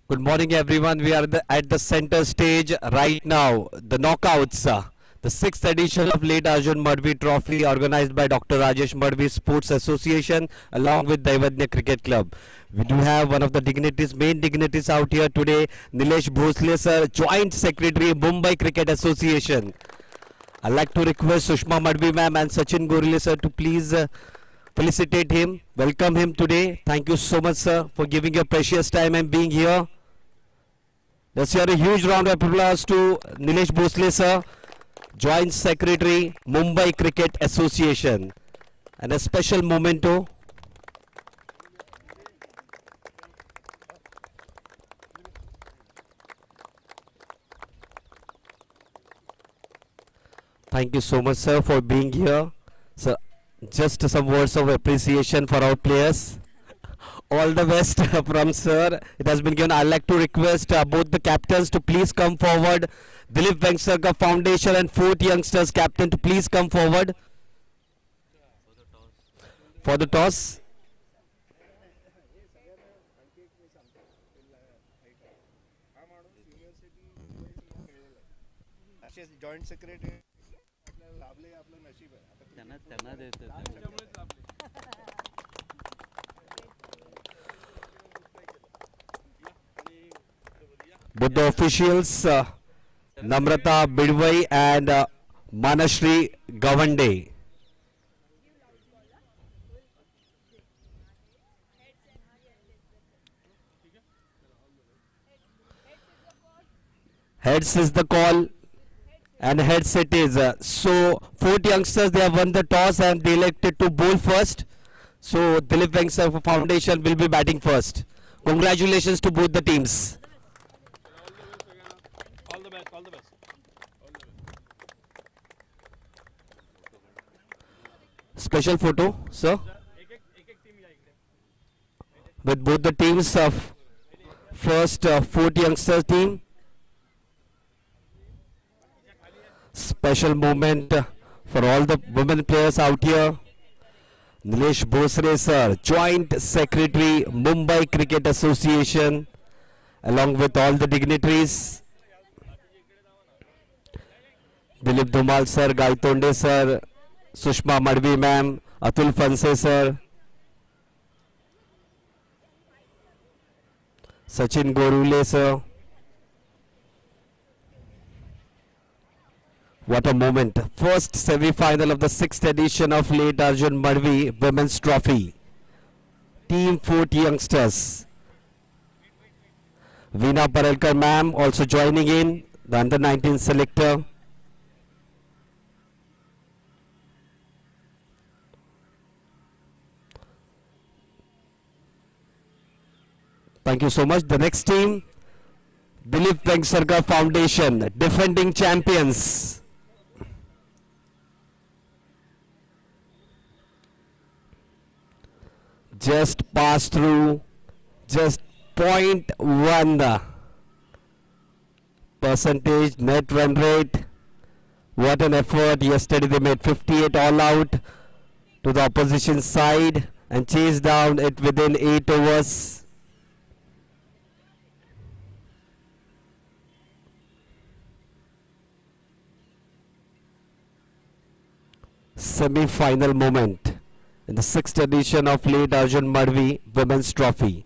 Good morning, everyone. We are at the center stage right now. The knockouts, the sixth edition of late Arjun Madhvi Trophy, organized by Dr. Rajesh Madhvi Sports Association, along with Daivadnya Cricket Club. We do have one of the dignitaries, main dignitaries out here today, Nilesh Bhosle sir, Joint Secretary, Mumbai Cricket Association. I'd like to request Sushma Madhvi ma'am and Sachin Gorile sir to please felicitate him, welcome him today. Thank you so much, sir, for giving your precious time and being here. Let's hear a huge round of applause to Nilesh Bhosle sir, Joint Secretary, Mumbai Cricket Association. And a special memento. Thank you so much, sir, for being here. Sir, just some words of appreciation for our players. All the best from sir. It has been given. I'd like to request both the captains to please come forward. Dilip Vengsarkar Foundation and 4th youngsters captain to please come forward. For the toss. Joint Secretary. Both the officials, Namrata Bidwai and Manashri Gavande. Heads is the call, and heads it is. So 4 youngsters, they have won the toss and they elected to bowl first. So Dilip Vengsarkar Foundation will be batting first. Congratulations to both the teams. All the best. All the best. Special photo, sir, with both the teams of first 4th youngsters team. Special moment for all the women players out here. Nilesh Bhosle sir, Joint Secretary, Mumbai Cricket Association, along with all the dignitaries. Dilip Dhumal sir, Gaitonde sir, Sushma Madhvi ma'am, Atul Fanse sir, Sachin Gorule sir. What a moment. First semi-final of the 6th edition of late Arjun Madhvi Women's Trophy. Team 4 youngsters. Veena Parelkar ma'am also joining in, the under-19 selector. Thank you so much. The next team, Dilip Vengsarkar Foundation, defending champions. Just passed through, just 0.1 percentage net run rate. What an effort. Yesterday they made 58 all out to the opposition side and chased down it within 8 overs. Semi-final moment in the 6th edition of late Arjun Madhvi Women's Trophy.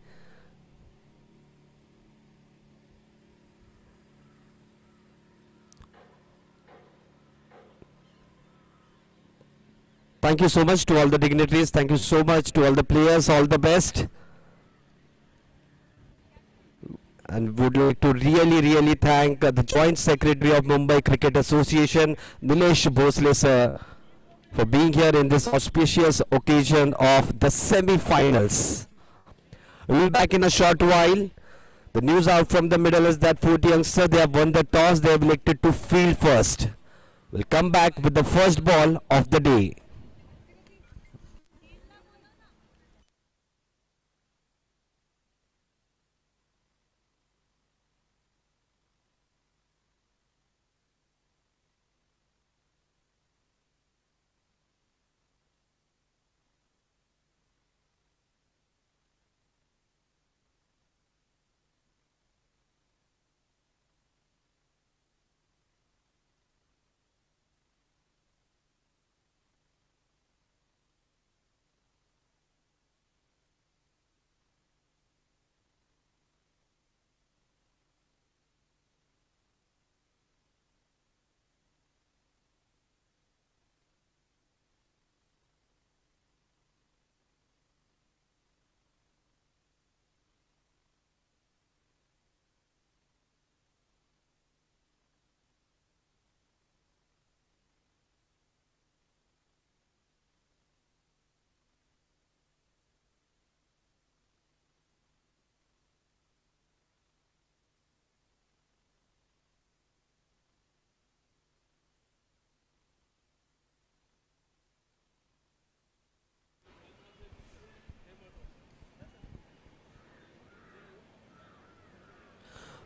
Thank you so much to all the dignitaries. Thank you so much to all the players. All the best. And would like to really thank the Joint Secretary of Mumbai Cricket Association, Nilesh Bhosle sir, for being here in this auspicious occasion of the semi-finals. We'll be back in a short while. The news out from the middle is that 4 youngsters, they have won the toss. They have elected to field first. We'll come back with the first ball of the day.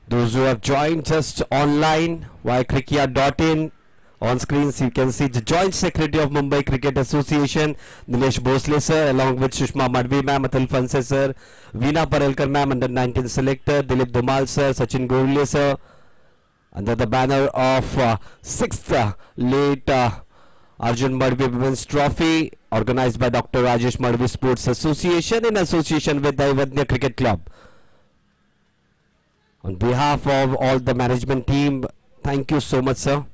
Those who have joined just online via CricYard.in, on screens you can see the Joint Secretary of Mumbai Cricket Association, Nilesh Bhosle sir, along with Sushma Madhvi ma'am, Atul Fanse sir, Veena Parelkar ma'am, under 19 selector, Dilip Dhumal sir, Sachin Gurle sir, under the banner of 6th late Arjun Madhvi Women's Trophy, organized by Dr. Rajesh Madhvi Sports Association in association with the Ivadnya Cricket Club. On behalf of all the management team, thank you so much, sir.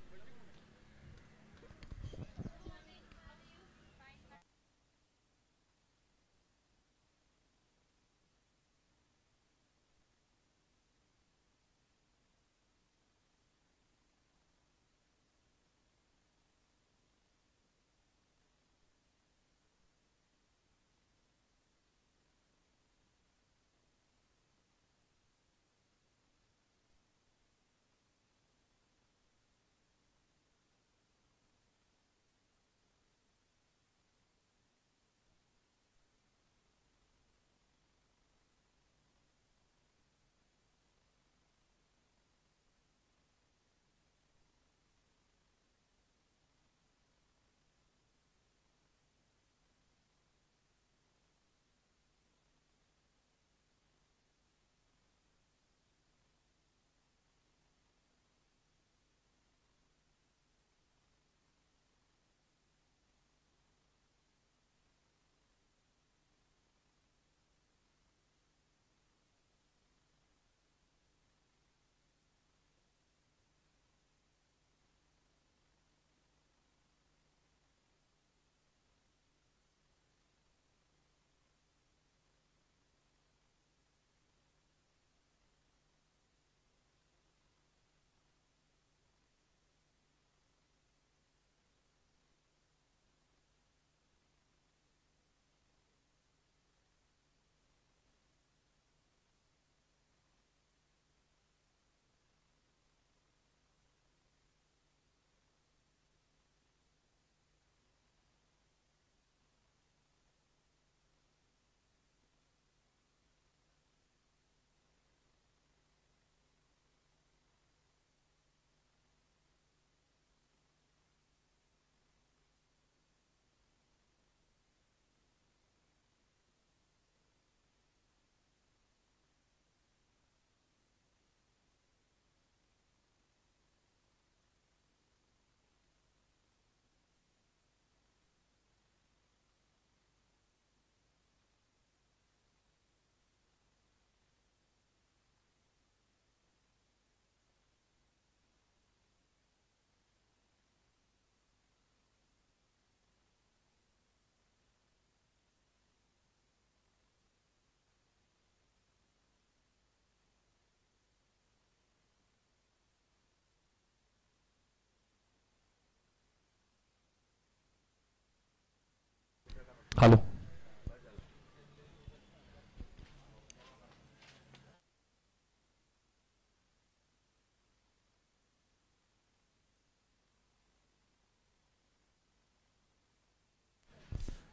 Hello.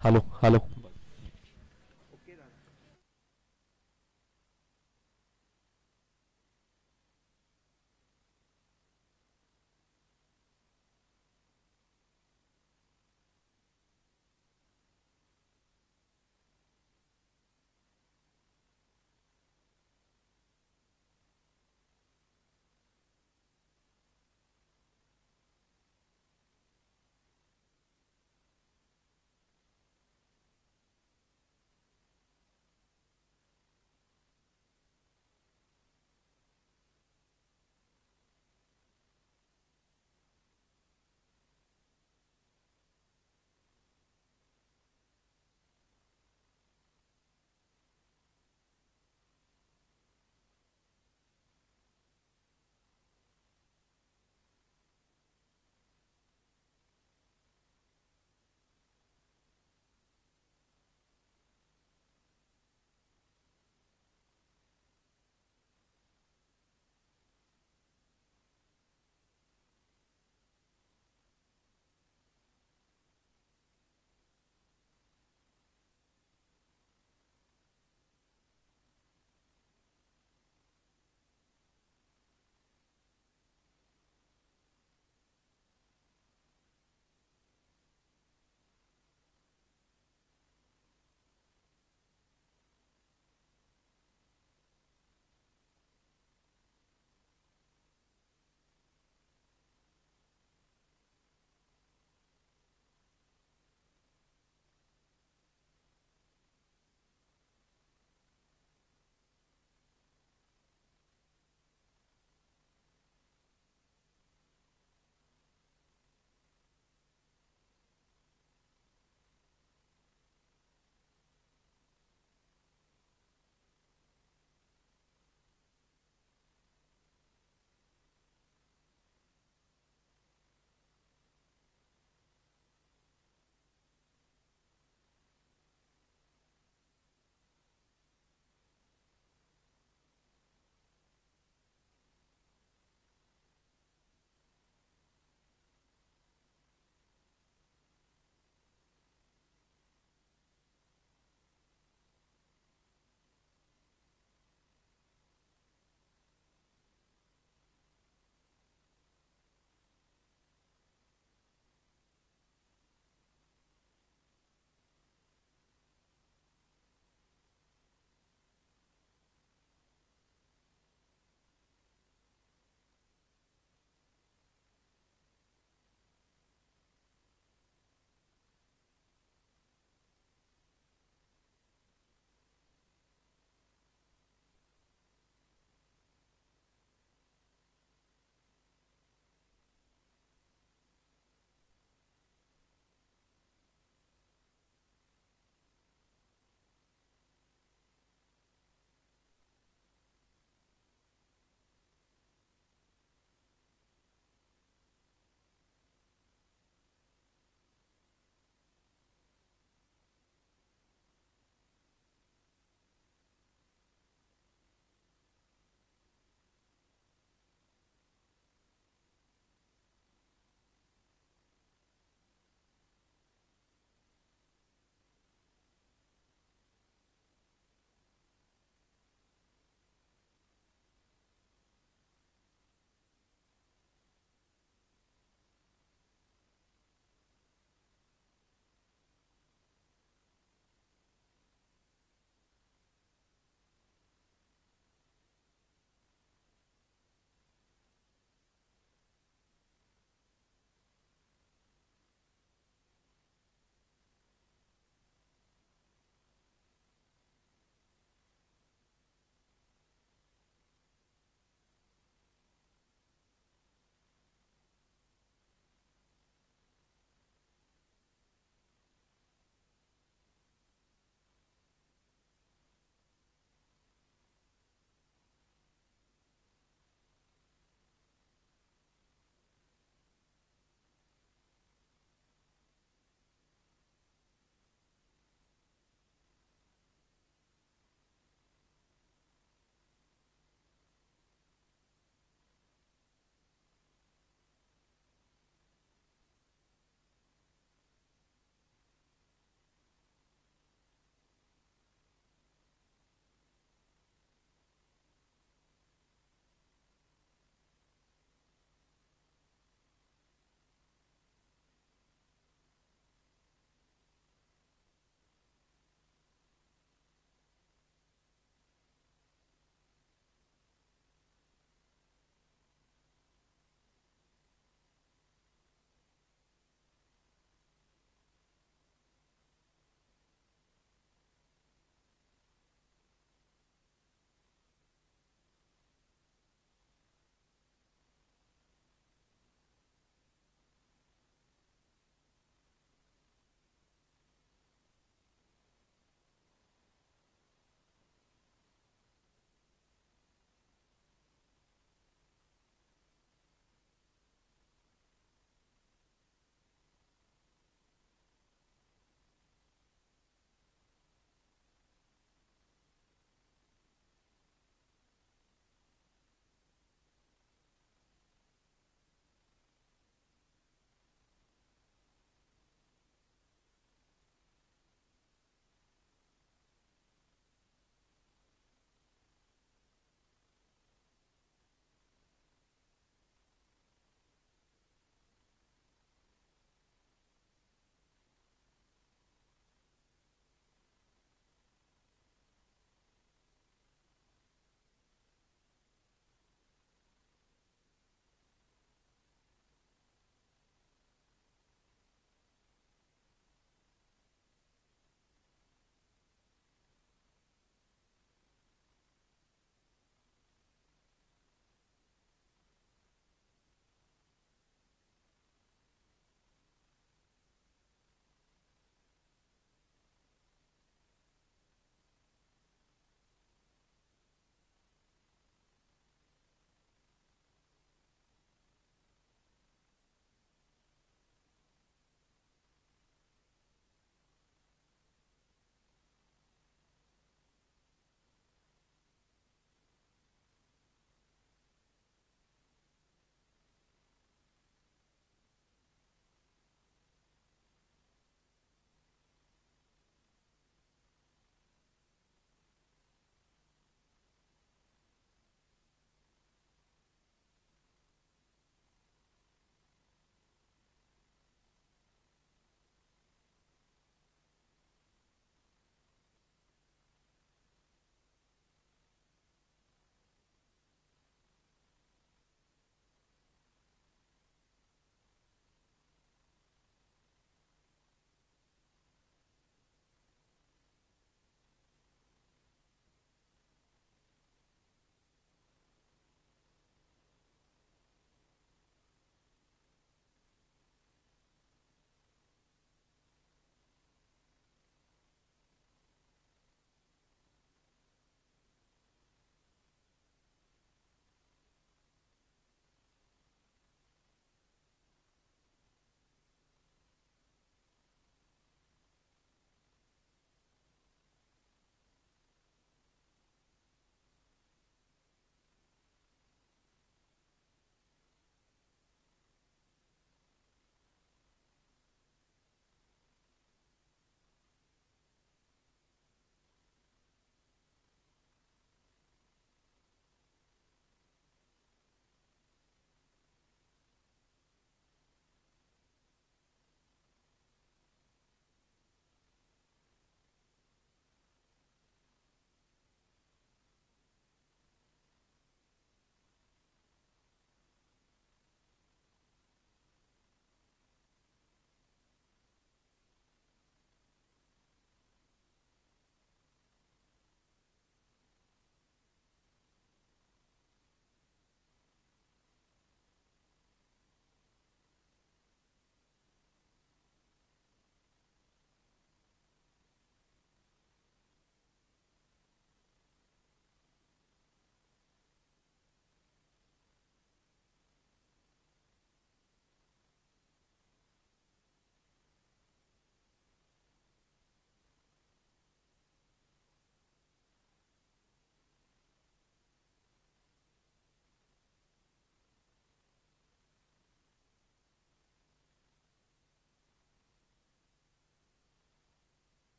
Hello. Hello.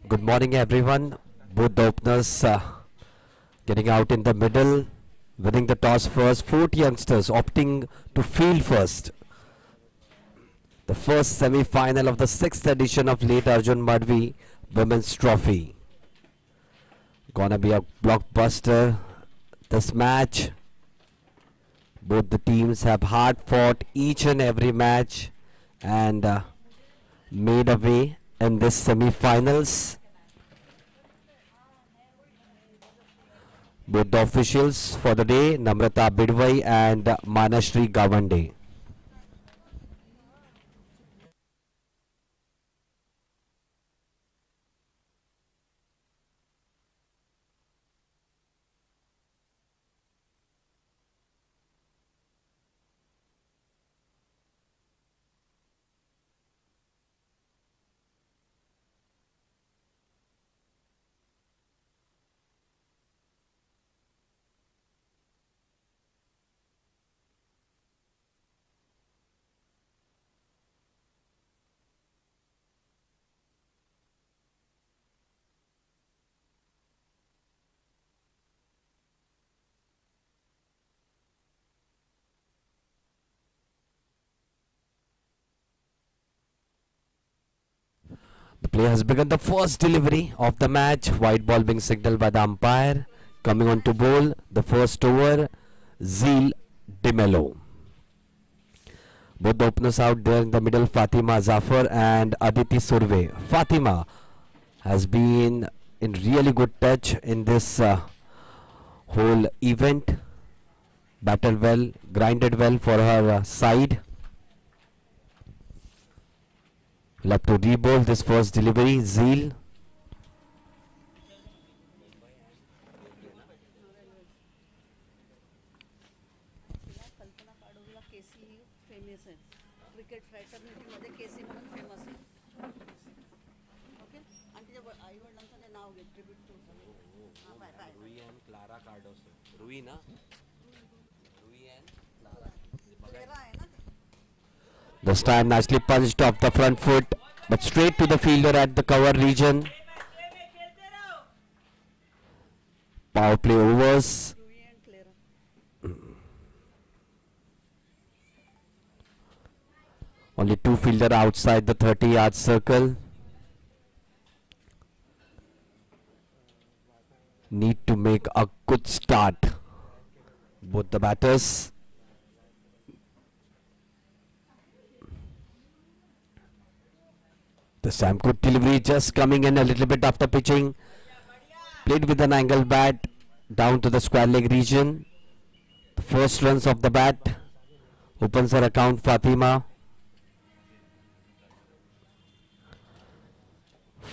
Good morning, everyone. Both the openers getting out in the middle, winning the toss first. 4 youngsters opting to field first. The first semi-final of the 6th edition of late ARJUN MADHVI Women's Trophy. Gonna be a blockbuster this match. Both the teams have hard fought each and every match and made a way in this semi-finals. Both the officials for the day, Namrata Bidwai and Manashri Gawande. The play has begun. The first delivery of the match. White ball being signaled by the umpire. Coming on to bowl the first over, Zeal DeMello. Both the openers out there in the middle, Fatima Zafar and Aditi Surve. Fatima has been in really good touch in this whole event. Battled well, grinded well for her side. We'll have to re-bowl this first delivery, Zeal. This time nicely punched off the front foot, but straight to the fielder at the cover region. Power play overs. Only two fielder outside the 30-yard circle. Need to make a good start. Both the batters. The Sam good delivery just coming in a little bit after pitching. Played with an angle bat down to the square leg region. The first runs of the bat opens her account, Fatima.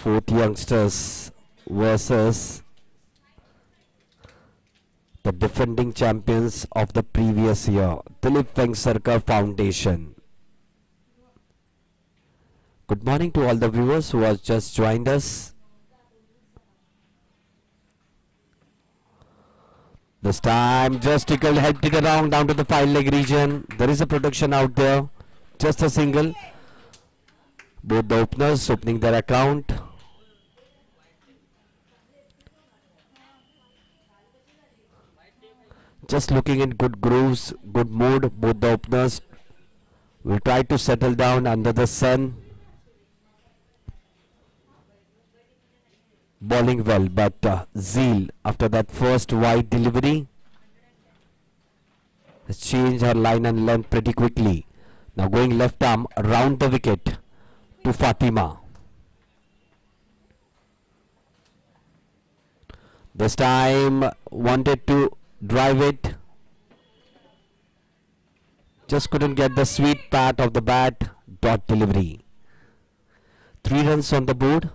4th youngsters versus the defending champions of the previous year, Dilip Vengsarkar Foundation. Good morning to all the viewers who have just joined us. This time just tickled, helped it around down to the 5-leg region. There is a production out there. Just a single. Both the openers opening their account. Just looking in good grooves, good mood. Both the openers will try to settle down under the sun. Bowling well, but Zeal, after that first wide delivery, has changed her line and length pretty quickly. Now going left arm around the wicket to Fatima. This time wanted to drive it. Just couldn't get the sweet part of the bat. Dot delivery. 3 runs on the board.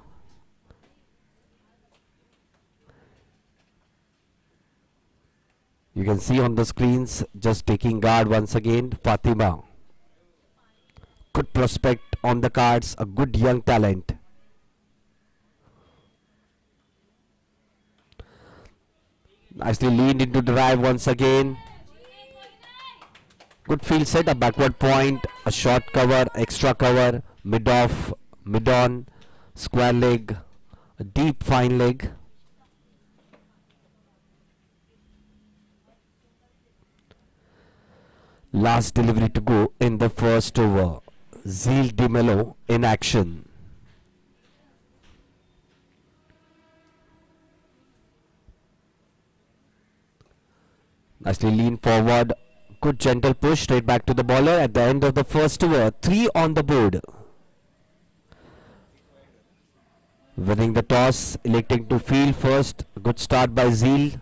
You can see on the screens, just taking guard once again, Fatima. Good prospect on the cards, a good young talent. Nicely leaned into drive once again. Good field set, a backward point, a short cover, extra cover, mid off, mid on, square leg, A deep fine leg. Last delivery to go in the first over. Zeal Di Mello in action. Nicely lean forward. Good gentle push straight back to the bowler at the end of the first over. 3 on the board. Winning the toss, electing to field first. Good start by Zeal.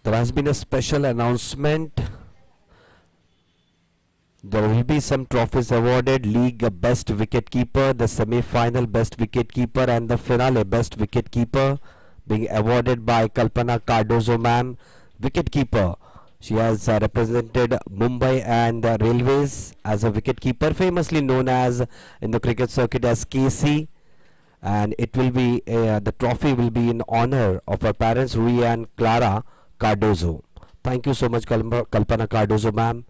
There has been a special announcement. There will be some trophies awarded. League Best Wicketkeeper, the semi-final Best Wicketkeeper and the finale Best Wicketkeeper being awarded by Kalpana Cardozo ma'am. Wicketkeeper. She has represented Mumbai and Railways as a wicketkeeper, famously known as in the cricket circuit as KC. And it will be, the trophy will be in honor of her parents Rui and Clara Cardozo. Thank you so much, Kalpana Cardozo ma'am.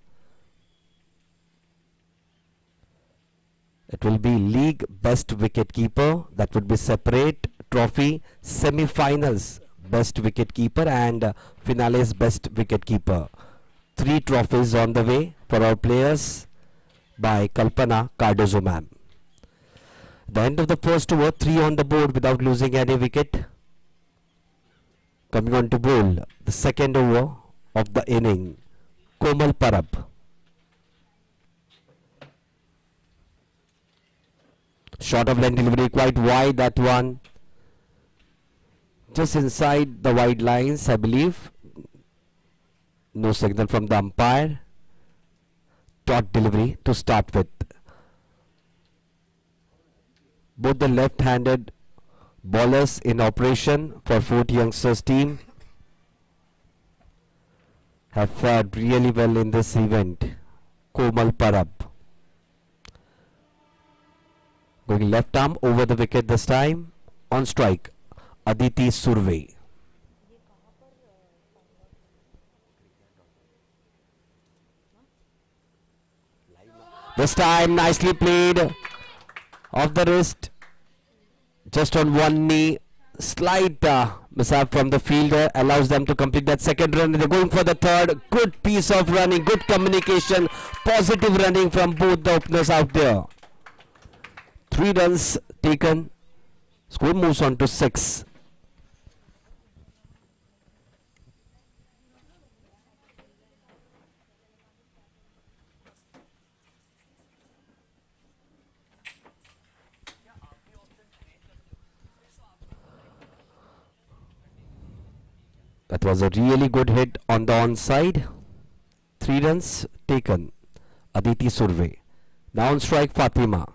It will be League Best Wicketkeeper. That would be separate trophy. Semi-finals Best Wicketkeeper and finales Best Wicketkeeper. 3 trophies on the way for our players by Kalpana Cardozo ma'am. The end of the first over, 3 on the board without losing any wicket. Coming on to bowl the second over of the inning, Komal Parab. Short of line delivery, quite wide that one. Just inside the wide lines, I believe. No signal from the umpire. Dot delivery to start with. Both the left-handed bowlers in operation for Fort Youngsters team have fared really well in this event. Komal Parab going left arm over the wicket this time. On strike, Aditi Surve. This time nicely played off the wrist, just on one knee. Slight mishap from the fielder allows them to complete that second run. They're going for the third. Good piece of running, good communication, positive running from both the openers out there. 3 runs taken. Score moves on to 6. That was a really good hit on the onside. 3 runs taken. Aditi Surve. Now on strike, Fatima.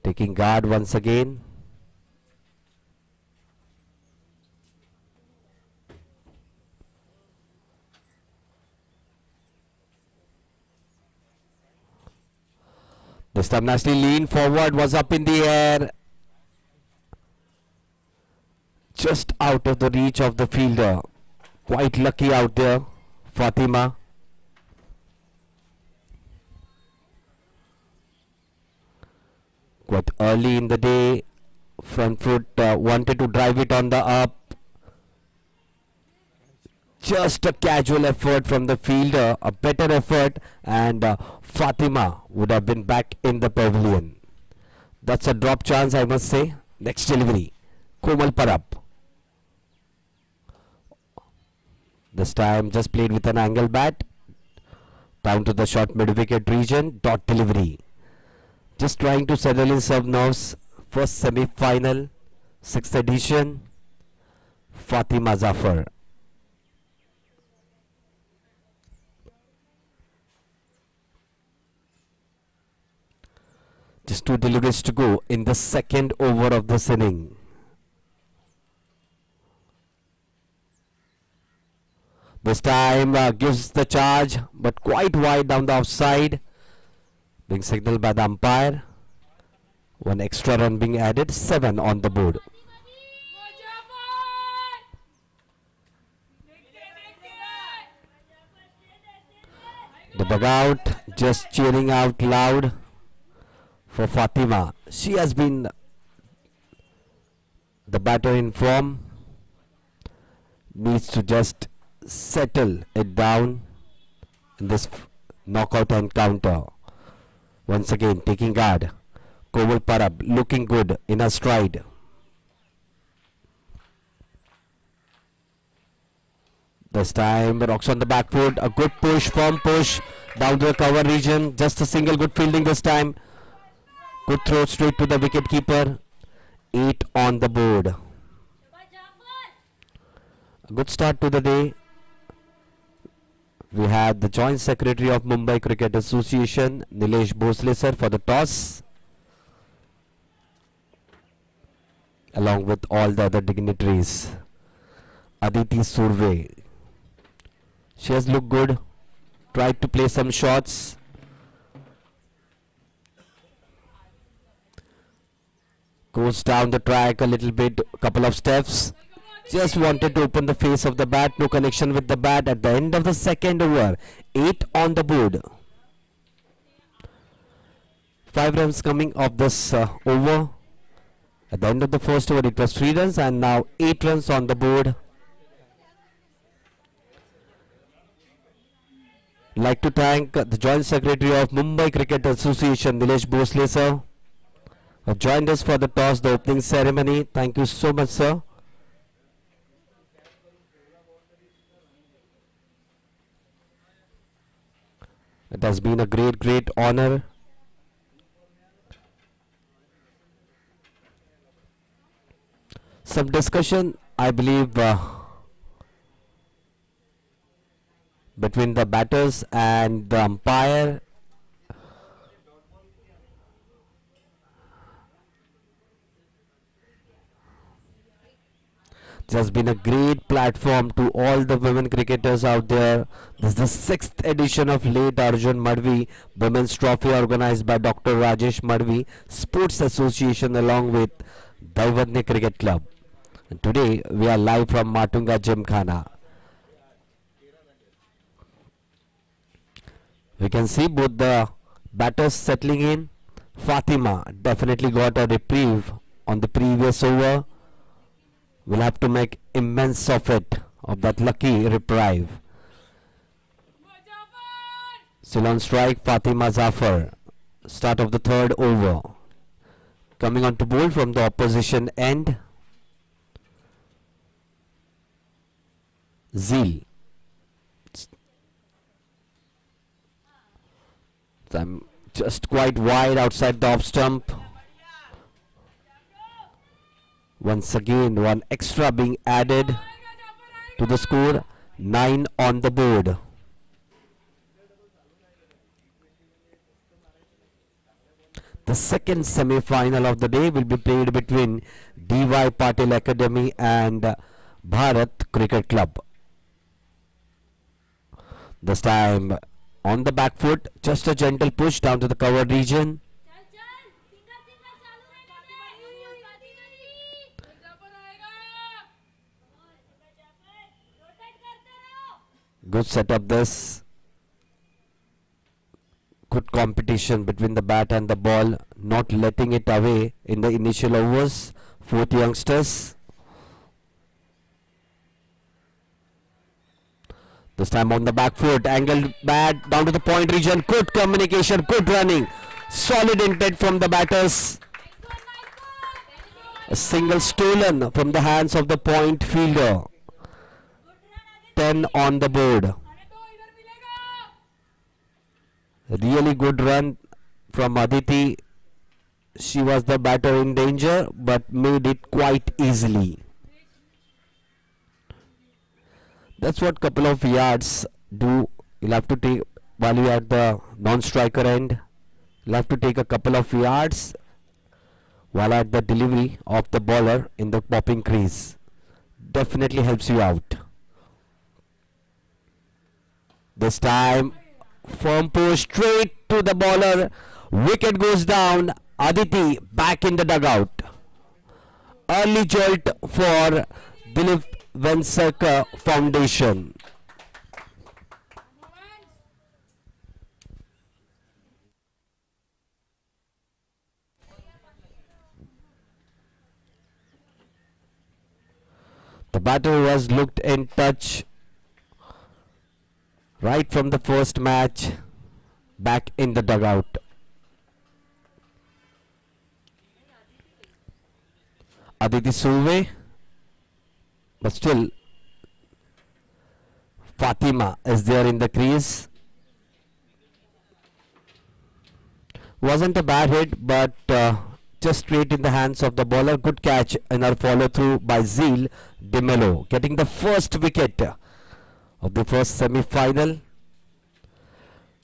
Taking guard once again. This time nicely lean forward, was up in the air. Just out of the reach of the fielder. Quite lucky out there, Fatima. Quite early in the day, front foot wanted to drive it on the up. Just a casual effort from the fielder, a better effort, and Fatima would have been back in the pavilion. That's a drop chance, I must say. Next delivery, Komal Parab. This time just played with an angle bat. Down to the short mid-wicket region, dot delivery. Just trying to settle in serve nerves. First semi-final, 6th edition, Fatima Zafar. Just 2 deliveries to go in the second over of this inning. This time gives the charge, but quite wide down the offside. Being signaled by the umpire. One extra run being added, 7 on the board. The dugout just cheering out loud for Fatima. She has been the batter in form. Needs to just settle it down in this knockout encounter. Once again taking guard. Koval Parab looking good in her stride. This time rocks on the back foot. A good push, firm push down to the cover region. Just a single, good fielding this time. Good throw straight to the wicket keeper. 8 on the board. A good start to the day. We had the Joint Secretary of Mumbai Cricket Association, Nilesh Bhosle sir, for the toss, along with all the other dignitaries. Aditi Surve. She has looked good. Tried to play some shots. Goes down the track a little bit, couple of steps. Just wanted to open the face of the bat. No connection with the bat at the end of the second over. 8 on the board. 5 runs coming off this over. At the end of the first over it was 3 runs and now 8 runs on the board. Like to thank the Joint Secretary of Mumbai Cricket Association, Nilesh Bhosle sir, who joined us for the toss, the opening ceremony. Thank you so much, sir. It has been a great honor. Some discussion, I believe, between the batters and the umpire. It has been a great platform to all the women cricketers out there. This is the 6th edition of late Arjun Madhvi Women's Trophy, organized by Dr. Rajesh Madhvi Sports Association along with Daivadne Cricket Club. And today we are live from Matunga Gymkhana. We can see both the batters settling in. Fatima definitely got a reprieve on the previous over. Will have to make immense of it, of that lucky reprieve. Still on strike, Fatima Zafar. Start of the third over. Coming on to bowl from the opposition end, Zeel. I'm just quite wide outside the off stump. Once again, one extra being added to the score. 9 on the board. The second semi-final of the day will be played between D.Y. Patil Academy and Bharat Cricket Club. This time on the back foot, just a gentle push down to the cover region. Good setup this. Good competition between the bat and the ball, not letting it away in the initial overs. 4th youngsters. This time on the back foot, angled bat down to the point region. Good communication, good running. Solid intent from the batters. A single stolen from the hands of the point fielder. 10 on the board. Really good run from Aditi. She was the batter in danger but made it quite easily. That's what couple of yards do. You'll have to take, while you're at the non-striker end, you'll have to take a couple of yards while at the delivery of the bowler in the popping crease. Definitely helps you out. This time, firm push straight to the bowler. Wicket goes down Aditi back in the dugout. Early jolt for Dilip Vengsarkar Foundation. The batter was looked in touch right from the first match, back in the dugout. Aditi Suve, but still Fatima is there in the crease. Wasn't a bad hit, but just straight in the hands of the bowler. Good catch in her follow through by Zeel De Mello, getting the first wicket of the first semi-final.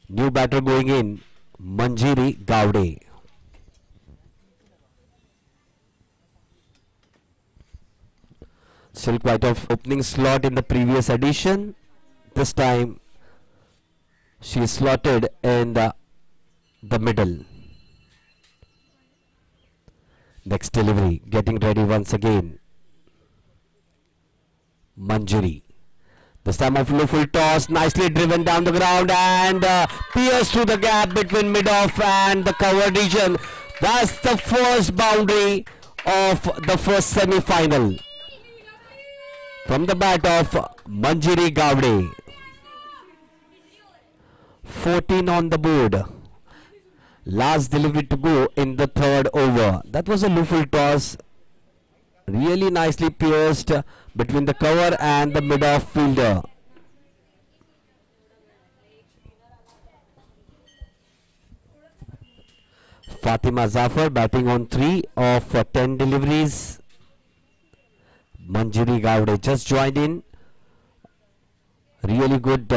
New batter going in, Manjiri Gowde. Still quite of opening slot in the previous edition. This time she is slotted in the middle. Next delivery, getting ready once again. Manjari. This time of low full toss, nicely driven down the ground and pierced through the gap between mid-off and the cover region. That's the first boundary of the first semi-final. From the bat of Manjari Gowde. 14 on the board. Last delivery to go in the third over. That was a low full toss. Really nicely pierced between the cover and the mid-off fielder. Fatima Zafar batting on 3 of 10 deliveries. Manjari Gowde just joined in. Really good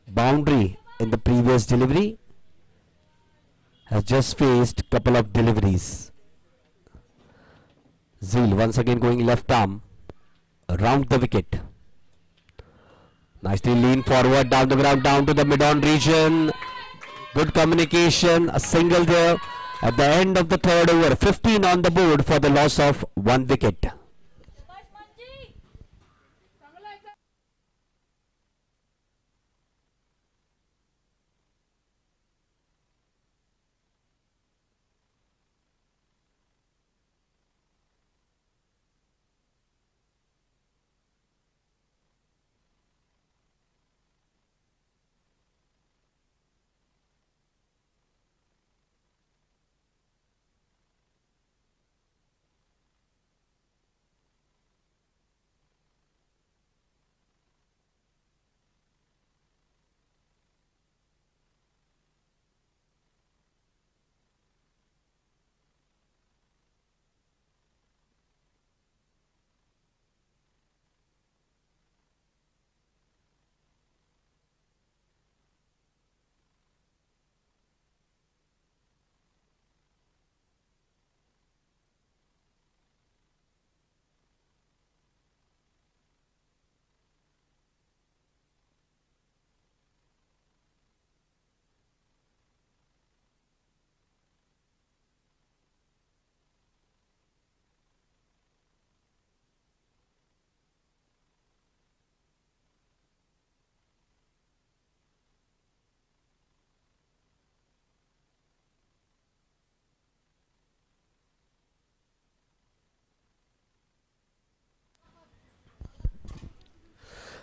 boundary in the previous delivery. Has just faced couple of deliveries. Zeel once again going left arm around the wicket. Nicely lean forward down the ground, down to the mid-on region. Good communication, a single there at the end of the third over. 15 on the board for the loss of 1 wicket.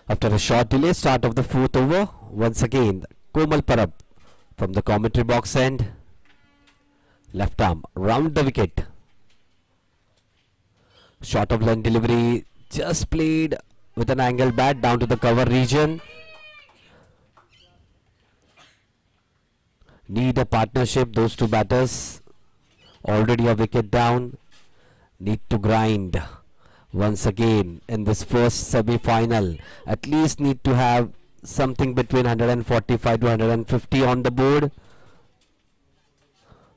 After a short delay, start of the fourth over. Once again, Komal Parab from the commentary box end. Left arm round the wicket. Short of line delivery, just played with an angle bat down to the cover region. Need a partnership, those two batters. Already a wicket down. Need to grind once again in this first semi-final. At least need to have something between 145 to 150 on the board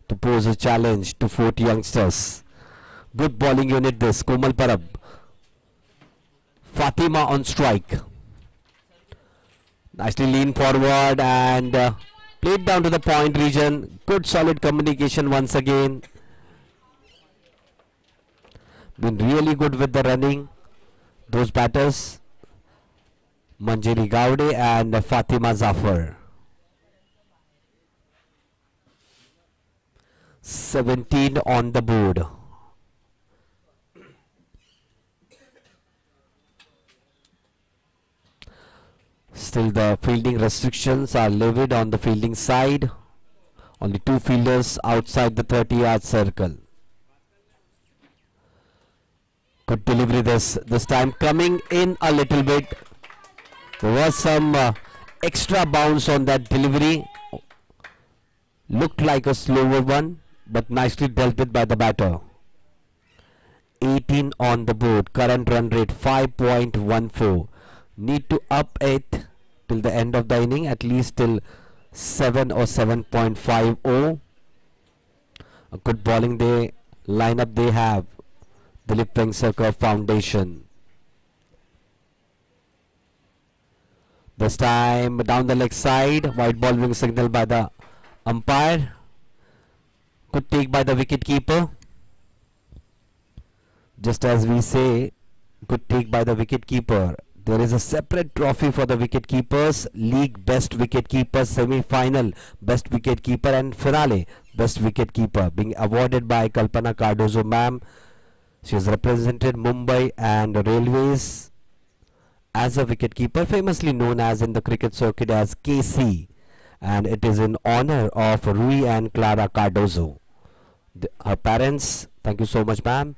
to pose a challenge to 40 youngsters. Good bowling unit this. Komal Parab. Fatima on strike. Nicely lean forward and Played down to the point region. Good solid communication once again. Been really good with the running. Those batters, Manjeri Gowde and Fatima Zafar. 17 on the board. Still the fielding restrictions are levied on the fielding side. Only 2 fielders outside the 30-yard circle. Good delivery this time, coming in a little bit. There was some extra bounce on that delivery. Looked like a slower one, but nicely dealt with by the batter. 18 on the board. Current run rate 5.14. Need to up it till the end of the inning, at least till 7 or 7.50. A good bowling day lineup they have. Dilip Vengsarkar Foundation. This time down the leg side, white ball being signaled by the umpire. Good take by the wicket keeper. Just as we say, good take by the wicket keeper. There is a separate trophy for the wicket keepers. League best wicket keeper, semi-final best wicket keeper, and finale best wicket keeper, being awarded by Kalpana Cardozo ma'am. She has represented Mumbai and Railways as a wicketkeeper, famously known as in the cricket circuit as KC, and it is in honor of Rui and Clara Cardozo. Her parents, thank you so much, ma'am.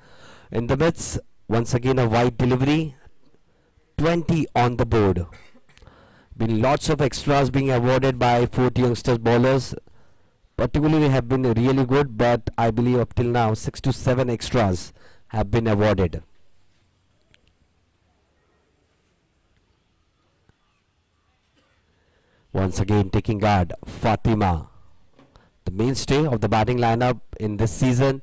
In the midst, once again a wide delivery, 20 on the board. Been lots of extras being awarded by 40 youngsters bowlers. Particularly have been really good, but I believe up till now 6 to 7 extras have been awarded. Once again taking guard, Fatima, the mainstay of the batting lineup in this season.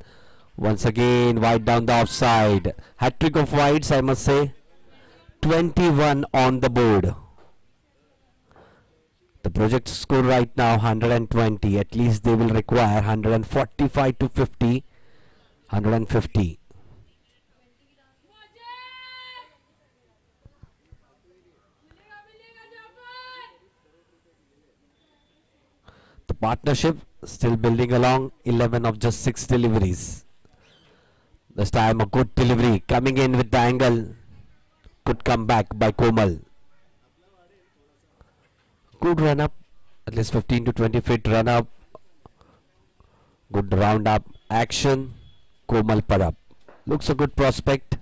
Once again wide down the offside. Hat-trick of wides, I must say. 21 on the board. The project score right now 120. At least they will require 145 to 50. 150. The partnership still building along. 11 of just 6 deliveries. This time a good delivery coming in with the angle. Good comeback by Komal. Good run up, at least 15 to 20 feet run up. Good round up action. Komal Parab looks a good prospect.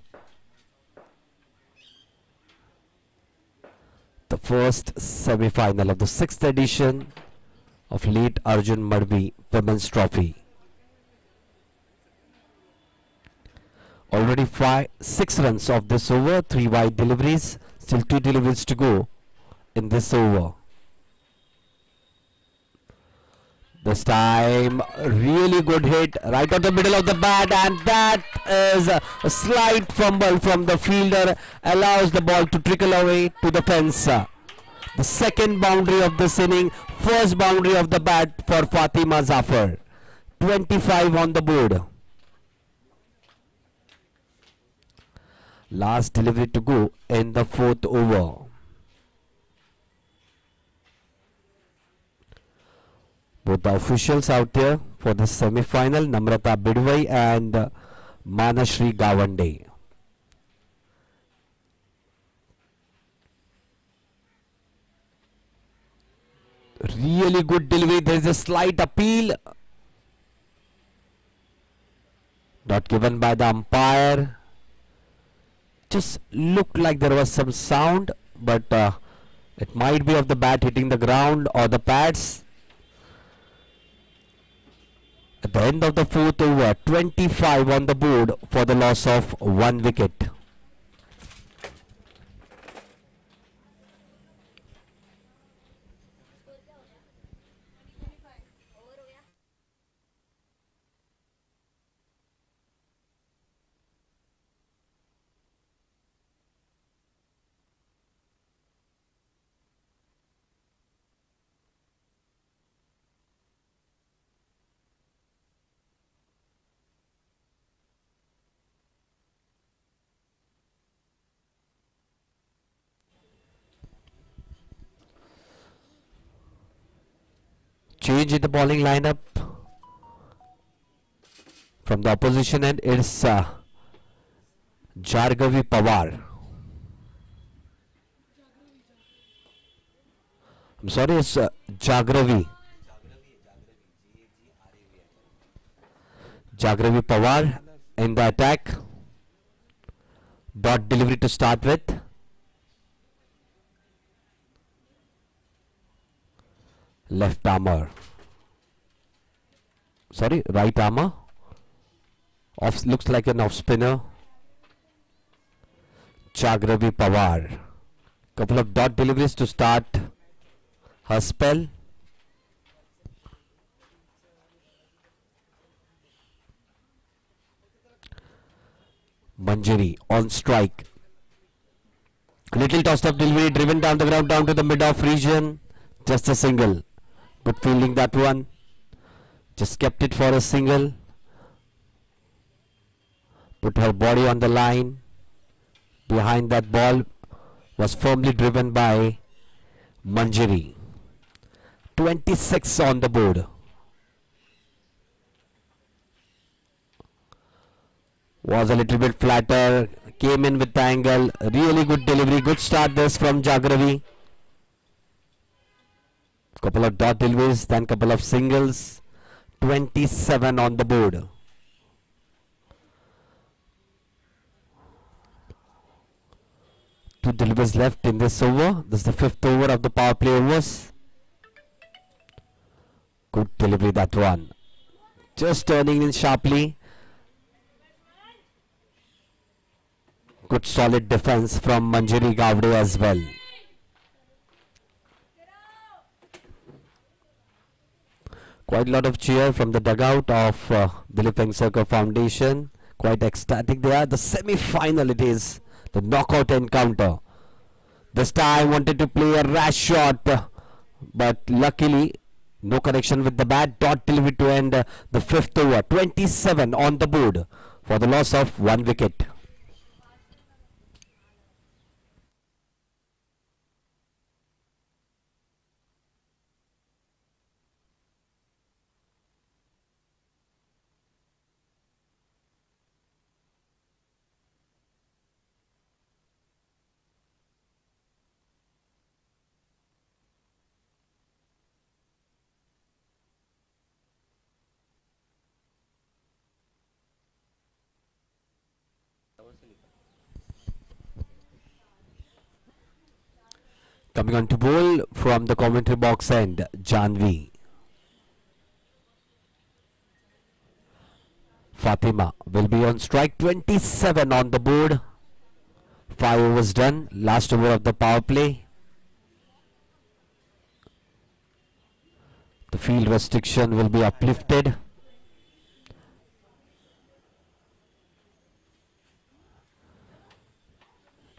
The first semi-final of the 6th edition of late Arjun Madhvi Women's Trophy. Already 6 runs of this over, 3 wide deliveries, still 2 deliveries to go in this over. This time really good hit right on the middle of the bat, and that is a slight fumble from the fielder, allows the ball to trickle away to the fence. The second boundary of this inning, first boundary of the bat for Fatima Zafar. 25 on the board. Last delivery to go in the 4th over. Both the officials out there for the semi-final, Namrata Bidwai and Manashri Gawande. Really good delivery. There is a slight appeal, not given by the umpire. Just looked like there was some sound, but it might be of the bat hitting the ground or the pads. At the end of the 4th over, 25 on the board for the loss of 1 wicket. change in the bowling lineup. From the opposition end, it's Jargavi Pawar. I'm sorry, it's Jagravi. Jagravi Pawar in the attack. Dot delivery to start with. Left armour. Sorry, right armour. Off, looks like an off spinner. Jagravi Pawar. Couple of dot deliveries to start her spell. Manjari on strike. Little tossed up delivery, driven down the ground, down to the mid-off region. Just a single. Good fielding that one. Just kept it for a single. Put her body on the line. Behind that ball was firmly driven by Manjari. 26 on the board. Was a little bit flatter, came in with the angle, really good delivery, good start this from Jagravi. Couple of dot deliveries, then couple of singles. 27 on the board. Two deliveries left in this over. This is the 5th over of the power play overs. Good delivery that one. Just turning in sharply. Good solid defense from Manjari Gavde as well. Quite a lot of cheer from the dugout of Dilip Vengsarkar Foundation. Quite ecstatic they are. The semi-final it is. The knockout encounter. This time wanted to play a rash shot, but luckily no connection with the bat. Dot delivery to end the 5th over. 27 on the board for the loss of 1 wicket. Coming on to bowl from the commentary box end, Janvi. Fatima will be on strike. 27 on the board. 5 overs done. Last over of the power play. The field restriction will be uplifted.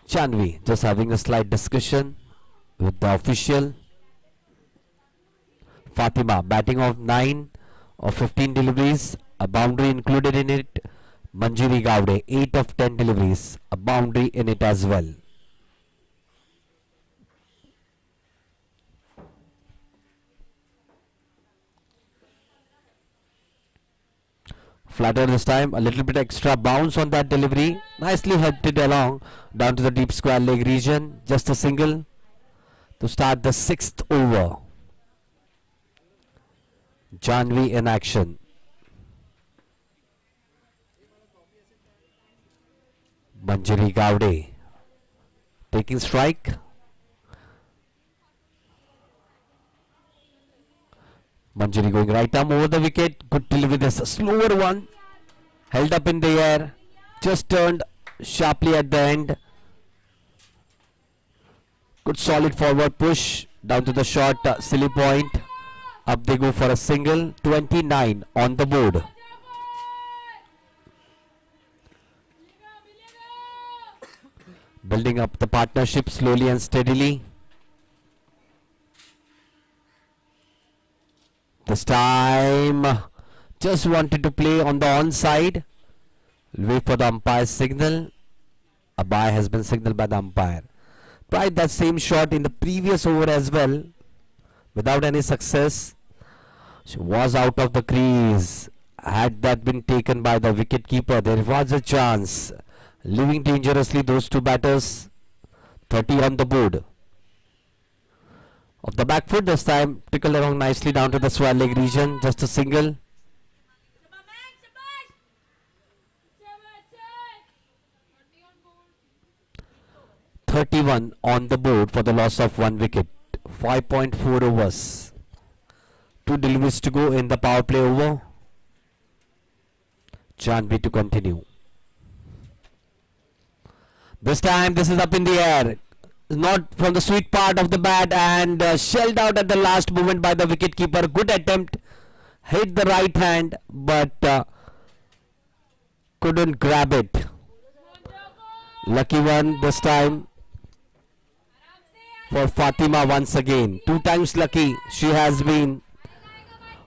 Janvi just having a slight discussion with the official. Fatima batting of 9 of 15 deliveries, a boundary included in it. Manjari Gavde 8 of 10 deliveries, a boundary in it as well. Flatter this time, a little bit extra bounce on that delivery. Nicely helped it along down to the deep square leg region. Just a single to start the 6th over. Janvi in action. Manjari Gavde taking strike. Manjari going right arm over the wicket. Good delivery. This a slower one. Held up in the air. Just turned sharply at the end. Good solid forward push down to the short silly point. Up they go for a single. 29 on the board. Building up the partnership slowly and steadily. This time just wanted to play on the onside. Wait for the umpire's signal. A bye has been signaled by the umpire. Tried that same shot in the previous over as well without any success. She was out of the crease. Had that been taken by the wicket keeper, there was a chance. Leaving dangerously those two batters. 30 on the board. Of the back foot this time, trickled along nicely down to the square leg region. Just a single. 31 on the board for the loss of 1 wicket. 5.4 overs. 2 deliveries to go in the power play over. Janvi to continue. This time this is up in the air. Not from the sweet part of the bat and shelled out at the last moment by the wicket keeper. Good attempt. Hit the right hand but couldn't grab it. Lucky one this time for Fatima once again. 2 times lucky she has been.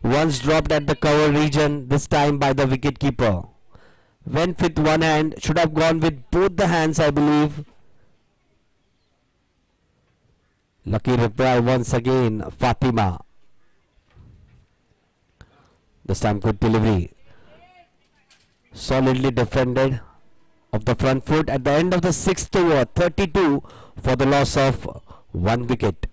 Once dropped at the cover region, this time by the wicket keeper. Went with one hand, should have gone with both the hands, I believe. Lucky reply once again, Fatima. This time good delivery. Solidly defended of the front foot at the end of the 6th over. 32 for the loss of 1 wicket.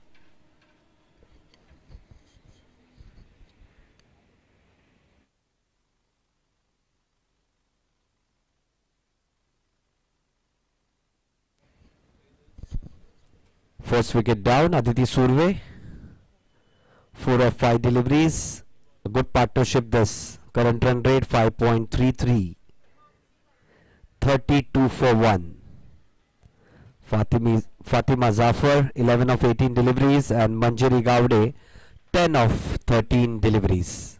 First wicket down, Aditi Surve. 4 of 5 deliveries. A good partnership this. Current run rate 5.33. 32 for 1. Fatima Zafar 11 of 18 deliveries and Manjari Gowde 10 of 13 deliveries.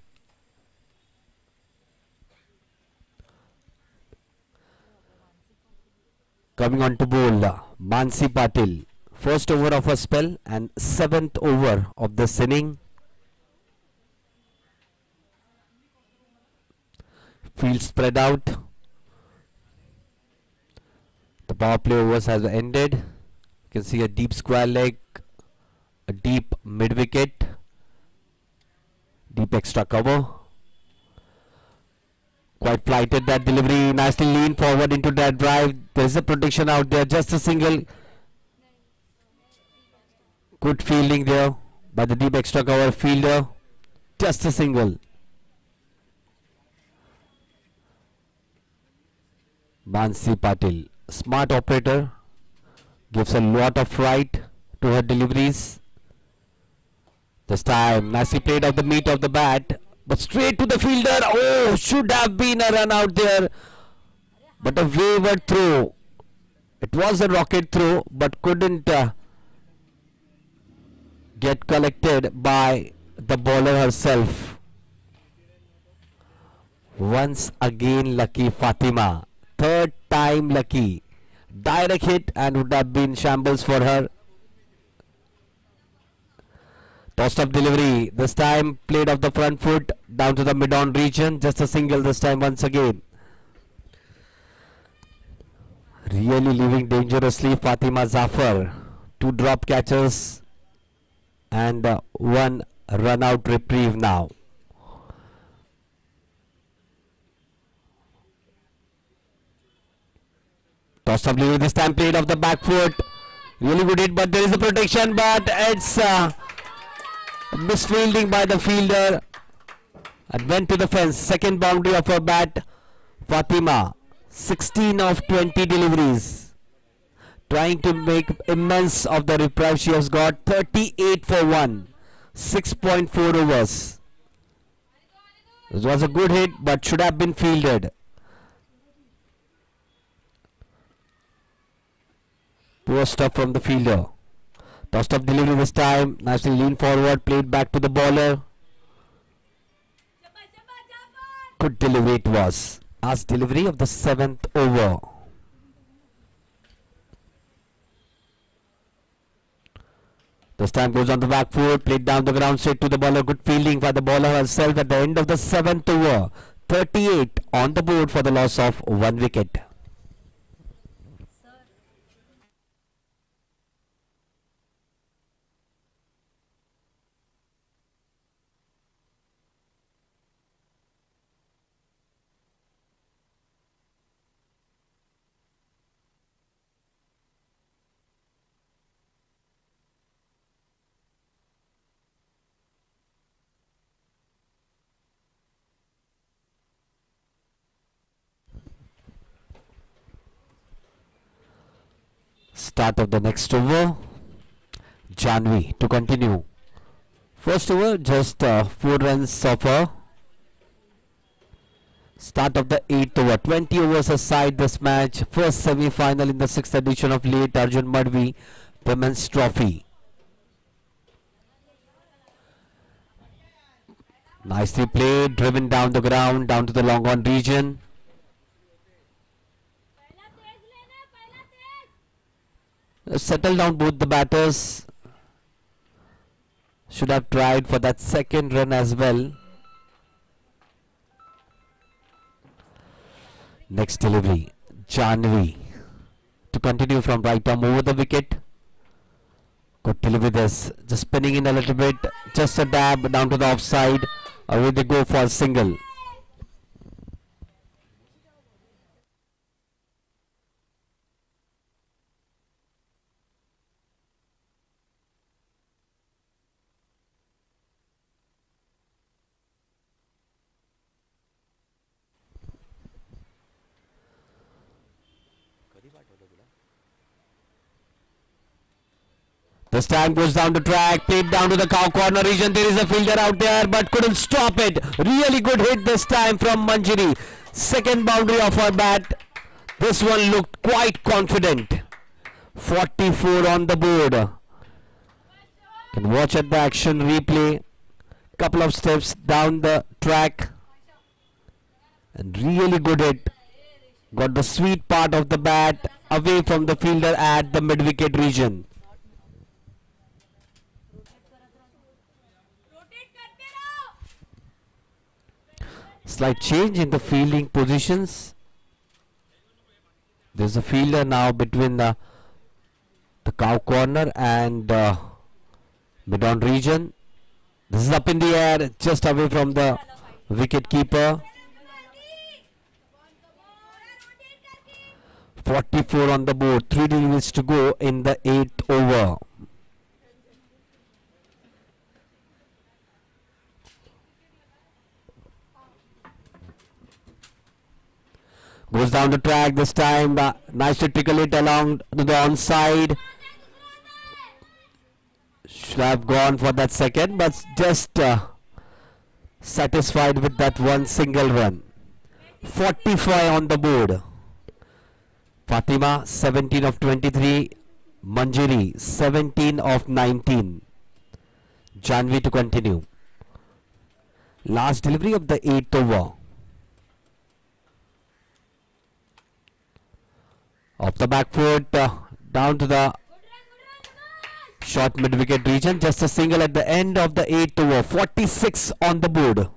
Coming on to bowl, Mansi Patil. First over of a spell and 7th over of this inning. Field spread out. The power play overs has ended. You can see a deep square leg, a deep mid wicket, deep extra cover. Quite flighted that delivery, nicely lean forward into that drive. There is a protection out there, just a single. Good fielding there by the deep extra cover fielder. Just a single. Mansi Patil, smart operator, gives a lot of right to her deliveries. This time nicely played off the meat of the bat, but straight to the fielder. Oh, should have been a run out there, but a wayward throw. It was a rocket throw but couldn't get collected by the bowler herself. Once again lucky Fatima. 3rd time lucky. Direct hit and would have been shambles for her. Tossed up delivery. This time played off the front foot down to the mid-on region. Just a single this time once again. Really leaving dangerously Fatima Zafar. 2 drop catches and 1 run out reprieve now. Toss up delivery, this time played off the back foot. Really good hit, but there is a protection, but it's misfielding by the fielder and went to the fence. Second boundary of her bat. Fatima 16 of 20 deliveries, trying to make immense of the reprieve she has got. 38 for 1, 6.4 overs. This was a good hit but should have been fielded. Poor stuff from the fielder. Tossed up delivery this time, nicely lean forward, played back to the bowler. Good delivery it was. Last delivery of the 7th over. This time goes on the back foot, played down the ground straight to the bowler. Good fielding by the bowler herself at the end of the 7th over. 38 on the board for the loss of 1 wicket. Start of the next over. Janvi to continue. First over, just 4 runs of a start of the 8th over. 20 overs aside this match. First semi-final in the 6th edition of late Arjun Madhvi Women's Trophy. Nicely played, driven down the ground, down to the long on region. Settle down both the batters. Should have tried for that second run as well. Next delivery, Janvi to continue from right arm over the wicket. Good delivery this, just spinning in a little bit, just a dab down to the offside. Away they go for a single. This time goes down the track, played down to the cow corner region. There is a fielder out there but couldn't stop it. Really good hit this time from Manjari. Second boundary of her bat. This one looked quite confident. 44 on the board. Can watch at the action replay. Couple of steps down the track. And really good hit. Got the sweet part of the bat away from the fielder at the mid-wicket region. Slight change in the fielding positions. There's a fielder now between the cow corner and mid-on region. This is up in the air, just away from the wicket keeper. 44 on the board, 3 deliveries to go in the 8th over. Goes down the track this time. Nice to trickle it along to the onside. Should have gone for that second, but just satisfied with that one single run. 45 on the board. Fatima 17 of 23. Manjari 17 of 19. Janvi to continue. Last delivery of the 8th over. Off the back foot, down to the short mid-wicket region. Just a single at the end of the 8th over. 46 on the board.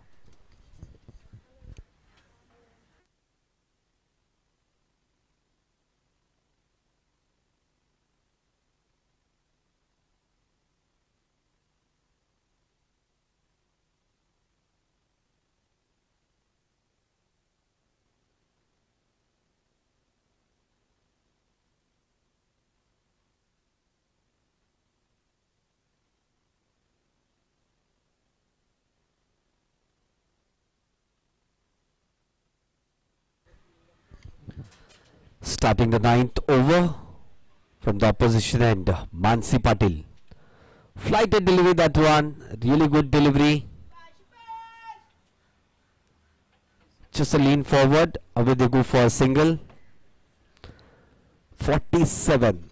Starting the 9th over from the opposition end, Mansi Patil. Flighted delivery that one, really good delivery. Just a lean forward, away they go for a single. 47.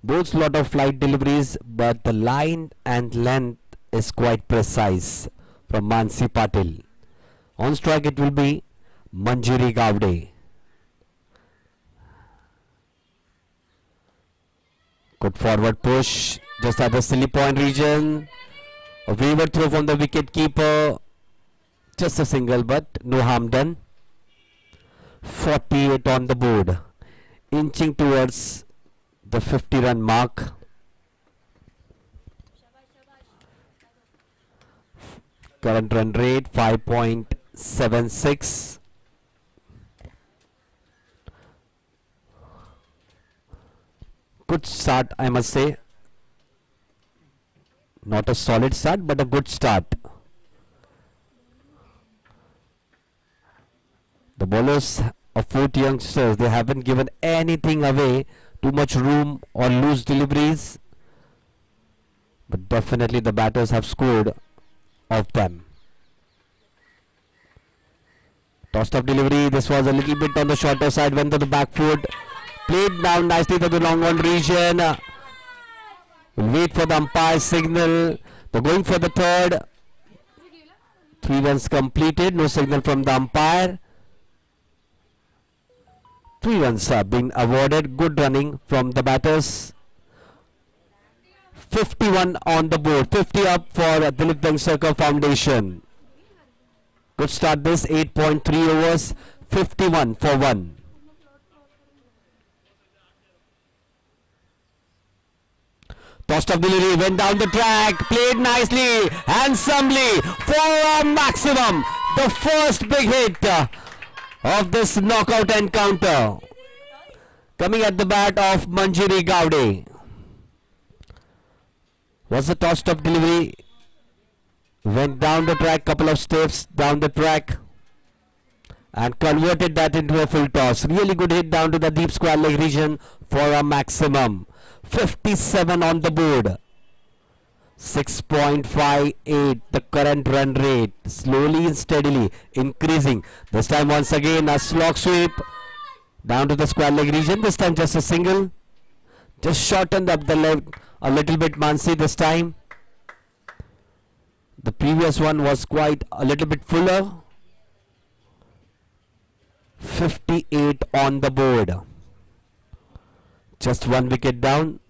Both lot of flight deliveries, but the line and length is quite precise from Mansi Patil. On strike it will be Manjari Gavde. Good forward push, just at the silly point region. A wayward throw from the wicket keeper. Just a single, but no harm done. 48 on the board, inching towards the 50-run mark. Current run rate 5.76. Good start, I must say. Not a solid start, but a good start. The bowlers of 40 youngsters. They haven't given anything away, too much room or loose deliveries. But definitely the batters have scored of them. Tossed up delivery. This was a little bit on the shorter side. Went to the back foot. Played down nicely to the long on region. We'll wait for the umpire's signal. They're going for the third. 3 runs completed. No signal from the umpire. 3 runs have been awarded. Good running from the batters. 51 on the board. 50 up for Dilip Vengsarkar Foundation. Good start this. 8.3 overs. 51 for 1. Tossed up delivery, went down the track, played nicely, handsomely for a maximum. The first big hit of this knockout encounter. Coming at the bat of Manjiri Gowde. Was a tossed up delivery. Went down the track, couple of steps down the track. And converted that into a full toss. Really good hit down to the deep square leg region for a maximum. 57 on the board. 6.58 the current run rate. Slowly and steadily increasing. This time once again a slog sweep down to the square leg region. This time just a single. Just shortened up the leg a little bit, Mansi, this time. The previous one was quite a little bit fuller. 58 on the board. Just 1 wicket down.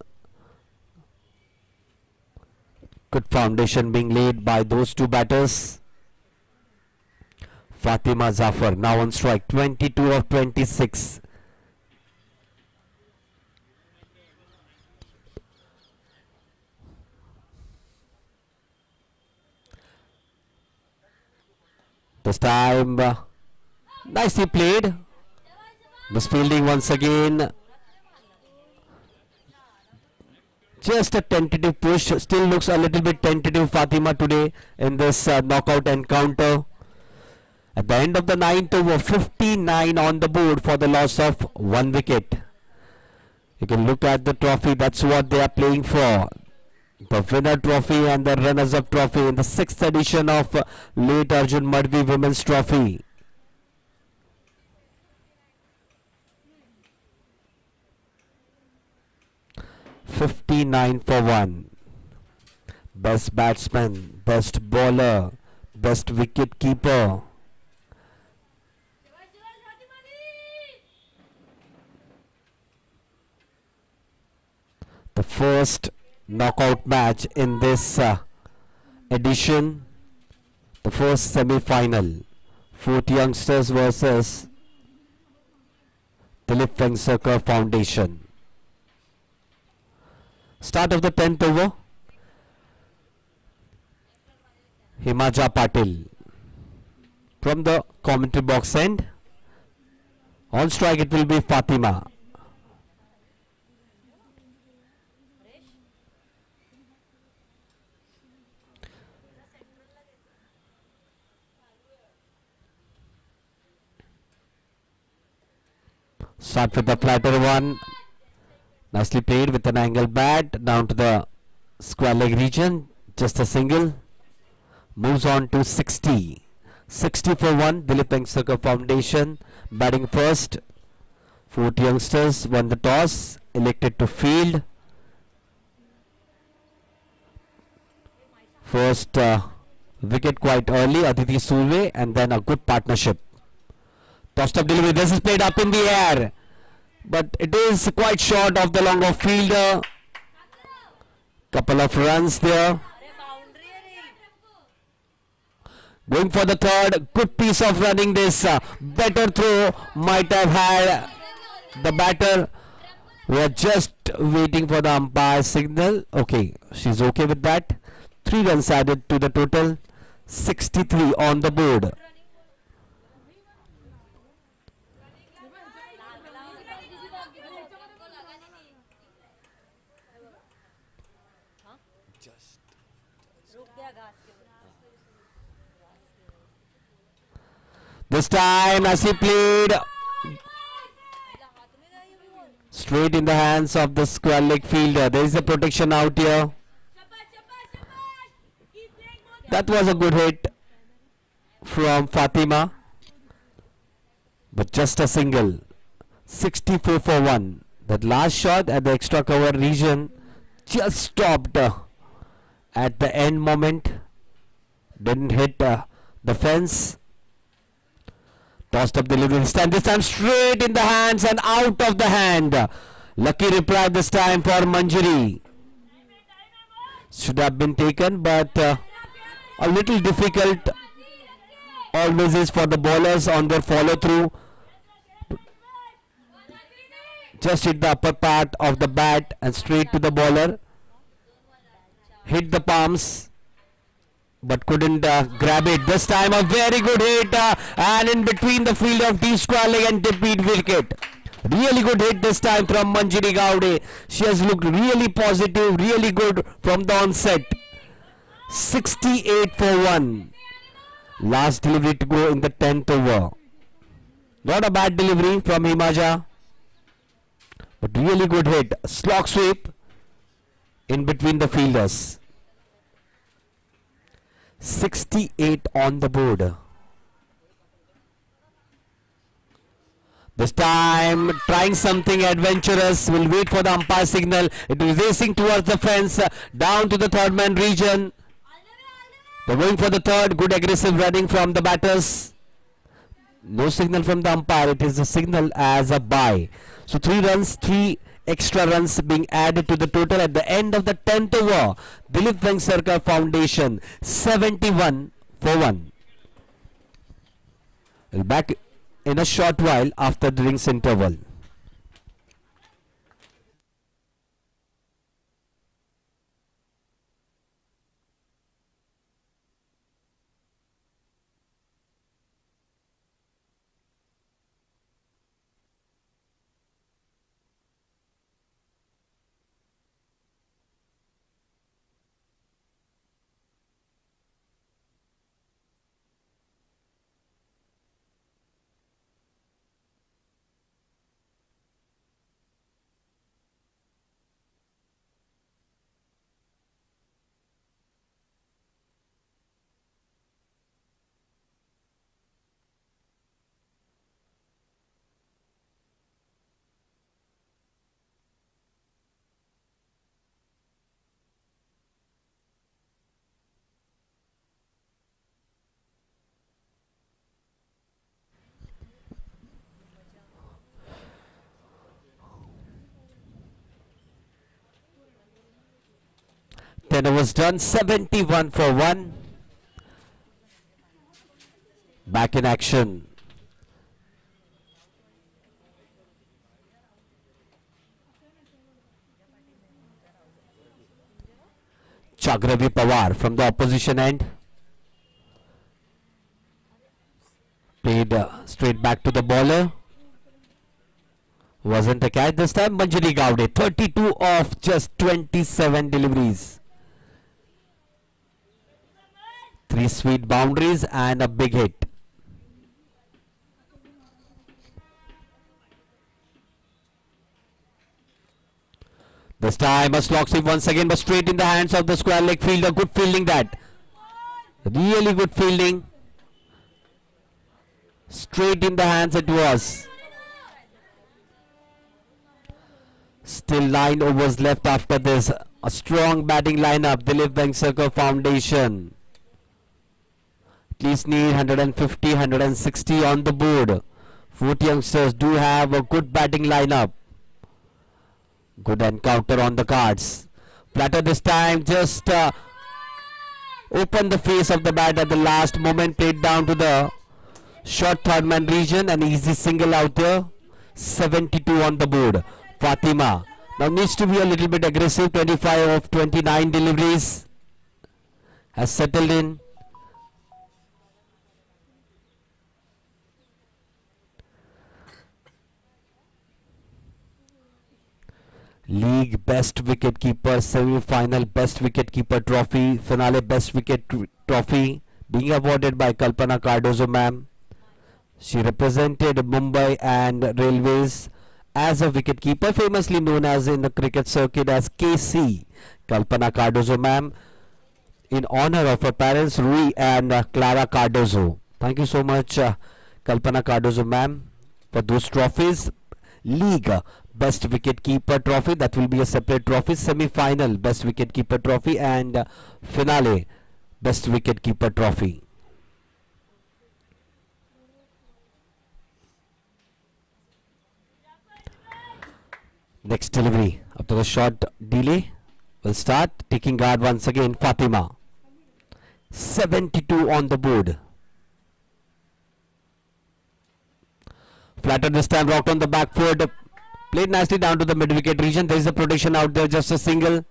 Good foundation being laid by those 2 batters. Fatima Zafar now on strike. 22 of 26. This time nicely played. This fielding once again. Just a tentative push. Still looks a little bit tentative, Fatima, today in this knockout encounter. At the end of the 9th over, 59 on the board for the loss of 1 wicket. You can look at the trophy. That's what they are playing for. The winner trophy and the runners-up trophy in the 6th edition of late ARJUN MADHVI Women's Trophy. $59 for 1. Best batsman, best bowler, best wicket keeper. The first knockout match in this edition, the first semi-final. 40 youngsters versus Dilip Vengsarkar Foundation. Start of the 10th over. Himaja Patil from the commentary box end. On strike it will be Fatima. Start with the flatter one. Nicely played with an angle bat down to the square leg region. Just a single. Moves on to 60. 60 for 1. Dilip Vengsarkar Foundation batting first. 40 youngsters won the toss. Elected to field. First wicket quite early. Aditi Surve, and then a good partnership. Tossed up delivery. This is played up in the air, but it is quite short of the long off fielder. Couple of runs there. Going for the third. Good piece of running this. Better throw might have had the batter. We are just waiting for the umpire signal. Okay, she's okay with that. 3 runs added to the total. 63 on the board. This time as he played, Straight in the hands of the square leg fielder. There is a protection out here. That was a good hit from Fatima, but just a single. 64 for 1. That last shot at the extra cover region just stopped at the end moment. Didn't hit the fence. Tossed up the delivery this time straight in the hands and out of the hand. Lucky reply this time for Manjari. Should have been taken, but a little difficult always is for the bowlers on their follow through. Just hit the upper part of the bat and straight to the bowler. Hit the palms, but couldn't grab it. This time a very good hit and in between the field of deep square leg and deep mid wicket. Really good hit this time from Manjari Gowde. She has looked really positive, really good from the onset. 68 for 1. Last delivery to go in the 10th over. Not a bad delivery from Himaja, but really good hit. Slog sweep in between the fielders. 68 on the board. This time trying something adventurous. Will wait for the umpire signal. It is racing towards the fence, down to the third man region. They're going for the third. Good aggressive running from the batters. No signal from the umpire. It is a signal as a bye. So 3 runs, 3 extra runs being added to the total at the end of the 10th over. Dilip Vengsarkar Foundation 71 for 1. We'll back in a short while after the drinks interval. Then it was done. 71 for 1. Back in action. Chagravi Pawar from the opposition end. Played straight back to the bowler. Wasn't a catch this time. Manjari Gowde 32 of just 27 deliveries. 3 sweet boundaries and a big hit. This time a slog sweep once again, but straight in the hands of the square leg fielder. Good fielding that. Really good fielding. Straight in the hands it was. Still 9 overs left after this. A strong batting lineup. Dilip Vengsarkar Foundation. At least need 150, 160 on the board. 4 youngsters do have a good batting lineup. Good encounter on the cards. Platter this time just opened the face of the bat at the last moment. Played down to the short third man region. An easy single out there. 72 on the board. Fatima now needs to be a little bit aggressive. 25 of 29 deliveries. Has settled in. League best wicketkeeper, semi-final best wicketkeeper trophy, finale best wicket trophy being awarded by Kalpana Cardozo ma'am. She represented Mumbai and Railways as a wicketkeeper, famously known as in the cricket circuit as KC, Kalpana Cardozo ma'am, in honor of her parents Rui and Clara Cardozo. Thank you so much, Kalpana Cardozo ma'am, for those trophies. League Best Wicketkeeper Trophy, that will be a separate trophy. Semi-final Best Wicketkeeper Trophy, and finale Best Wicketkeeper Trophy. Next delivery after the short delay will start. Taking guard once again, Fatima. 72 on the board. Flatter this time, rocked on the back foot. Played nicely down to the mid-wicket region. There is a protection out there, just a single.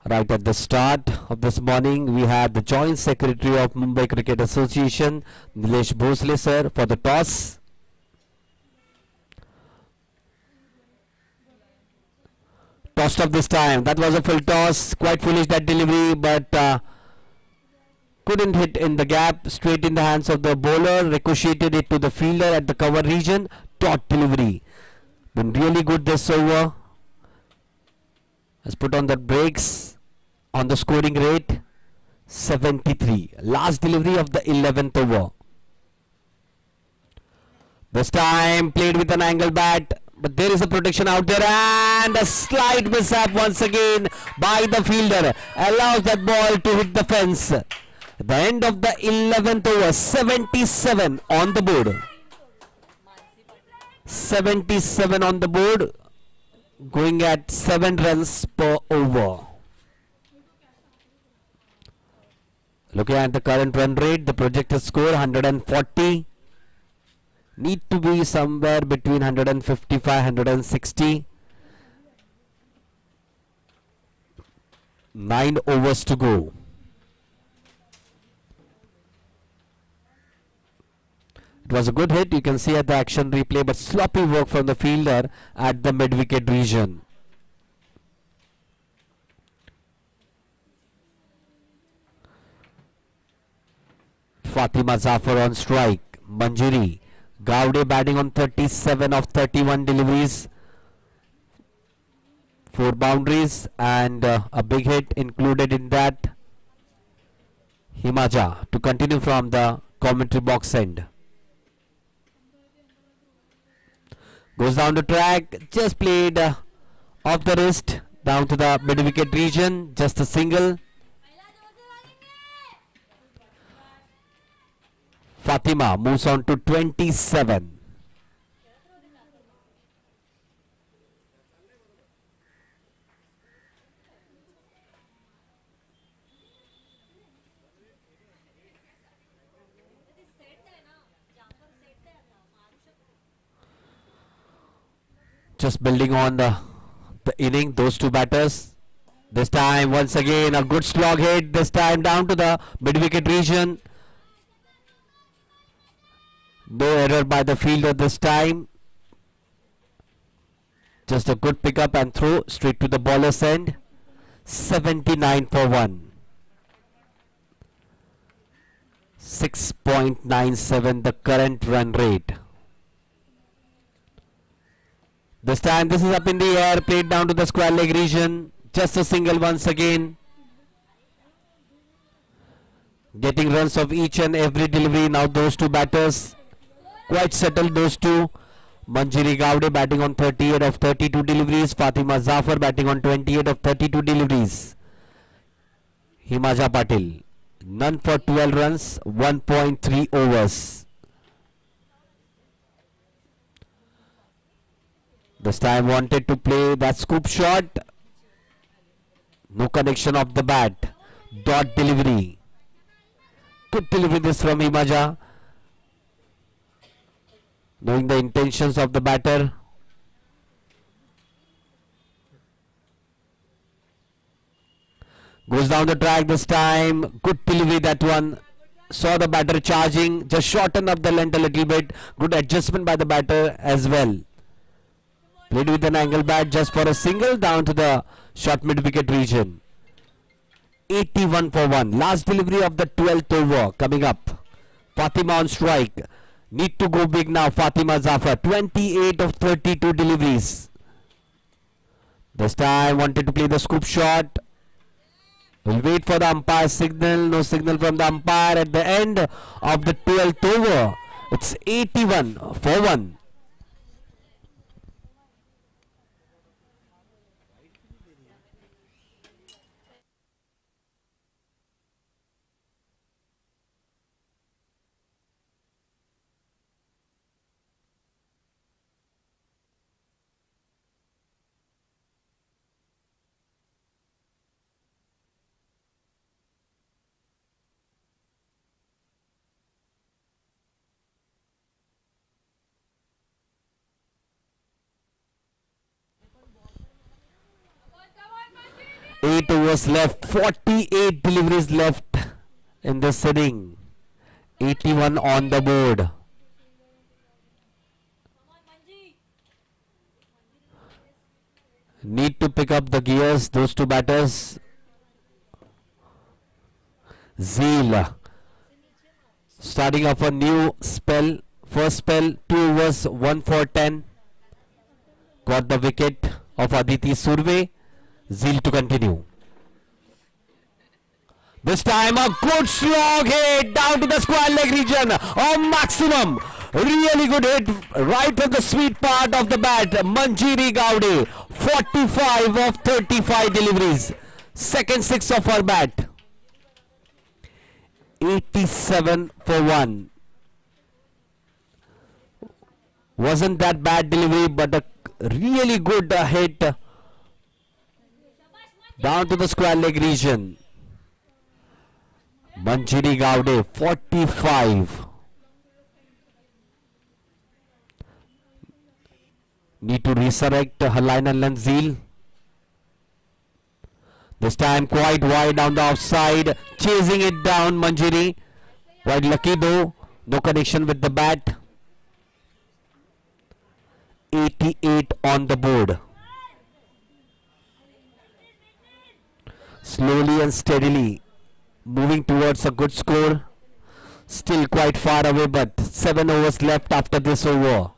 Right at the start of this morning, we had the Joint Secretary of Mumbai Cricket Association, Nilesh Bhosle sir, for the toss. Tossed up this time. That was a full toss. Quite foolish that delivery, but couldn't hit in the gap. Straight in the hands of the bowler. Ricocheted it to the fielder at the cover region. Dot delivery. Been really good this over. Has put on the brakes on the scoring rate. 73. Last delivery of the 11th over. This time played with an angle bat, but there is a protection out there, and a slight mishap once again by the fielder allows that ball to hit the fence. At the end of the 11th over, 77 on the board. 77 on the board, going at 7 runs per over. Looking at the current run rate, the projected score 140. Need to be somewhere between 155, 160. 9 overs to go. It was a good hit, you can see at the action replay, but sloppy work from the fielder at the mid-wicket region. Fatima Zafar on strike. Manjari Gowde batting on 37 of 31 deliveries. 4 boundaries and a big hit included in that. Himaja to continue from the commentary box end. Goes down the track, just played off the wrist down to the mid-wicket region, just a single. Fatima moves on to 27. Just building on the inning, those two batters. This time once again a good slog hit, this time down to the mid-wicket region. No error by the fielder this time. Just a good pickup and throw straight to the bowler's end. 79 for 1. 6.97 the current run rate. This time this is up in the air, played down to the square leg region. Just a single once again. Getting runs of each and every delivery. Now those two batters quite settled, those two. Manjari Gowde batting on 38 of 32 deliveries. Fatima Zafar batting on 28 of 32 deliveries. Himaja Patil, none for 12 runs, 1.3 overs. This time wanted to play that scoop shot. No connection of the bat. Dot delivery. Good delivery this from Himaja. Knowing the intentions of the batter. Goes down the track this time. Good delivery that one. Saw the batter charging. Just shorten up the length a little bit. Good adjustment by the batter as well. Played with an angle bat just for a single down to the short mid-wicket region. 81 for 1. Last delivery of the 12th over coming up. Fatima on strike. Need to go big now. Fatima Zafar. 28 of 32 deliveries. This time wanted to play the scoop shot. We'll wait for the umpire signal. No signal from the umpire at the end of the 12th over. It's 81 for 1. Eight overs left, 48 deliveries left in this inning. 81 on the board. Need to pick up the gears, those two batters. Zeal starting off a new spell. First spell, 2 overs, 1 for 10. Got the wicket of Aditi Surve. Zeal to continue. This time a good slog hit down to the square leg region. A maximum. Really good hit right from the sweet part of the bat. Manjiri Gowde. 45 of 35 deliveries. Second six of her bat. 87 for 1. Wasn't that bad delivery, but a really good hit down to the square leg region. Manjiri Gowde, 45. Need to resurrect her line and length Zeal. This time quite wide down the offside. Chasing it down Manjiri. Quite lucky though. No connection with the bat. 88 on the board. Slowly and steadily moving towards a good score. Still quite far away, but 7 overs left after this over.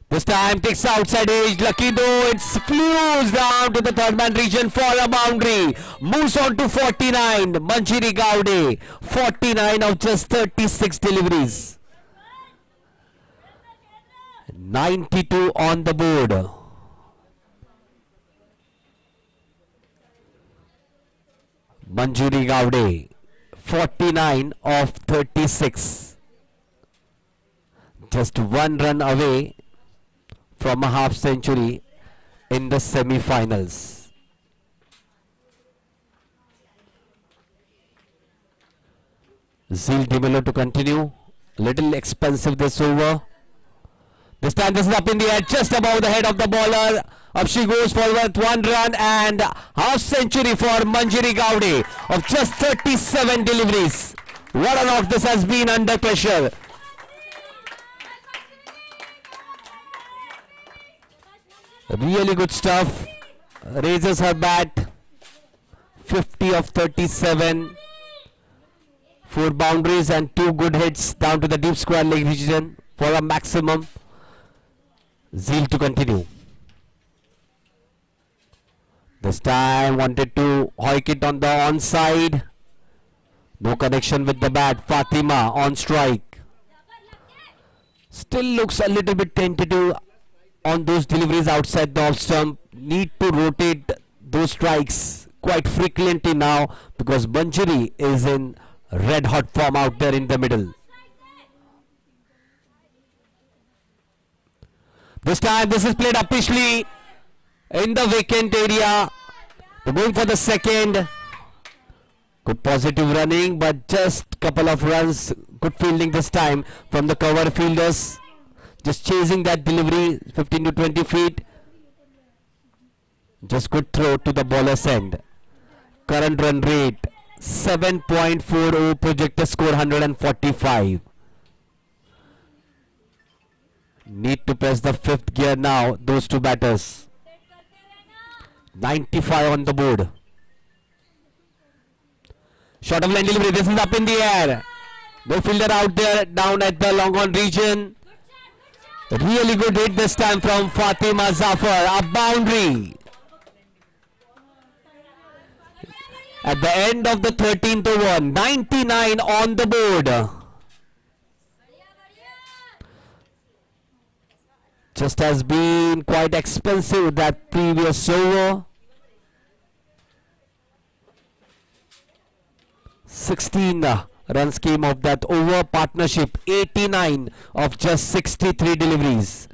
This time takes outside edge. Lucky though, it flews down to the third man region for a boundary. Moves on to 49. Manjiri Gowde, 49 of just 36 deliveries. 92 on the board. Manjiri Gowde, 49 of 36. Just 1 run away from a half century in the semi-finals. Zeal Dimelo to continue. Little expensive this over. This time this is up in the air, just above the head of the bowler. Up she goes forward, 1 run and half century for Manjiri Gowde of just 37 deliveries. What a knock this has been under pressure. Really good stuff. Raises her bat. 50 of 37. 4 boundaries and 2 good hits down to the deep square leg region for a maximum. Zeal to continue. This time wanted to hoik it on the onside. No connection with the bat. Fatima on strike. Still looks a little bit tentative on those deliveries outside the off stump. Need to rotate those strikes quite frequently now because Manjiri is in red hot form out there in the middle. This time this is played upishly in the vacant area. They're going for the second. Good positive running, but just couple of runs. Good fielding this time from the cover fielders. Just chasing that delivery 15 to 20 feet. Just good throw to the bowler's end. Current run rate 7.40, projected score 145. Need to press the 5th gear now, those two batters. 95 on the board. Short of line delivery. This is up in the air. No fielder out there down at the long on region. Really good hit this time from Fatima Zafar. A boundary. At the end of the 13th over, 99 on the board. Just has been quite expensive that previous over. 16 runs came of that over. Partnership 89 of just 63 deliveries.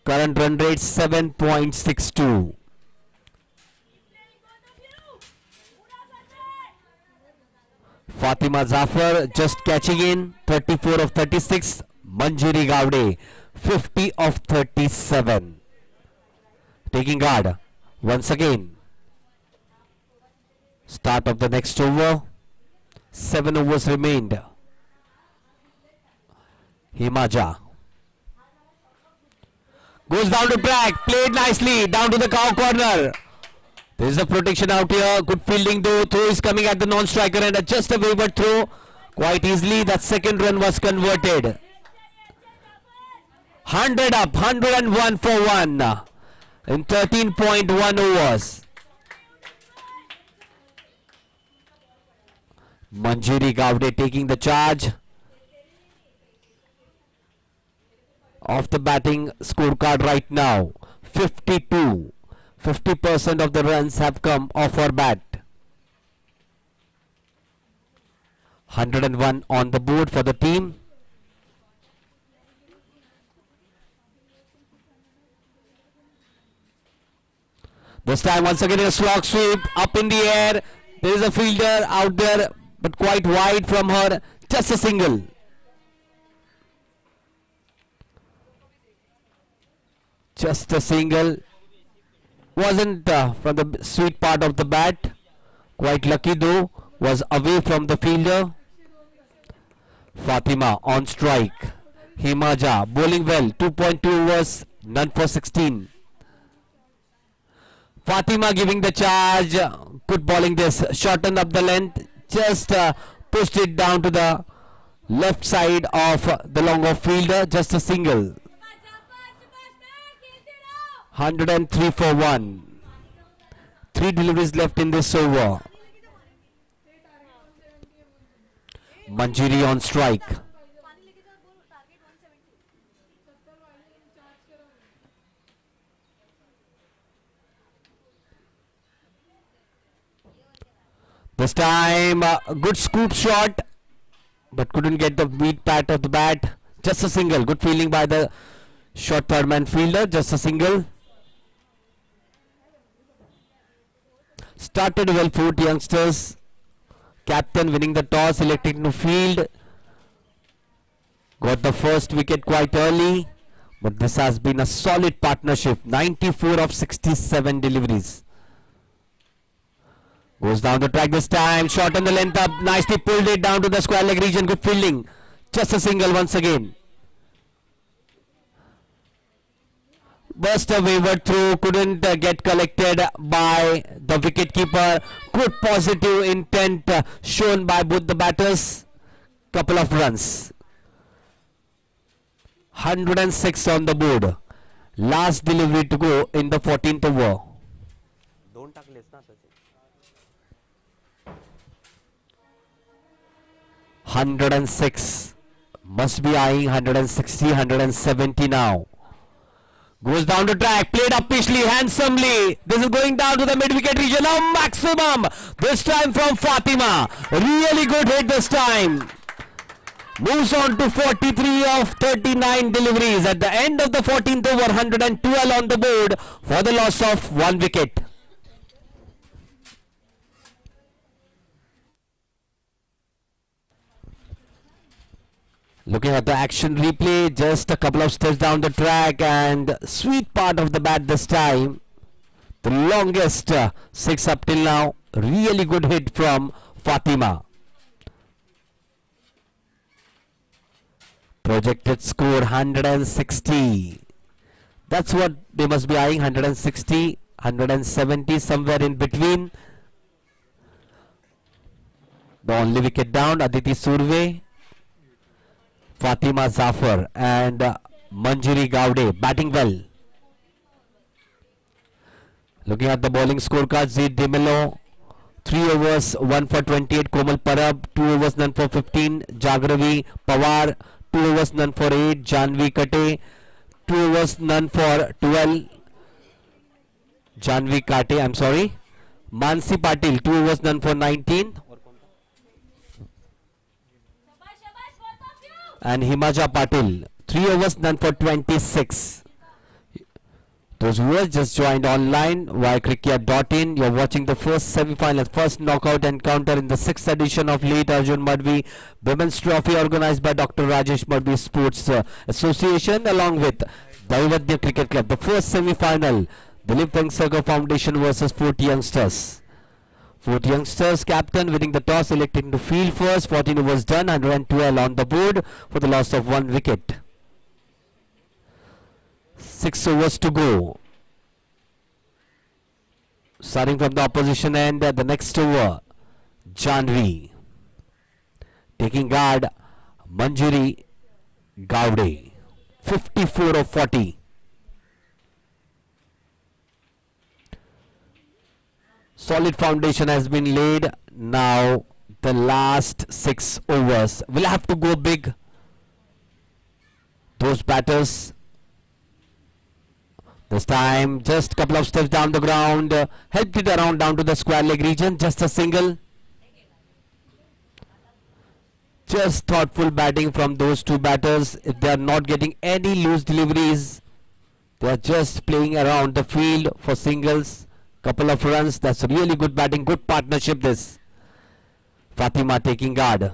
Current run rate 7.62. Fatima Zafar just catching in, 34 of 36. Manjiri Gowde 50 of 37. Taking guard once again. Start of the next over. 7 overs remained. Himaja goes down to track, played nicely down to the cow corner. There is a protection out here. Good fielding though. Throw is coming at the non-striker and just a wayward throw. Quite easily that second run was converted. 100 up, 101 for 1 in 13.1 overs. Manjiri Gowde taking the charge of the batting scorecard right now. 52. 50% of the runs have come off her bat. 101 on the board for the team. This time once again a slog sweep up in the air. There is a fielder out there but quite wide from her. Just a single. Just a single. Wasn't from the sweet part of the bat. Quite lucky though. Was away from the fielder. Fatima on strike. Himaja bowling well. 2.2 overs. None for 16. Fatima giving the charge. Good bowling this. Shortened up the length. Just pushed it down to the left side of the long off fielder. Just a single. 103 for 1. 3 deliveries left in this over. Manjiri on strike. This time a good scoop shot but couldn't get the meat pat of the bat. Just a single. Good fielding by the short third man fielder. Just a single. Started well for youngsters. Captain winning the toss, electing to field. Got the first wicket quite early. But this has been a solid partnership. 94 of 67 deliveries. Goes down the track this time. Short on the length up. Nicely pulled it down to the square leg region. Good fielding. Just a single once again. Burst a wayward through. Couldn't get collected by the wicketkeeper. Good positive intent shown by both the batters. Couple of runs. 106 on the board. Last delivery to go in the 14th over. 106. Must be eyeing 160, 170 now. Goes down to track, played up pitchly, handsomely. This is going down to the mid-wicket region. A maximum. This time from Fatima. Really good hit this time. Moves on to 43 of 39 deliveries. At the end of the 14th over, 112 on the board for the loss of 1 wicket. Looking at the action replay, just a couple of steps down the track and sweet part of the bat this time. The longest 6 up till now. Really good hit from Fatima. Projected score 160. That's what they must be eyeing, 160, 170, somewhere in between. The only wicket down, Aditi Surve, Fatima Zafar and Manjiri Gowde batting well. Looking at the bowling scorecard, Zee Dimelo, 3 overs, 1 for 28, Komal Parab, 2 overs, none for 15, Jagravi Pawar, 2 overs, none for 8, Janvi Kate, 2 overs, none for 12, Janvi Kate, I'm sorry, Mansi Patil, 2 overs, none for 19, and Himaja Patil, 3 overs, none for 26. Those viewers just joined online via CricYard.in. You're watching the first semi-final, first knockout encounter in the 6th edition of late Arjun Madhvi Women's Trophy organized by Dr. Rajesh Madhvi Sports Association along with Daivadya Cricket Club. The first semi-final, Dilip Vengsarkar Foundation versus 40 youngsters. 40 youngsters, captain winning the toss, electing to field first. 14 overs done, 112 on the board for the loss of 1 wicket. 6 overs to go. Starting from the opposition end, the next over, Janvi. Taking guard, Manjiri Gowde. 54 of 40. Solid foundation has been laid. Now the last 6 overs will have to go big. Those batters. This time, just a couple of steps down the ground, helped it around down to the square leg region, just a single. Just thoughtful batting from those two batters. If they are not getting any loose deliveries, they are just playing around the field for singles. Couple of runs, that's really good batting, good partnership this. Fatima taking guard.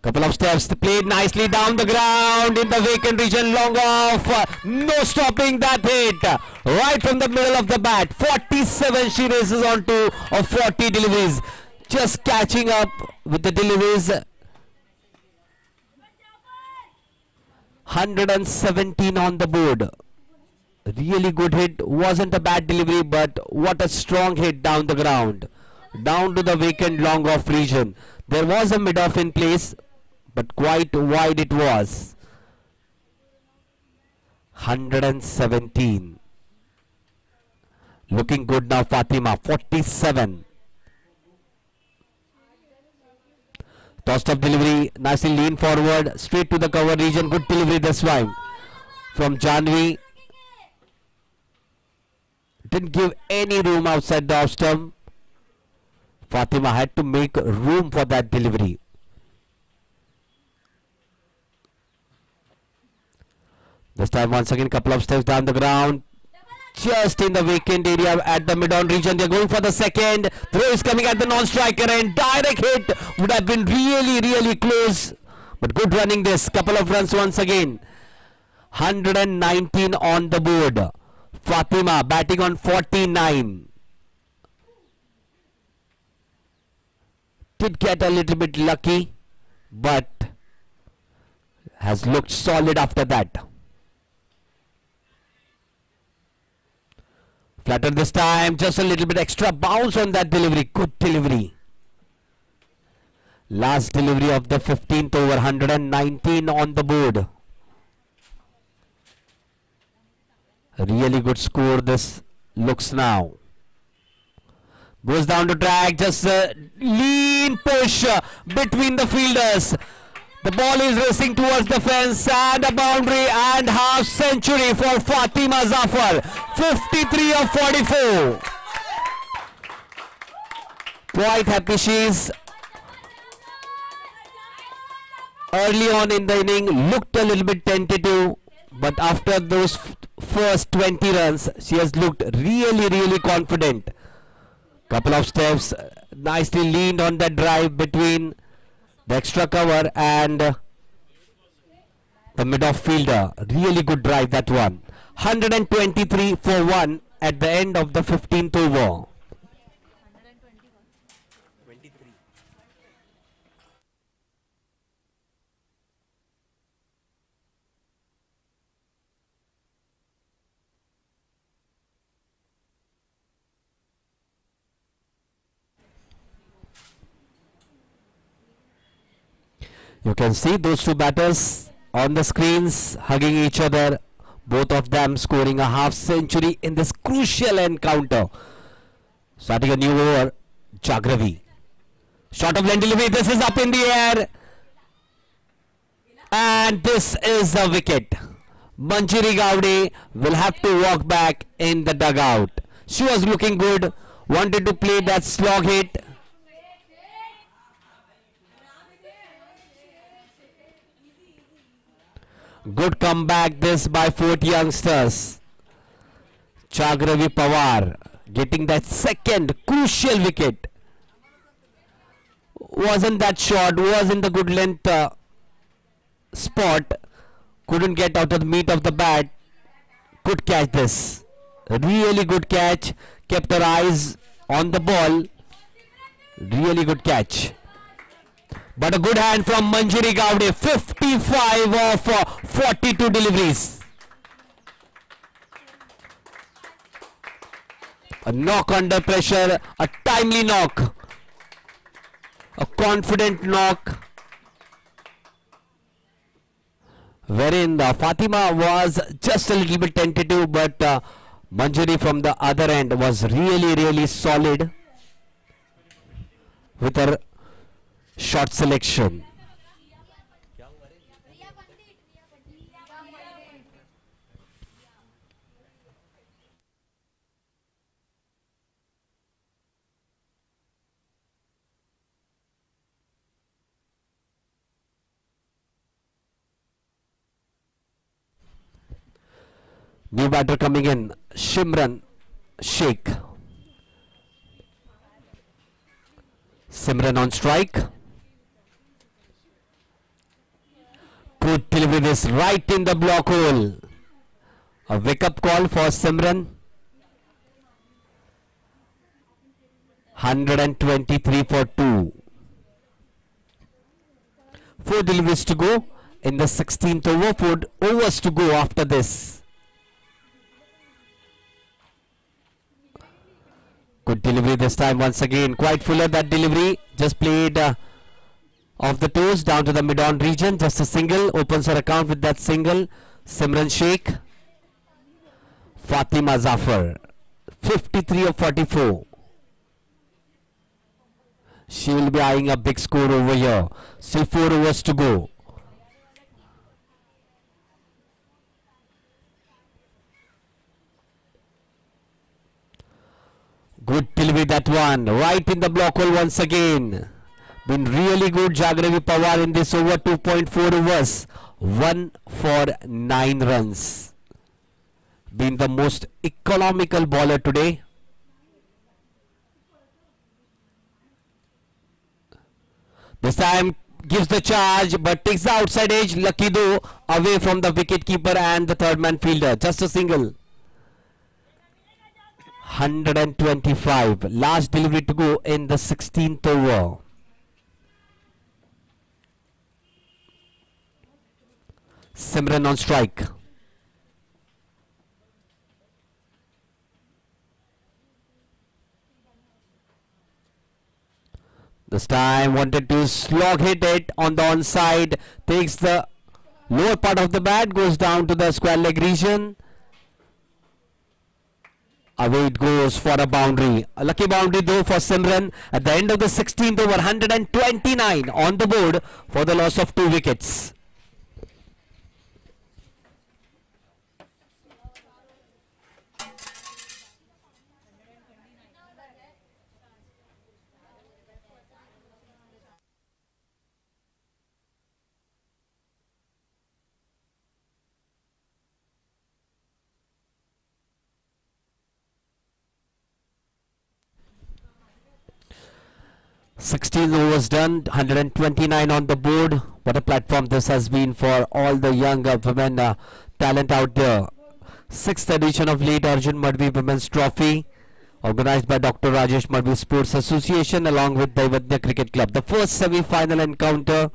Couple of steps played nicely down the ground in the vacant region, long off, no stopping that hit, right from the middle of the bat. 47 she races on to of 40 deliveries, just catching up with the deliveries. 117 on the board. Really good hit, wasn't a bad delivery, but what a strong hit down the ground, down to the vacant long off region. There was a mid off in place, but quite wide it was. 117. Looking good now, Fatima. 47. Tossed up delivery, nicely lean forward, straight to the cover region. Good delivery this time from Janvi. Didn't give any room outside the off stump. Fatima had to make room for that delivery. This time once again, couple of steps down the ground, just in the vacant area at the mid-on region. They're going for the second. Throw is coming at the non-striker and direct hit would have been really close. But good running this. Couple of runs once again. 119 on the board. Fatima batting on 49. Did get a little bit lucky, but has looked solid after that. Flatter this time, just a little bit extra bounce on that delivery. Good delivery. Last delivery of the 15th over, 119 on the board. A really good score this looks now. Goes down to track, just a lean push between the fielders. The ball is racing towards the fence and a boundary and half century for Fatima Zafar. 53 of 44. Quite happy she is. Early on in the inning, looked a little bit tentative, but after those first 20 runs, she has looked really confident. Couple of steps, nicely leaned on that drive between the extra cover and the mid-off fielder. Really good drive that one. 123 for 1 at the end of the 15th over. 23. You can see those two batters on the screens hugging each other. Both of them scoring a half century in this crucial encounter. Starting a new over, Jagravi. Shot of length delivery. This is up in the air. And this is a wicket. Manjiri Gowde will have to walk back in the dugout. She was looking good. Wanted to play that slog hit. Good comeback this by 40 youngsters. Jagravi Pawar getting that second crucial wicket. Wasn't that short, was in the good length spot. Couldn't get out of the meat of the bat. Good catch this. Really good catch. Kept her eyes on the ball. Really good catch. But a good hand from Manjiri Gowde. 55 of 42 deliveries. A knock under pressure. A timely knock. A confident knock. Wherein Fatima was just a little bit tentative, but Manjari from the other end was really solid with her shot selection. New batter coming in, Shimran Sheikh. Simran on strike. Good delivery this right in the block hole. A wake-up call for Simran. 123 for 2. 4 deliveries to go in the 16th over. 4 overs to go after this. Good delivery this time once again. Quite fuller that delivery. Just played off the toes down to the mid-on region. Just a single. Opens her account with that single. Simran Sheikh. Fatima Zafar. 53 of 44. She will be eyeing a big score over here. Still 4 overs to go. Good delivery that one. Right in the block hole once again. Been really good Jagravi Pawar in this over. 2.4 overs. 1 for 9 runs. Been the most economical bowler today. This time gives the charge but takes the outside edge. Lucky though, away from the wicket keeper and the third man fielder. Just a single. 125. Last delivery to go in the 16th over. Simran on strike. This time wanted to slog hit it on the onside. Takes the lower part of the bat. Goes down to the square leg region. Away it goes for a boundary. A lucky boundary though for Simran at the end of the 16th over. 129 on the board for the loss of 2 wickets. Sixteen overs done, 129 on the board. What a platform this has been for all the young women talent out there. 6th edition of late Arjun Madhvi Women's Trophy, organized by Dr. Rajesh Madhvi Sports Association along with Daivadnya Cricket Club. The first semi-final encounter,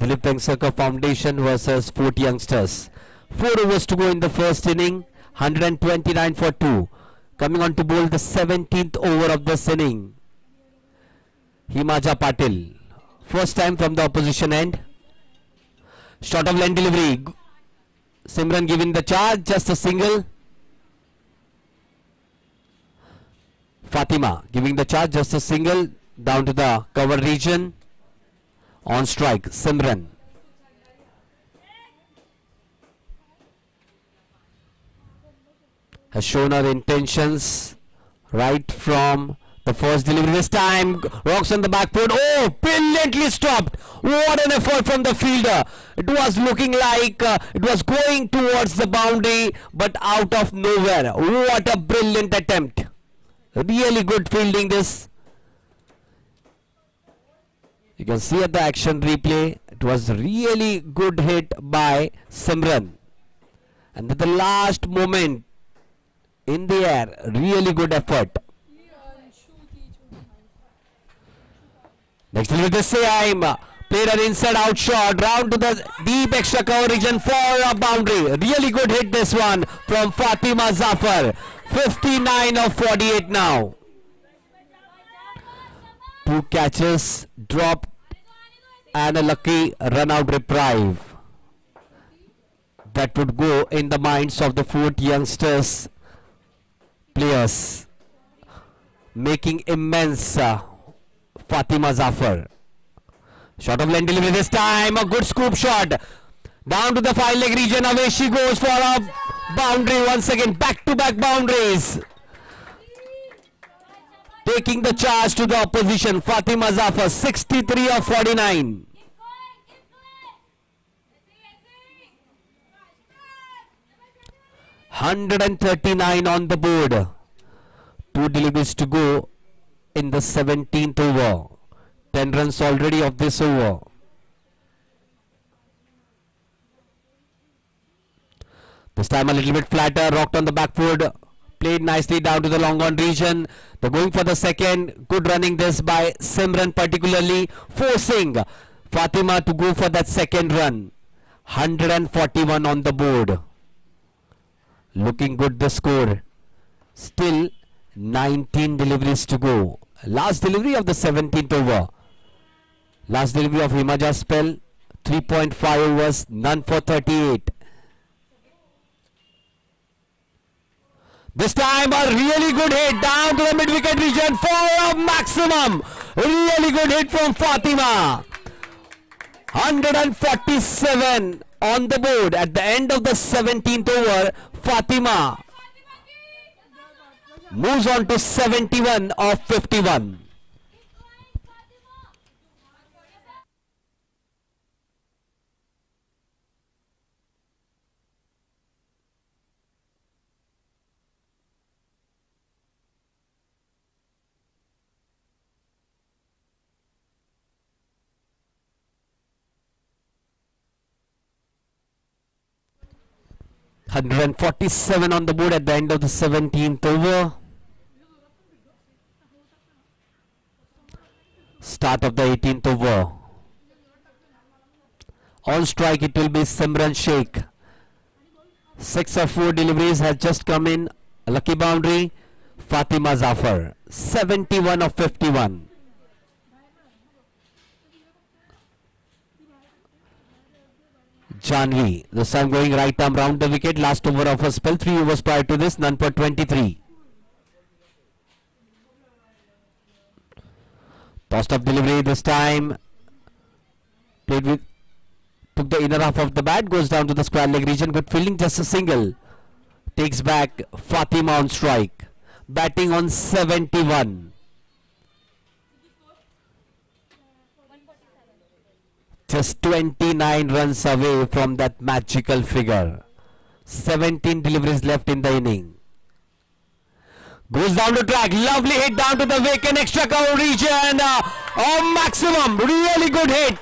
Dilip Vengsarkar Foundation versus 40 youngsters. 4 overs to go in the first inning, 129 for 2. Coming on to bowl the 17th over of this inning, Himaja Patil First time from the opposition end. Short of length delivery. Simran giving the charge, just a single. Fatima giving the charge, just a single. Down to the cover region. On strike, Simran. Has shown her intentions right from the first delivery. This time, rocks on the back foot. Oh, brilliantly stopped. What an effort from the fielder. It was looking like it was going towards the boundary, but out of nowhere. What a brilliant attempt. Really good fielding this. You can see at the action replay, it was really good hit by Simran. And at the last moment, in the air, really good effort. Next delivery this time, played an inside out shot, round to the deep extra cover region for a boundary. Really good hit this one from Fatima Zafar. 59 of 48 now. 2 catches dropped and a lucky run out reprieve. That would go in the minds of the 4 youngsters players, making immense Fatima Zafar. Shot of length delivery this time, a good scoop shot. Down to the 5-leg region, away she goes for a boundary once again, back-to-back boundaries. Taking the charge to the opposition, Fatima Zafar, 63 of 49. $139 on the board. 2 deliveries to go in the 17th over. 10 runs already of this over. This time a little bit flatter, rocked on the back foot. Played nicely down to the long on region. They're going for the second. Good running this by Simran, particularly forcing Fatima to go for that second run. 141 on the board. Looking good the score. Still 19 deliveries to go. Last delivery of the 17th over. Last delivery of Himaja's spell. 3.5 overs, none for 38. This time a really good hit down to the mid-wicket region for a maximum. Really good hit from Fatima. 147 on the board at the end of the 17th over. Fatima moves on to 71 of 51. $147 on the board at the end of the 17th over. Start of the 18th over. On strike it will be Simran Sheikh. 6 of 4 deliveries has just come in. A lucky boundary. Fatima Zafar. 71 of 51. Janvi, this time going right arm round the wicket. Last over of her spell. 3 overs prior to this, none for 23. Tossed up delivery this time. Played with, took the inner half of the bat, goes down to the square leg region. Good fielding, just a single. Takes back Fatima on strike. Batting on 71. Just 29 runs away from that magical figure. 17 deliveries left in the inning. Goes down the track. Lovely hit down to the vacant extra cover region. Maximum. Really good hit.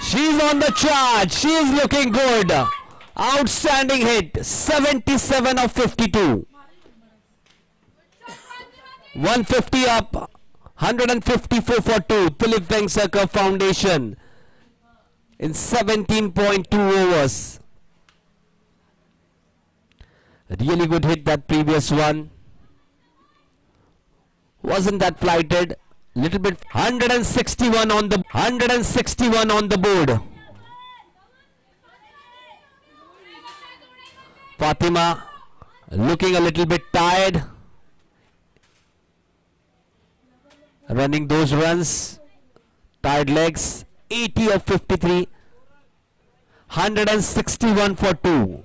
She's on the charge. She is looking good. Outstanding hit. 77 of 52. 150 up. 154 for 2. Dilip Vengsarkar Foundation. In 17.2 overs. Really good hit that previous one. Wasn't that flighted. Little bit 161 on the board. Fatima looking a little bit tired. Running those runs. Tired legs. 80 of 53. 161 for 2.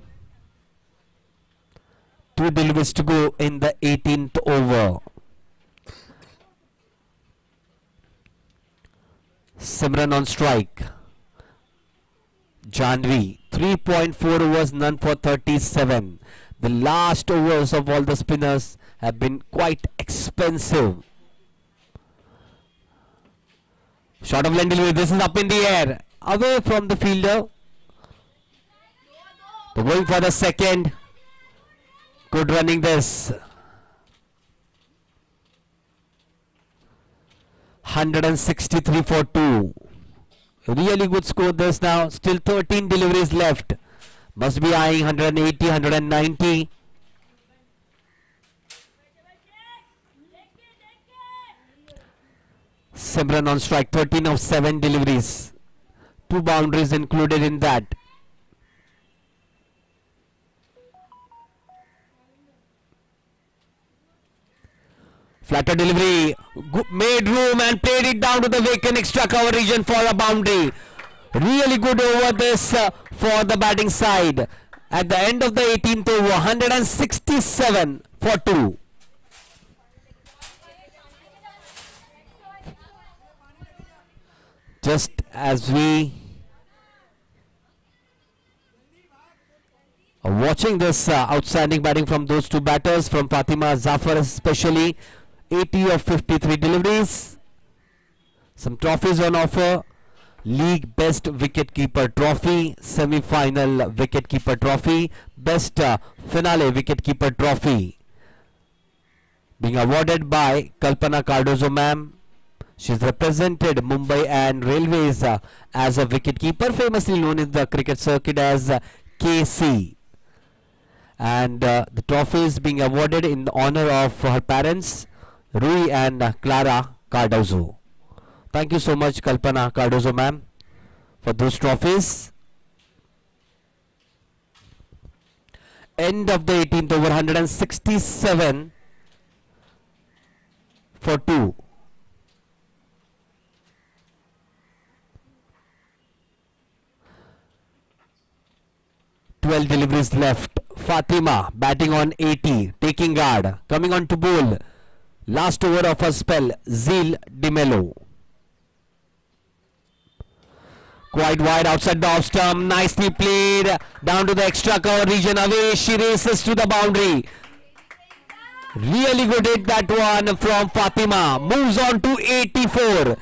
2 deliveries to go in the 18th over. Simran on strike. Janvi 3.4 overs, none for 37. The last overs of all the spinners have been quite expensive. Shot of length delivery. This is up in the air, away from the fielder. They're going for the second. Good running this. 163 for 2. Really good score this now. Still 13 deliveries left. Must be eyeing 180, 190. Simran on strike. 13 of 7 deliveries. 2 boundaries included in that. Flatter delivery, made room and played it down to the vacant extra cover region for a boundary. Really good over this for the batting side. At the end of the 18th over, 167 for 2. Just as we are watching this outstanding batting from those two batters, from Fatima Zafar especially, 80 of 53 deliveries. Some trophies on offer. League Best Wicketkeeper Trophy, Semi-Final Wicketkeeper Trophy, Best Finale Wicketkeeper Trophy, being awarded by Kalpana Cardozo ma'am. She's represented Mumbai and Railways as a wicketkeeper, famously known in the cricket circuit as KC. And the trophy is being awarded in honor of her parents, Rui and Clara Cardozo. Thank you so much, Kalpana Cardozo ma'am, for those trophies. End of the 18th over, 167 for 2. Deliveries left. Fatima batting on 80, taking guard, coming on to bowl. Last over of her spell, Zil Di Mello. Quite wide outside the off stump, nicely played down to the extra cover region. Away she races to the boundary. Really good hit that one from Fatima. Moves on to 84.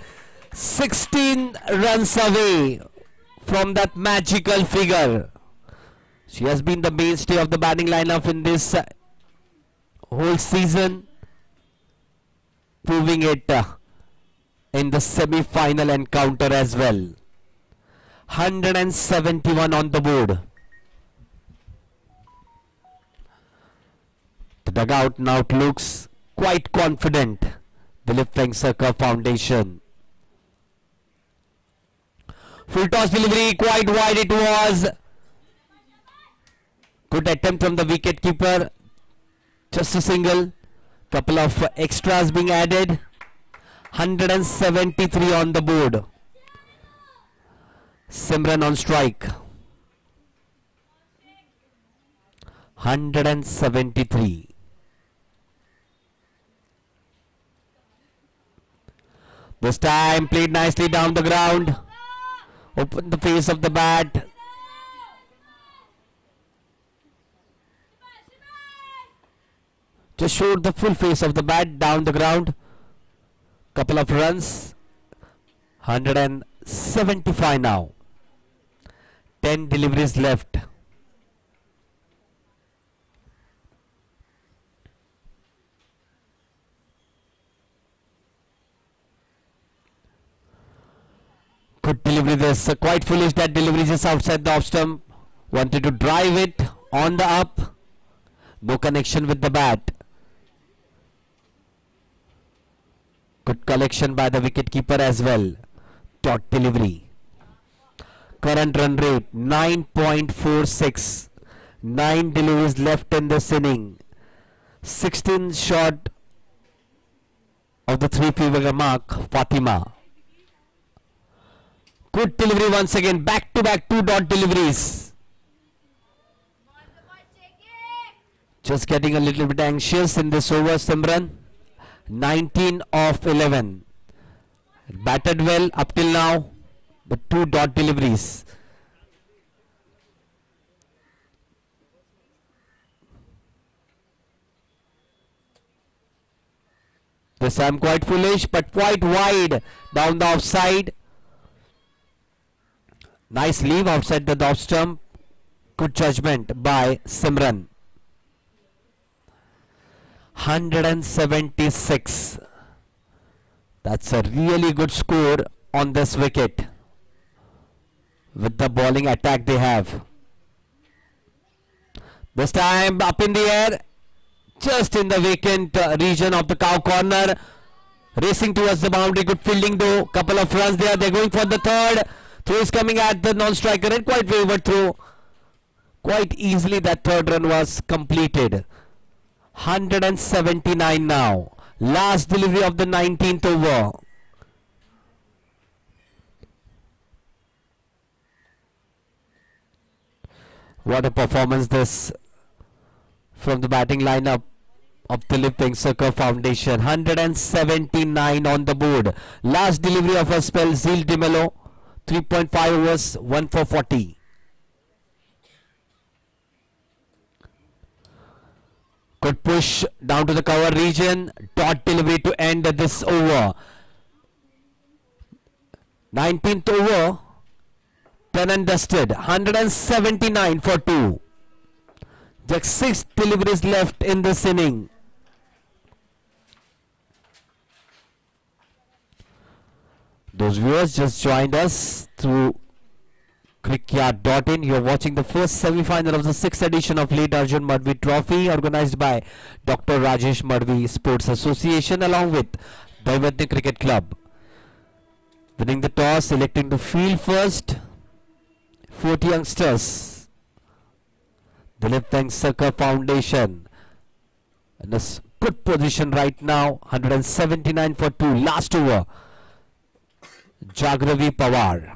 16 runs away from that magical figure. She has been the mainstay of the batting lineup in this whole season, proving it in the semi-final encounter as well. 171 on the board. The dugout now looks quite confident. Dilip Vengsarkar Foundation. Full toss delivery, quite wide it was. Good attempt from the wicketkeeper. Just a single. Couple of extras being added. 173 on the board. Simran on strike. 173. This time played nicely down the ground. Open the face of the bat. Just showed the full face of the bat down the ground. Couple of runs. 175 now. 10 deliveries left. Good delivery this. Quite foolish that delivery just outside the off stump. Wanted to drive it on the up. No connection with the bat. Good collection by the wicketkeeper as well. Dot delivery. Current run rate 9.46. 9 deliveries left in this inning. 16 short of the 3-figure mark. Fatima. Good delivery once again. Back to back 2 dot deliveries. Just getting a little bit anxious in this over, Simran. 19 of 11. Batted well up till now, but 2 dot deliveries. This time quite foolish, but quite wide down the offside. Nice leave outside the off stump. Good judgment by Simran. 176. That's a really good score on this wicket with the bowling attack they have. This time up in the air, just in the vacant region of the cow corner, racing towards the boundary. Good fielding though, couple of runs there. They're going for the third. Throw is coming at the non-striker and quite wavered through. Quite easily that third run was completed. 179 now. Last delivery of the 19th over. What a performance this from the batting lineup of Dilip Vengsarkar Foundation. 179 on the board. Last delivery of a spell, Zil Di Mello. 3.5 overs, 1 for 40. Good push down to the cover region. Dot delivery to end this over. 19th over. 10 and dusted. 179 for 2. Just 6 deliveries left in this inning. Those viewers just joined us through CricYard.in. You are watching the first semi-final of the 6th edition of late ARJUN MADHVI Trophy, organized by Dr. Rajesh Madhvi Sports Association along with Daivatya Cricket Club. Winning the toss, electing to field first. 40 youngsters. Dilip Vengsarkar Foundation in a good position right now. 179 for 2. Last over. Jagravi Pawar.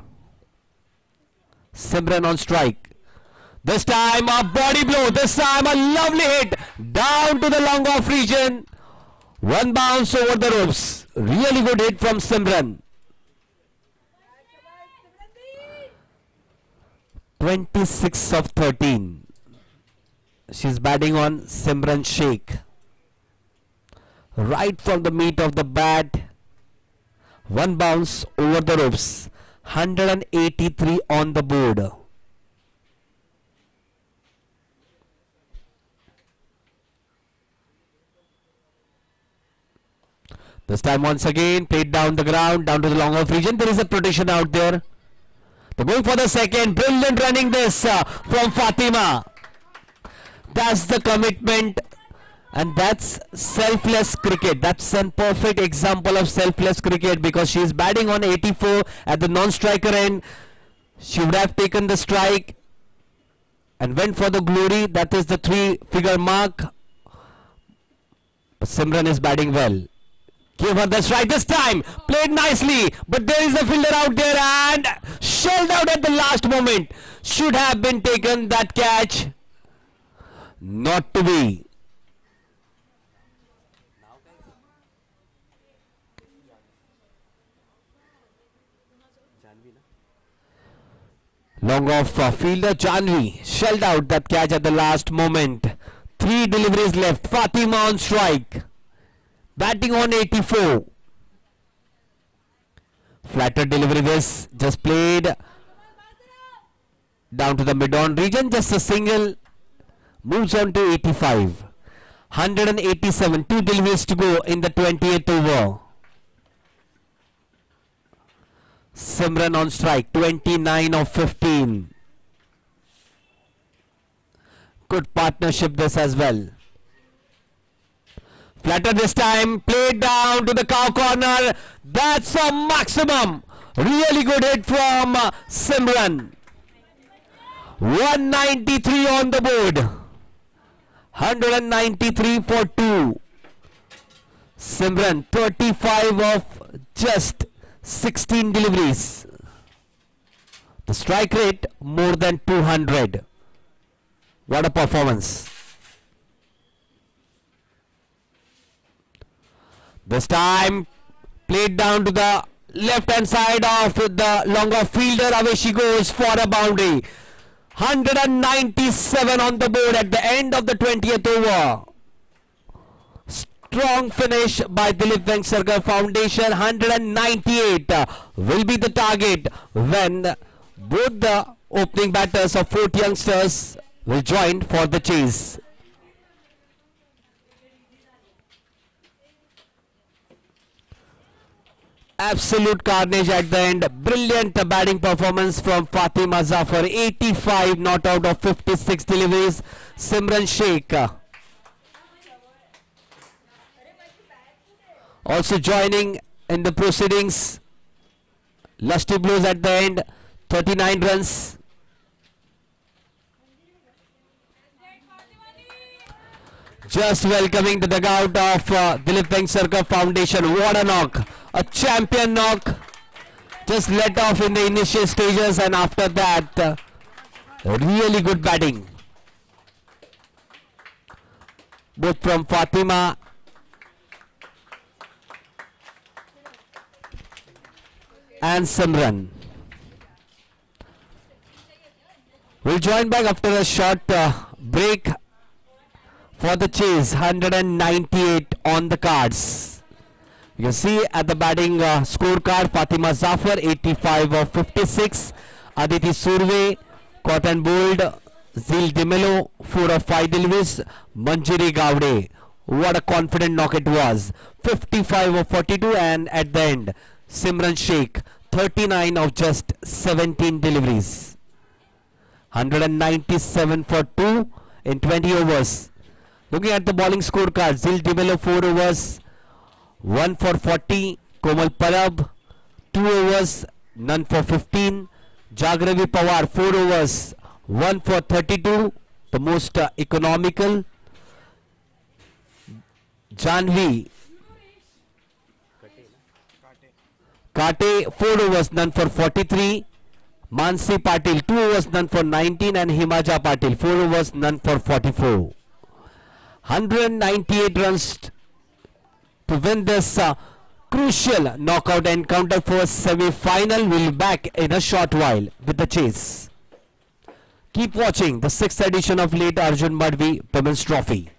Simran on strike. This time a body blow. This time a lovely hit down to the long off region. One bounce over the ropes. Really good hit from Simran. 26 of 13. She's batting on Simran Sheikh. Right from the meat of the bat. One bounce over the ropes. 183 on the board. This time once again played down the ground, down to the long off region. There is a protection out there. They're going for the second. Brilliant running this from Fatima. That's the commitment. And that's selfless cricket. That's a perfect example of selfless cricket, because she is batting on 84 at the non-striker end. She would have taken the strike and went for the glory. That is the 3-figure mark. But Simran is batting well. Give her the strike this time. Played nicely. But there is a fielder out there and shelled out at the last moment. Should have been taken that catch. Not to be. Long off fielder Janvi shelled out that catch at the last moment. 3 deliveries left. Fatima on strike. Batting on 84. Flatter delivery this. Just played down to the mid-on region. Just a single. Moves on to 85. 187. 2 deliveries to go in the 28th over. Simran on strike. 29 of 15. Good partnership this as well. Flatter this time. Played down to the cow corner. That's a maximum. Really good hit from Simran. 193 on the board. 193 for 2. Simran 35 of just 16 deliveries. The strike rate more than 200. What a performance. This time played down to the left hand side of the longer fielder. Away she goes for a boundary. 197 on the board at the end of the 20th over. Strong finish by Dilip Vengsarkar Foundation. 198 will be the target when both the opening batters of 4 youngsters will join for the chase. Absolute carnage at the end. Brilliant batting performance from Fatima Zafar. 85 not out of 56 deliveries. Simran Sheikh also joining in the proceedings. Lusty blows at the end. 39 runs. Just welcoming the dugout of Dilip Vengsarkar Foundation. What a knock. A champion knock. Just let off in the initial stages, and after that, really good batting. Both from Fatima and Simran. We'll join back after a short break for the chase. 198 on the cards. You can see at the batting scorecard, Fatima Zafar 85 of 56, Aditi Surve caught and bowled, Zil Dimelo 4 of 5 deliveries, Manjiri Gavde, what a confident knock it was, 55 of 42, and at the end Simran Sheikh 39 of just 17 deliveries. 197 for 2 in 20 overs. Looking at the bowling scorecard, Zil Dimelo 4 overs, 1 for 40, Komal Parab 2 overs, none for 15, Jagravi Pawar 4 overs, 1 for 32, the most economical, Janvi Kate 4 overs, none for 43, Mansi Patil 2 overs, none for 19, and Himaja Patil 4 overs, none for 44. 198 runs to win this crucial knockout encounter for semi-final. We'll be back in a short while with the chase. Keep watching the 6th edition of late Arjun Madhvi Women's Trophy.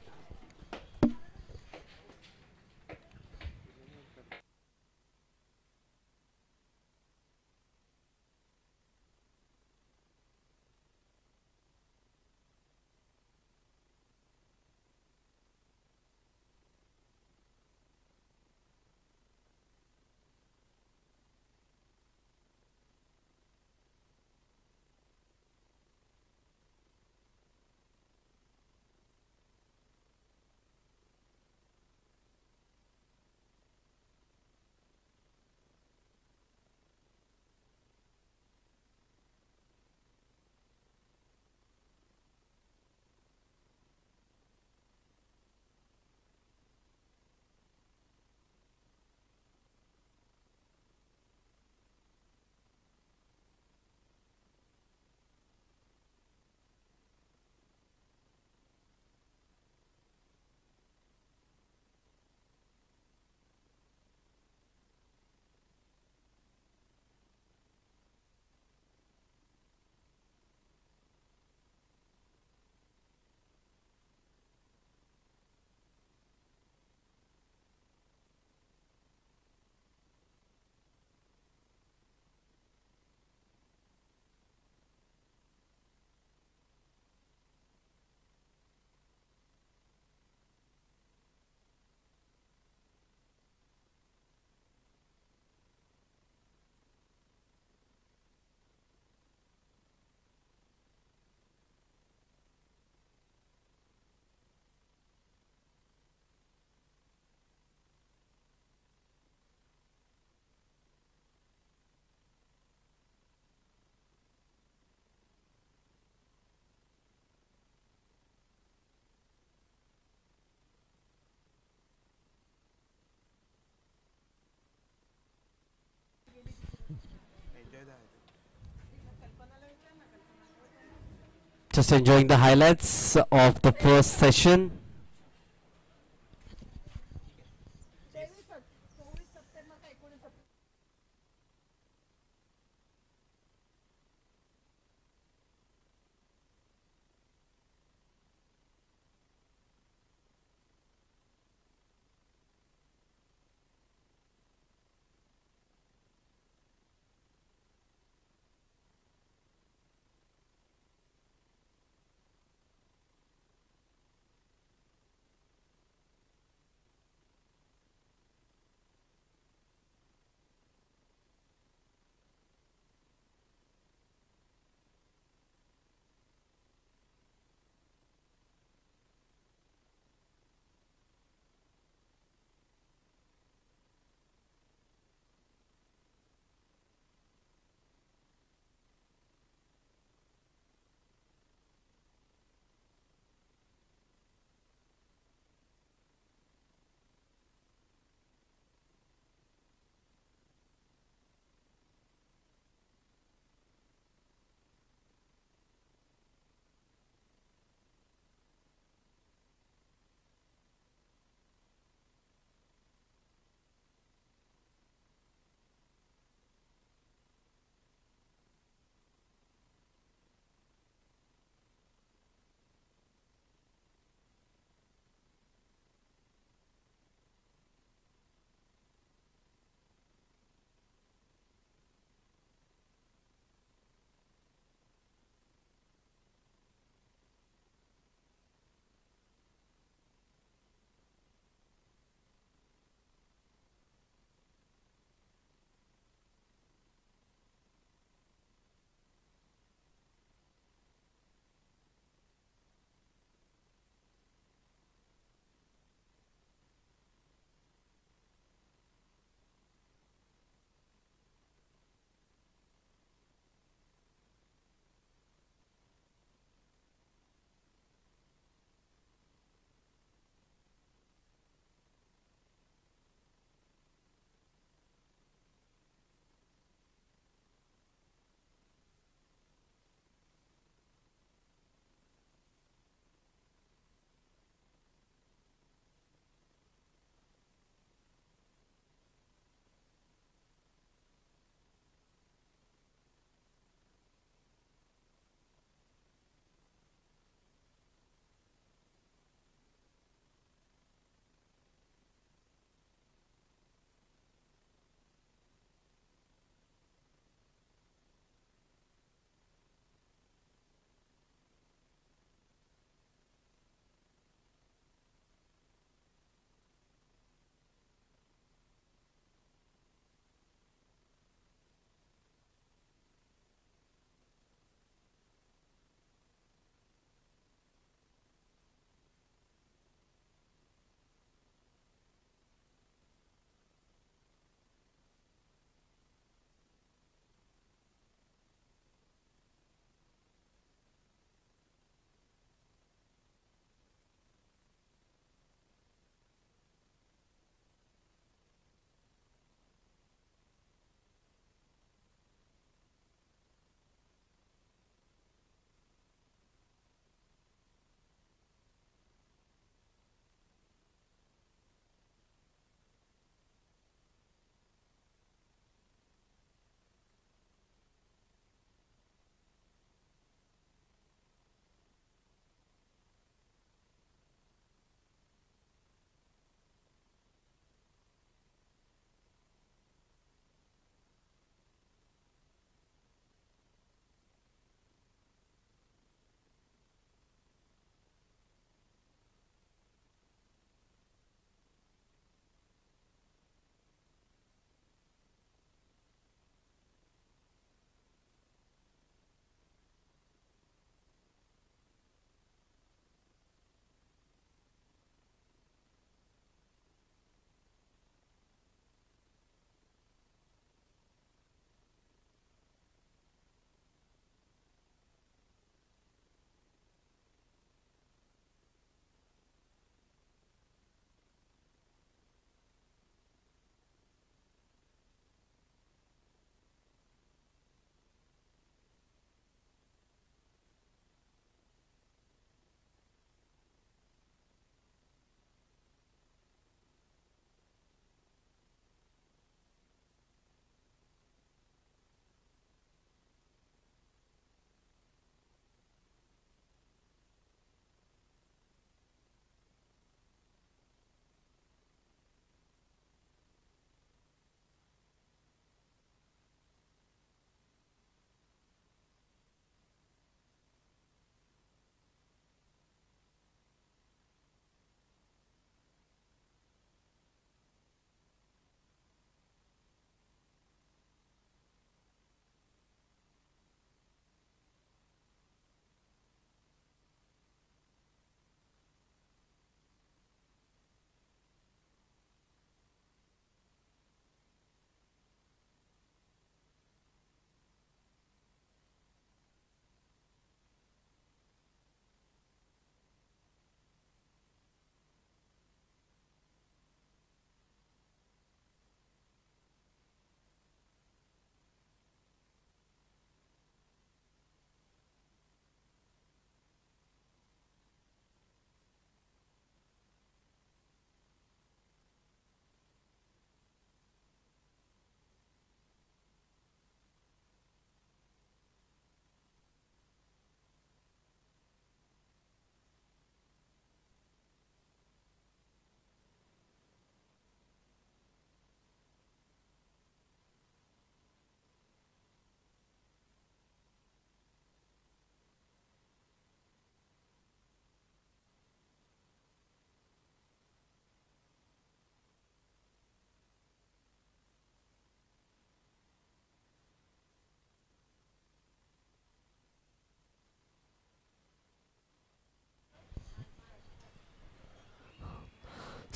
Just enjoying the highlights of the first session.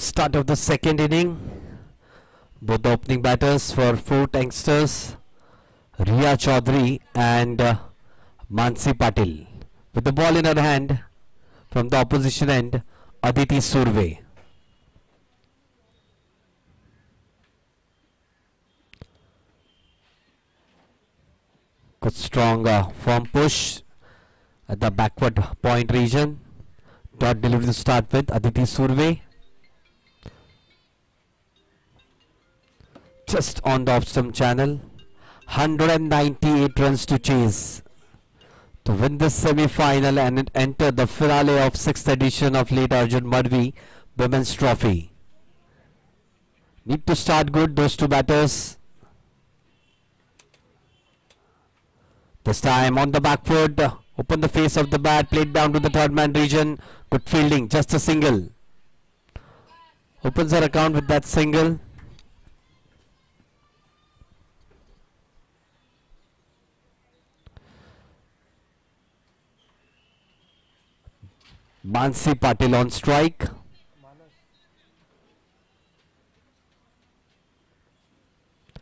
Start of the second inning. Both the opening batters for four youngsters, Riya Chaudhary and Mansi Patil. With the ball in her hand from the opposition end, Aditi Surve. Good strong firm push at the backward point region. Dot delivery to start with Aditi Surve. Just on the off-stump channel. 198 runs to chase to win this semi-final and enter the finale of 6th edition of late Arjun Madhvi Women's Trophy. Need to start good, those two batters. This time on the back foot, open the face of the bat, played down to the third man region. Good fielding, just a single. Opens her account with that single. Mansi Patil on strike.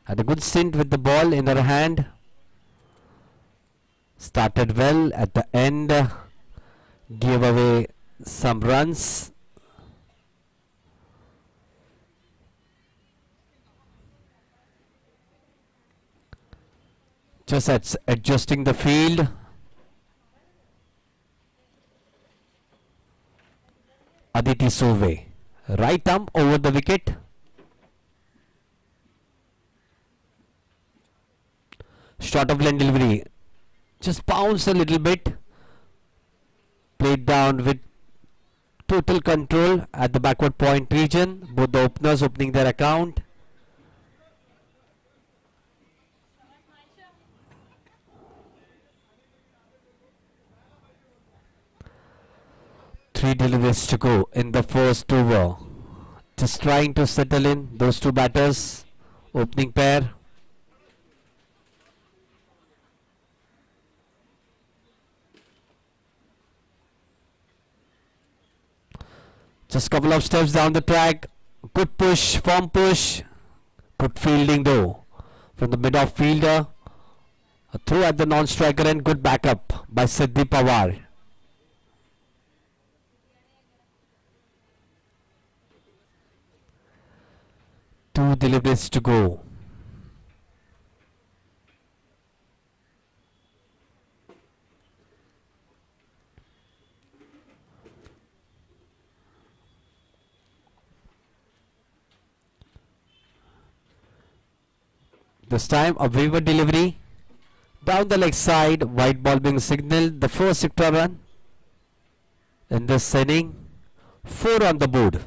Had a good stint with the ball in her hand. Started well at the end. Gave away some runs. Just adjusting the field. Aditi Surve, right arm over the wicket. Short of line delivery, just bounced a little bit. Played down with total control at the backward point region. Both the openers opening their account. Three deliveries to go in the first over. Just trying to settle in those two batters. Opening pair. Just couple of steps down the track. Good push, firm push. Good fielding though from the mid-off fielder. A throw at the non-striker and good backup by Siddhi Pawar. Two deliveries to go. This time a waiver delivery down the leg side, white ball being signaled, the first extra run in this inning. 4 on the board.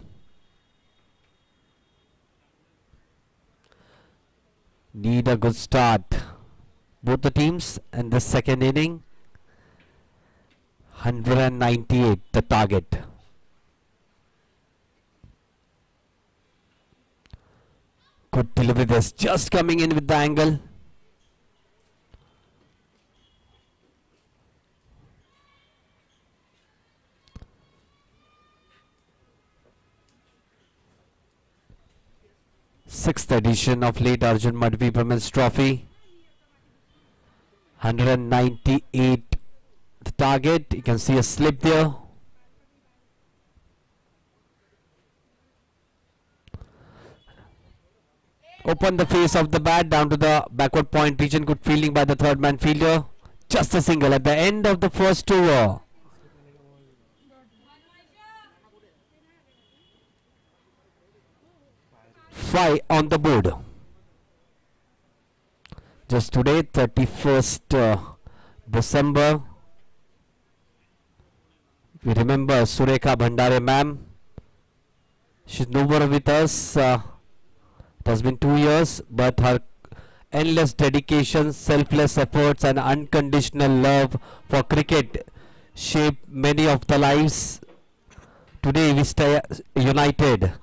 Need a good start, both the teams, in the second inning. 198 the target. Good delivery, this just coming in with the angle. Sixth edition of late Arjun Madhvi Women's Trophy. 198 the target. You can see a slip there. Open the face of the bat down to the backward point region. Good fielding by the third man fielder. Just a single at the end of the first over. Five on the board. Just today, 31st December. We remember Surekha Bhandare ma'am. She's no more with us. It has been 2 years, but her endless dedication, selfless efforts and unconditional love for cricket shaped many of the lives. Today we stay united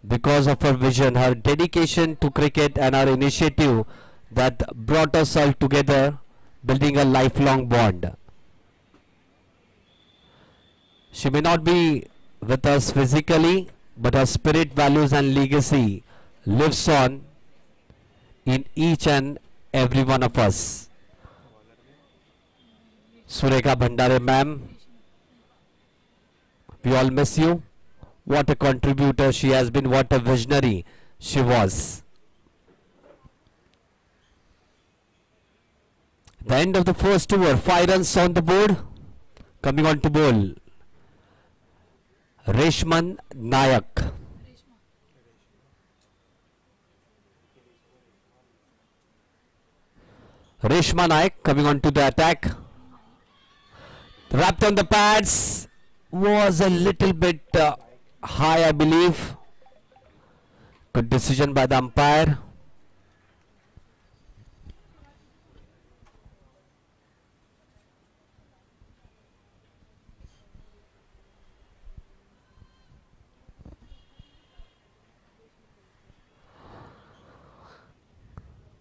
because of her vision, her dedication to cricket and her initiative that brought us all together, building a lifelong bond. She may not be with us physically, but her spirit, values, and legacy lives on in each and every one of us. Sureka Bhandare ma'am, we all miss you. What a contributor she has been, what a visionary she was. The end of the first over, 5 runs on the board. Coming on to bowl, Reshman Nayak. Reshma Nayak coming on to the attack. Wrapped on the pads, was a little bit high, I believe. Good decision by the umpire.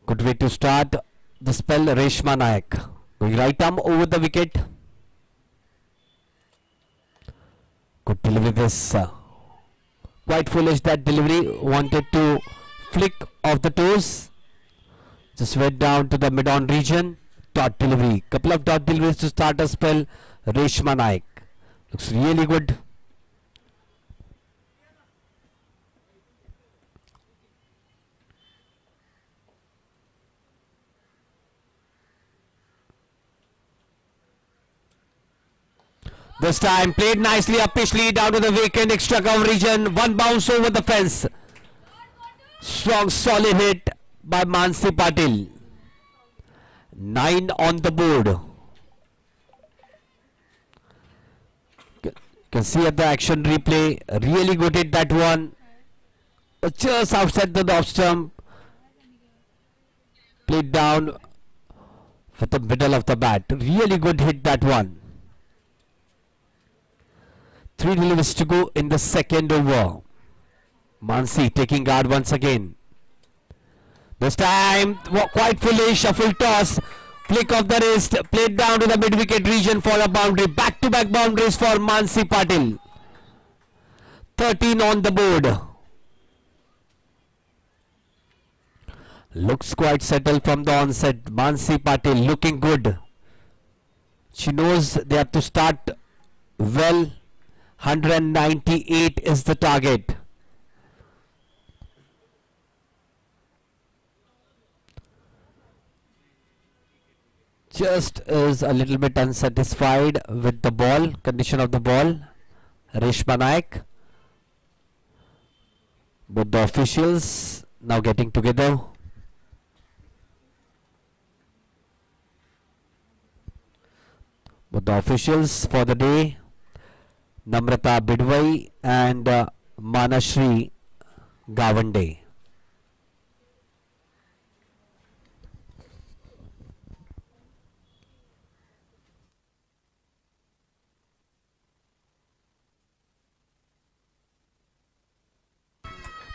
Good way to start the spell, Reshma Nayak. Going right arm over the wicket. Good delivery this. Quite foolish that delivery. Wanted to flick off the toes. Just went down to the mid-on region. Dot delivery. Couple of dot deliveries to start a spell. Reshma Nayak. Looks really good. This time played nicely upishly down to the vacant extra cover region. One bounce over the fence. Strong solid hit by Mansi Patil. 9 on the board. Can see at the action replay. Really good hit that one. But just outside the off stump. Played down for the middle of the bat. Really good hit that one. 3 deliveries to go in the second over. Mansi taking guard once again. This time quite foolish, a full toss, flick of the wrist, played down to the mid wicket region for a boundary. Back to back boundaries for Mansi Patil. 13 on the board. Looks quite settled from the onset. Mansi Patil looking good. She knows they have to start well. 198 is the target. Just is a little bit unsatisfied with the ball, condition of the ball. Reshma Nayak. Both the officials now getting together. Both the officials for the day, Namrata Bidwai and Manashri Gavande.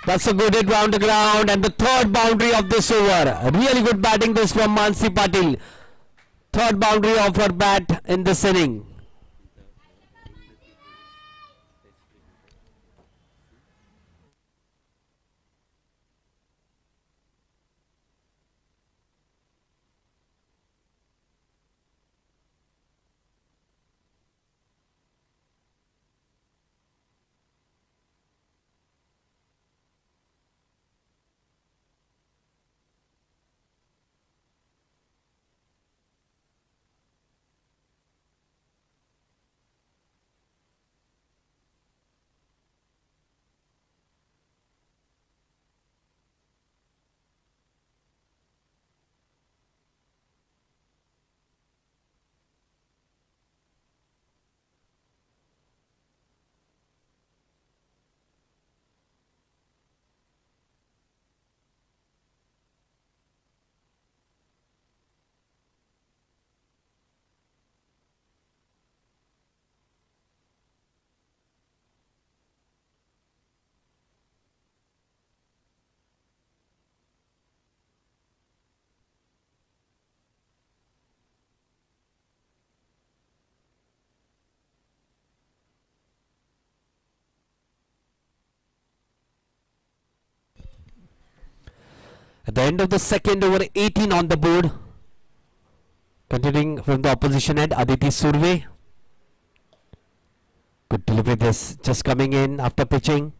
That's a good hit round the ground and the third boundary of this over. Really good batting this from Mansi Patil. Third boundary of her bat in this inning. At the end of the second over, 18 on the board. Continuing from the opposition end, Aditi Surve. Good delivery this, just coming in after pitching.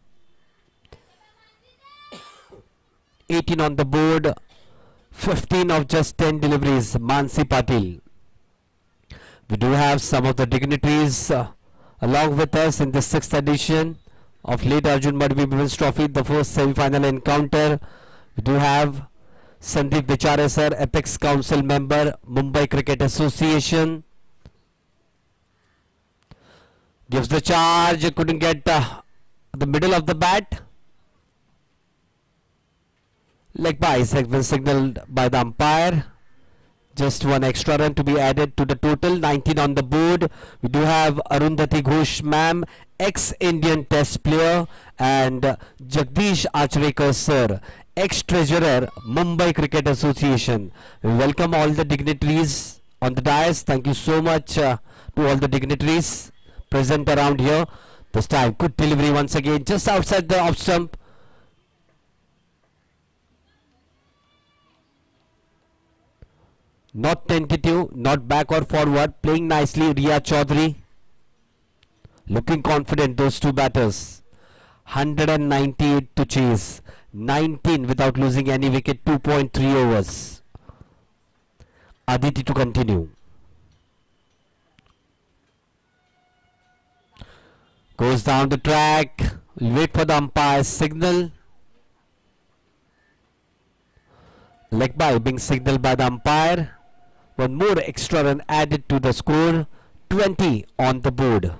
18 on the board, 15 of just 10 deliveries, Mansi Patil. We do have some of the dignitaries along with us in the 6th edition of late Arjun Madhvi Women's Trophy, the first semi-final encounter. We do have Sandeep Vichare sir, Apex Council member, Mumbai Cricket Association. Gives the charge, couldn't get the middle of the bat. Leg byes have been signalled by the umpire. Just one extra run to be added to the total. 19 on the board. We do have Arundhati Ghosh ma'am, ex-Indian Test player, and Jagdish Achrekar sir, ex-treasurer, Mumbai Cricket Association. We welcome all the dignitaries on the dais. Thank you so much to all the dignitaries present around here. This time, good delivery once again, just outside the off stump. Not tentative, not back or forward, playing nicely. Riya Chaudhary looking confident, those two batters. 198 to chase, 19 without losing any wicket, 2.3 overs. Aditi to continue. Goes down the track, will wait for the umpire's signal. Leg by being signaled by the umpire. One more extra run added to the score, 20 on the board.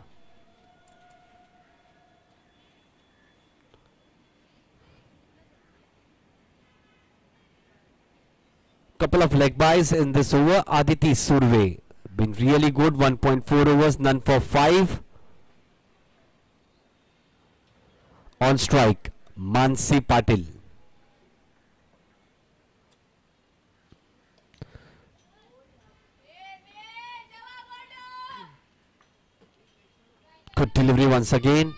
Couple of leg byes in this over. Aditi Surve been really good, 1.4 overs, none for 5. On strike, Mansi Patil. Good delivery once again.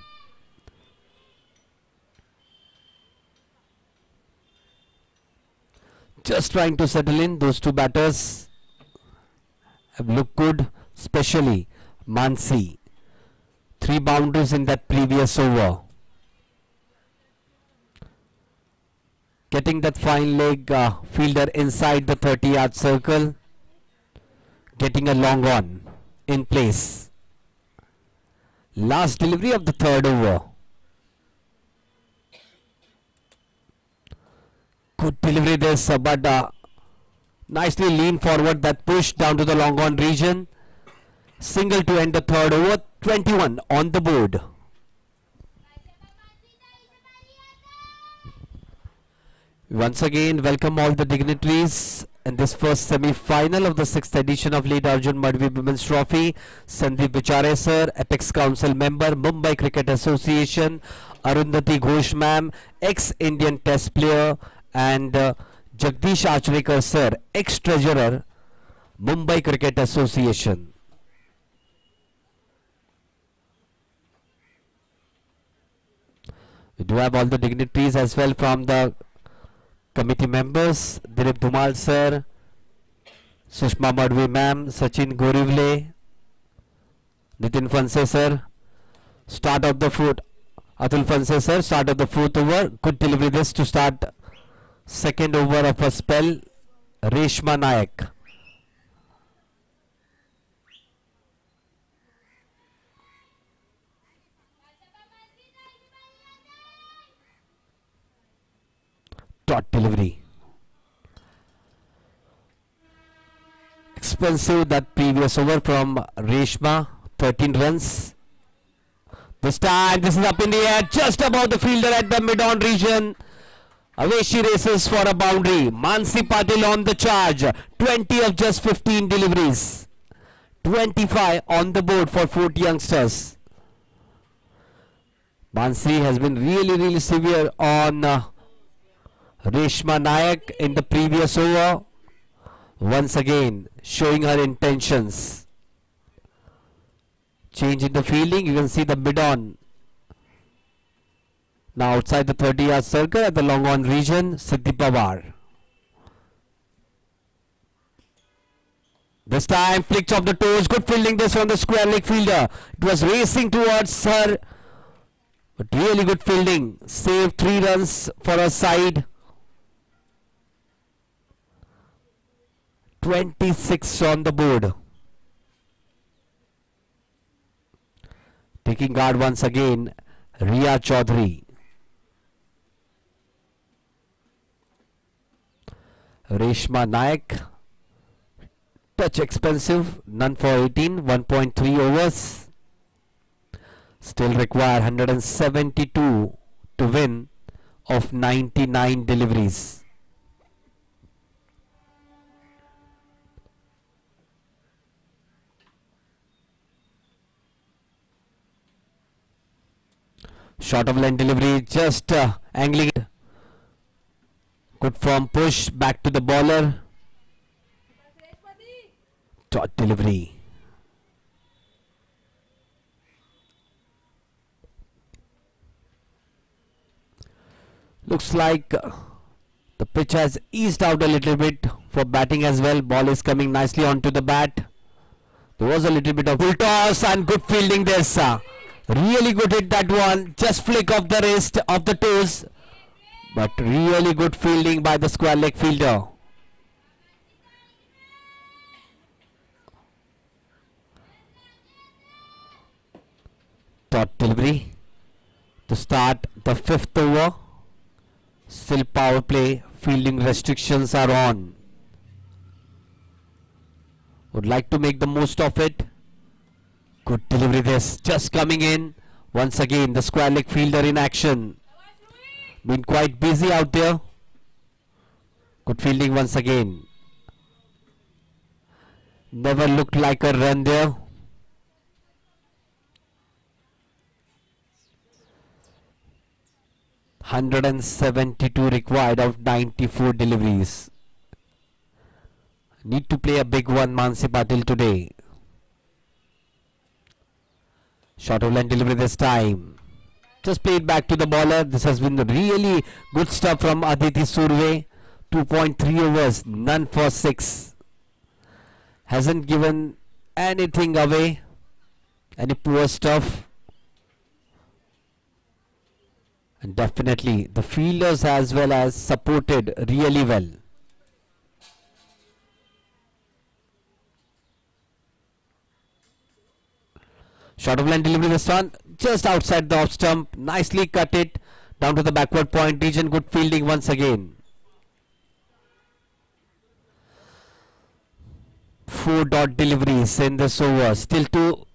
Just trying to settle in. Those two batters have looked good, especially Mansi. 3 boundaries in that previous over. Getting that fine leg fielder inside the 30-yard circle. Getting a long on in place. Last delivery of the third over. Good delivery this, but nicely lean forward, that push down to the long on region. Single to end the third over, 21 on the board. Once again, welcome all the dignitaries in this first semi-final of the 6th edition of late Arjun Madhvi Women's Trophy. Sandeep Vichare sir, Apex Council member, Mumbai Cricket Association, Arundhati Ghosh ma'am, ex-Indian Test player, and Jagdish Achrekar sir, ex-treasurer, Mumbai Cricket Association. We do have all the dignitaries as well from the committee members. Dilip Dhumal sir, Sushma Madhvi ma'am, Sachin Gorivle, Nitin Fanse sir. Start of the foot, Atul Fanse sir, start of the 4th over. Good delivery this to start second over of a spell. Reshma Nayak. Dot delivery. Expensive that previous over from Reshma, 13 runs. This time this is up in the air, just above the fielder at the mid-on region. Away she races for a boundary. Mansi Patil on the charge. 20 of just 15 deliveries. 25 on the board for 40 youngsters. Mansi has been really severe on Reshma Nayak in the previous over. Once again showing her intentions. Change in the fielding. You can see the mid-on. Now outside the 30-yard circle at the long on region, Siddhi Pawar. This time flicks off the toes. Good fielding this from the square leg fielder. It was racing towards her. But really good fielding. Saved 3 runs for her side. 26 on the board. Taking guard once again, Riya Chaudhary. Reshma Nayak. Touch expensive, none for 18, 1.3 overs. Still require 172 to win of 99 deliveries. Short of line delivery, just angling it. Good form push, back to the bowler. Dot delivery. Looks like the pitch has eased out a little bit for batting as well. Ball is coming nicely onto the bat. There was a little bit of full toss and good fielding this. Really good hit that one. Just flick off the wrist, of the toes. But really good fielding by the square leg fielder. Dot delivery to start the 5th over. Still power play. Fielding restrictions are on. Would like to make the most of it. Good delivery this. Just coming in. Once again the square leg fielder in action. Been quite busy out there. Good fielding once again. Never looked like a run there. $172 required of 94 deliveries. Need to play a big one, Mansi Patil, today. Short of line delivery this time. Just played back to the bowler. This has been really good stuff from Aditi Surve. 2.3 overs, none for 6. Hasn't given anything away. Any poor stuff. And definitely the fielders as well as supported really well. Short of line delivery this one. Just outside the off stump. Nicely cut it down to the backward point region. Good fielding once again. 4 dot deliveries in this over. Still to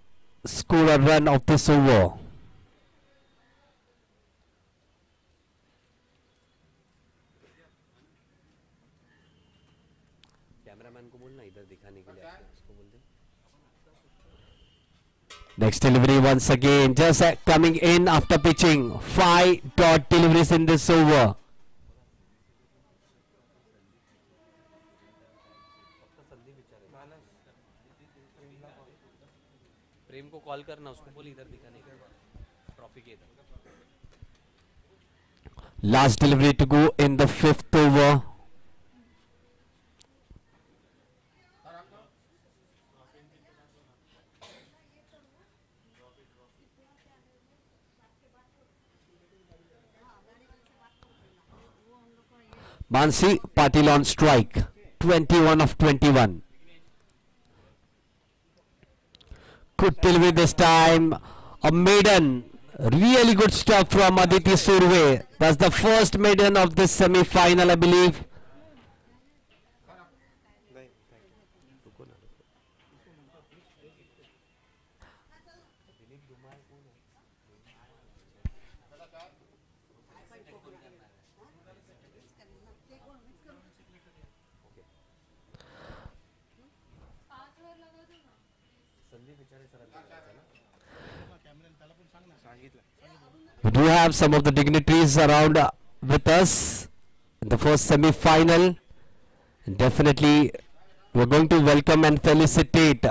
score a run of this over. Next delivery once again. Just coming in after pitching. 5 dot deliveries in this over. प्रेम को call करना उसको बोल इधर दिखाने के trophy के इधर. Last delivery to go in the 5th over. Mansi Patil on strike. 21 of 21. Good delivery this time. A maiden. Really good stuff from Aditi Surve. That's the first maiden of this semi-final, I believe. We do have some of the dignitaries around with us in the first semi-final. Definitely we're going to welcome and felicitate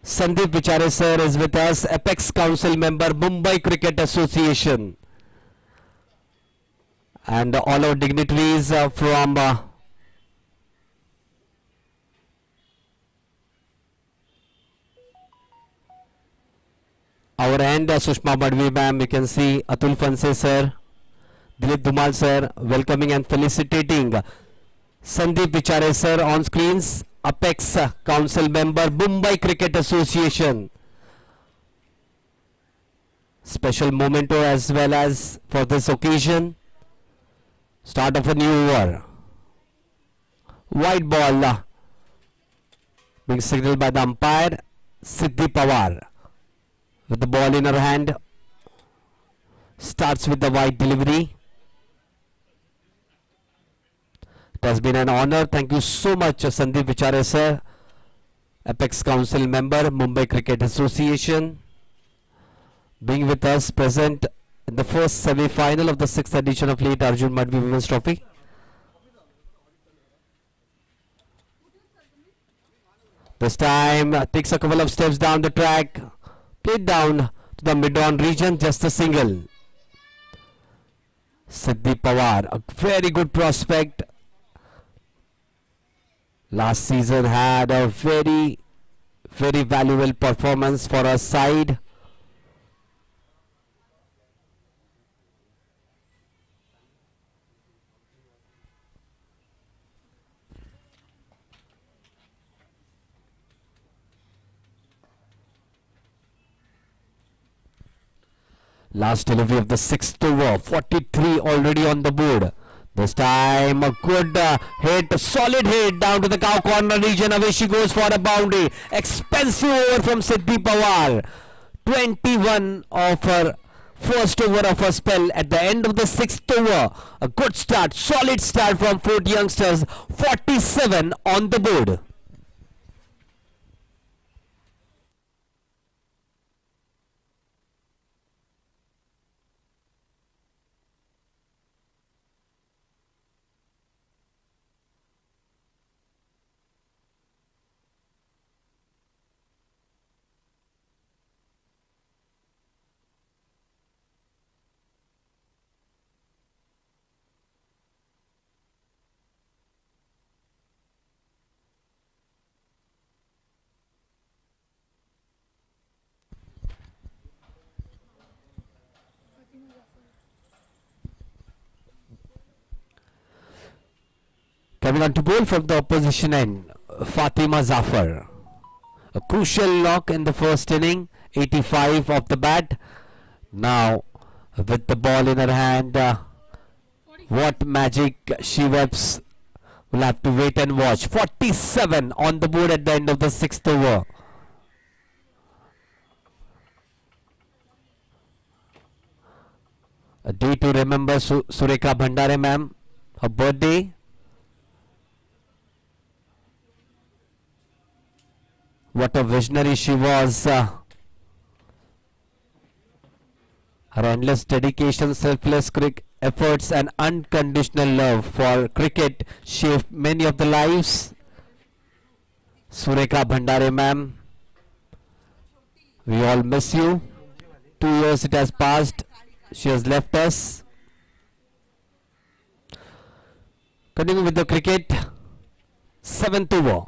Sandeep Vichare sir is with us, Apex Council member, Mumbai Cricket Association, and all our dignitaries from our end, Sushma Madhvi ma'am, you can see Atul Fanse sir, Dilip Dhumal sir, welcoming and felicitating Sandeep Vichare sir on screens, Apex Council member, Mumbai Cricket Association. Special memento as well as for this occasion. Start of a new over. White ball being signaled by the umpire. Siddhi Pawar with the ball in her hand. Starts with the wide delivery. It has been an honor. Thank you so much, Sandeep Vichare sir, Apex Council member, Mumbai Cricket Association, being with us present in the first semi-final of the 6th edition of late Arjun Madhvi Women's Trophy. This time takes a couple of steps down the track, played down to the mid-on region, just a single. Siddhi Pawar, a very good prospect. Last season had a very valuable performance for our side. Last delivery of the 6th over, 43 already on the board. This time a good hit, solid hit down to the cow corner region. Away she goes for a boundary. Expensive over from Siddhi Pawar. 21 of her first over of her spell at the end of the 6th over. A good start, solid start from Fort Youngsters. 47 on the board. Coming on to bowl from the opposition end, Fatima Zafar. A crucial knock in the first inning, 85 off the bat. Now, with the ball in her hand, what magic she weaves, we'll have to wait and watch. 47 on the board at the end of the 6th over. A day to remember Sureka Bhandare ma'am, her birthday. What a visionary she was. Her endless dedication, selfless efforts and unconditional love for cricket shaped many of the lives. Sureka Bhandare ma'am, we all miss you. 2 years it has passed. She has left us. Continuing with the cricket. 7th over.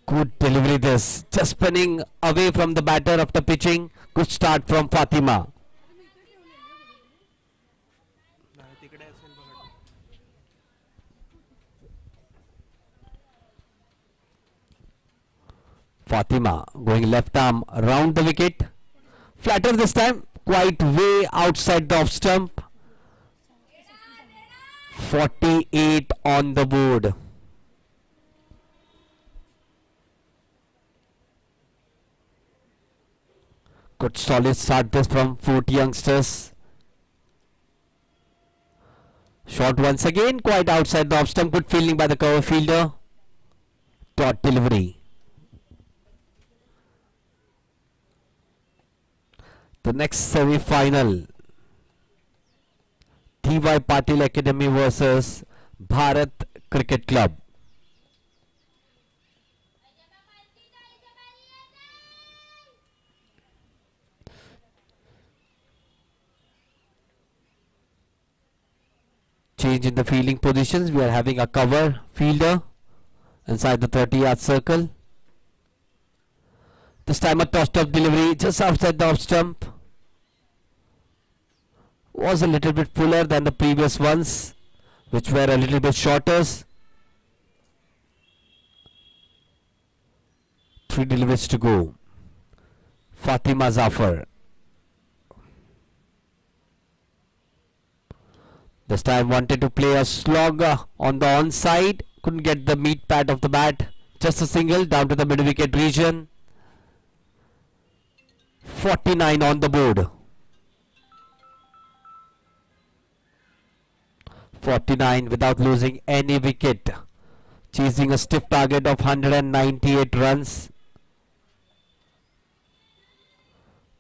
Good delivery this. Just spinning away from the batter after pitching. Good start from Fatima. Fatima going left arm around the wicket. Flatter this time. Quite way outside the off stump. 48 on the board. Good solid start this from Fort Youngsters. Shot once again, quite outside the off stump. Good fielding by the cover fielder. Dot delivery. The next semi-final, T.Y. Patil Academy versus Bharat Cricket Club. Change in the fielding positions. We are having a cover fielder inside the 30-yard circle. This time a tossed up delivery just outside the off stump. Was a little bit fuller than the previous ones, which were a little bit shorter. 3 deliveries to go. Fatima Zafar. This time wanted to play a slog on the onside. Couldn't get the meat pad of the bat. Just a single down to the mid wicket region. 49 on the board. 49 without losing any wicket. Chasing a stiff target of 198 runs.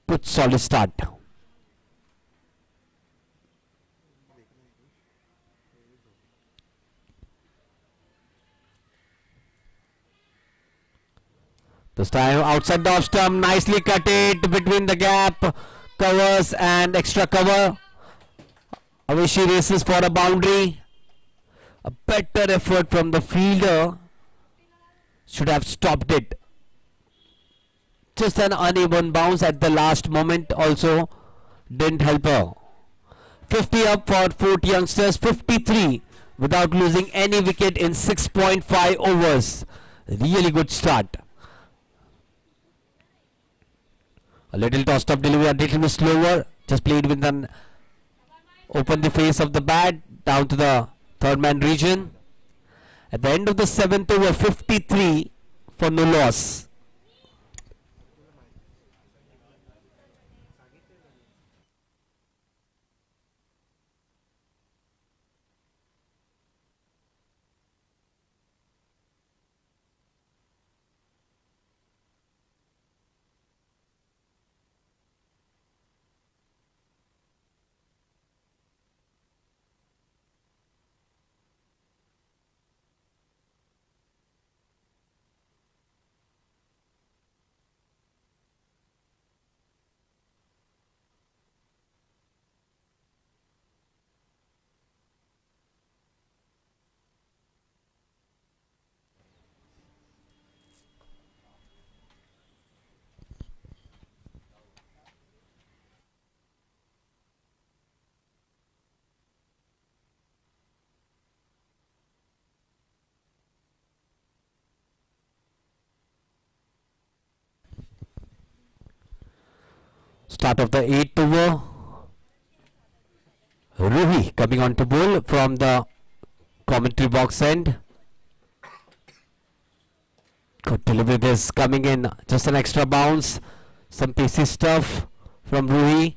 Good solid start. This time outside the off stump, nicely cut it between the gap, covers and extra cover. Away she races for a boundary. A better effort from the fielder. Should have stopped it. Just an uneven bounce at the last moment also didn't help her. 50 up for Fort Youngsters, 53 without losing any wicket in 6.5 overs. Really good start. A little tossed up delivery, a little bit slower. Just played with an open the face of the bat down to the third man region. At the end of the 7th over, 53 for no loss. Start of the 8th over. Ruhi coming on to bowl from the commentary box end. Good delivery this coming in. Just an extra bounce. Some pacey stuff from Ruhi.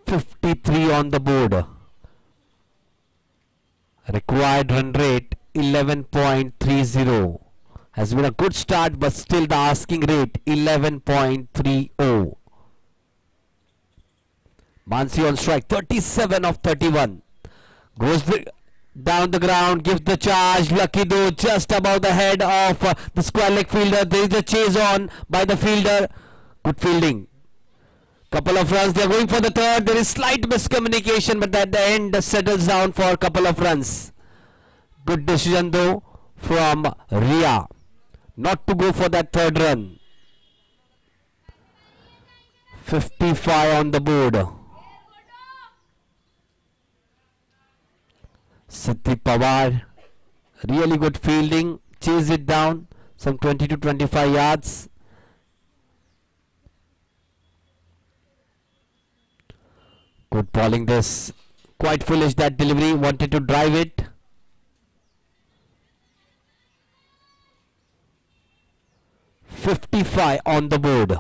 53 on the board. Required run rate 11.30. Has been a good start, but still the asking rate 11.30. Mansi on strike, 37 of 31. Goes down the ground, gives the charge. Lucky though, just above the head of the square leg fielder. There is a chase on by the fielder. Good fielding. Couple of runs. They are going for the third. There is slight miscommunication, but at the end settles down for a couple of runs. Good decision though from Ria not to go for that third run. 55 on the board. Siddhi Pawar, really good fielding, chase it down some 20 to 25 yards. Good bowling this. Quite foolish that delivery, wanted to drive it. .55 on the board.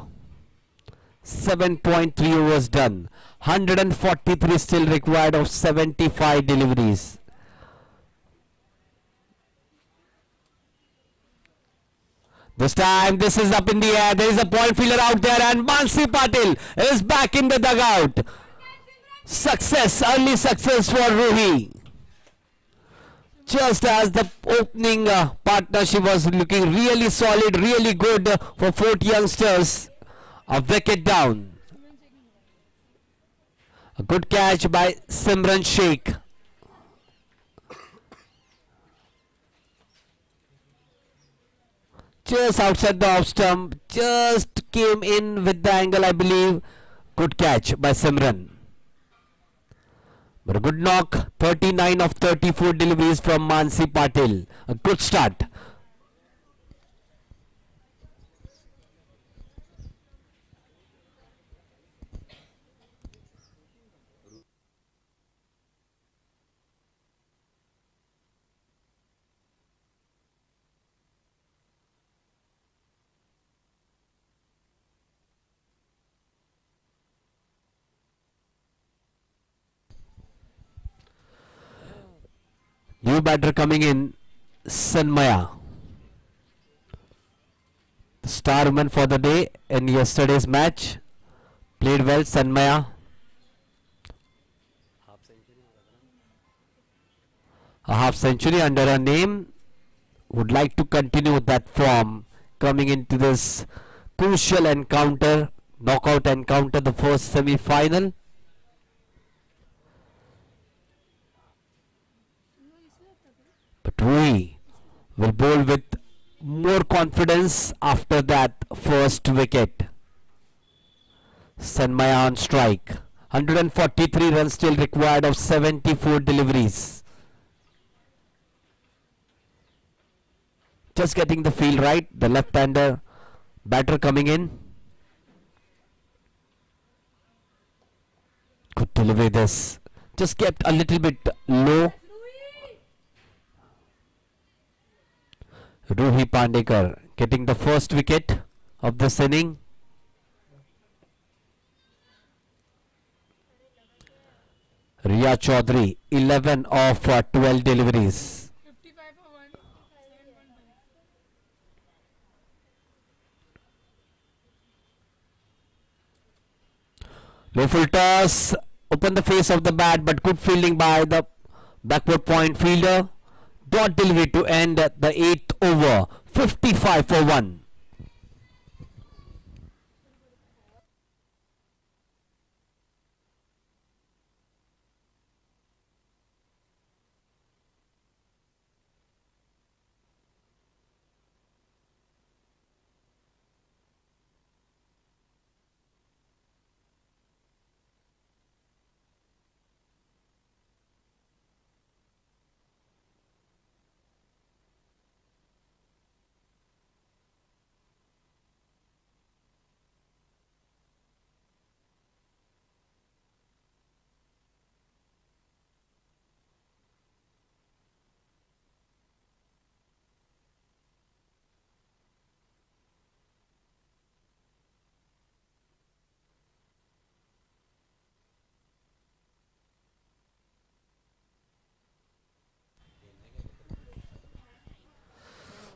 7.3 overs done. 143 still required of 75 deliveries. This time this is up in the air. There is a point fielder out there and Mansi Patil is back in the dugout. Success, early success for Ruhi. Just as the opening partnership was looking really solid, really good for Fort Youngsters. A wicket down. A good catch by Simran Sheikh. Just outside the off stump. Just came in with the angle, I believe. Good catch by Simran. But a good knock. 39 of 34 deliveries from Mansi Patil. A good start. New batter coming in, Sanmaya. The star woman for the day in yesterday's match. Played well, Sanmaya. Half century हो रहा था ना. A half century under her name. Would like to continue that form coming into this crucial encounter, knockout encounter, the first semi-final. But we will bowl with more confidence after that first wicket. Sanmaya on strike. 143 runs still required of 74 deliveries. Just getting the feel right. The left-hander batter coming in. Could deliver this. Just kept a little bit low. Ruhi Pandekar getting the first wicket of this inning. Riya Chaudhary 11 of 12 deliveries. 55 for 1. 7.5. Low full toss, open the face of the bat, but good fielding by the backward point fielder. Dot delivery to end the 8th over. 55 for 1.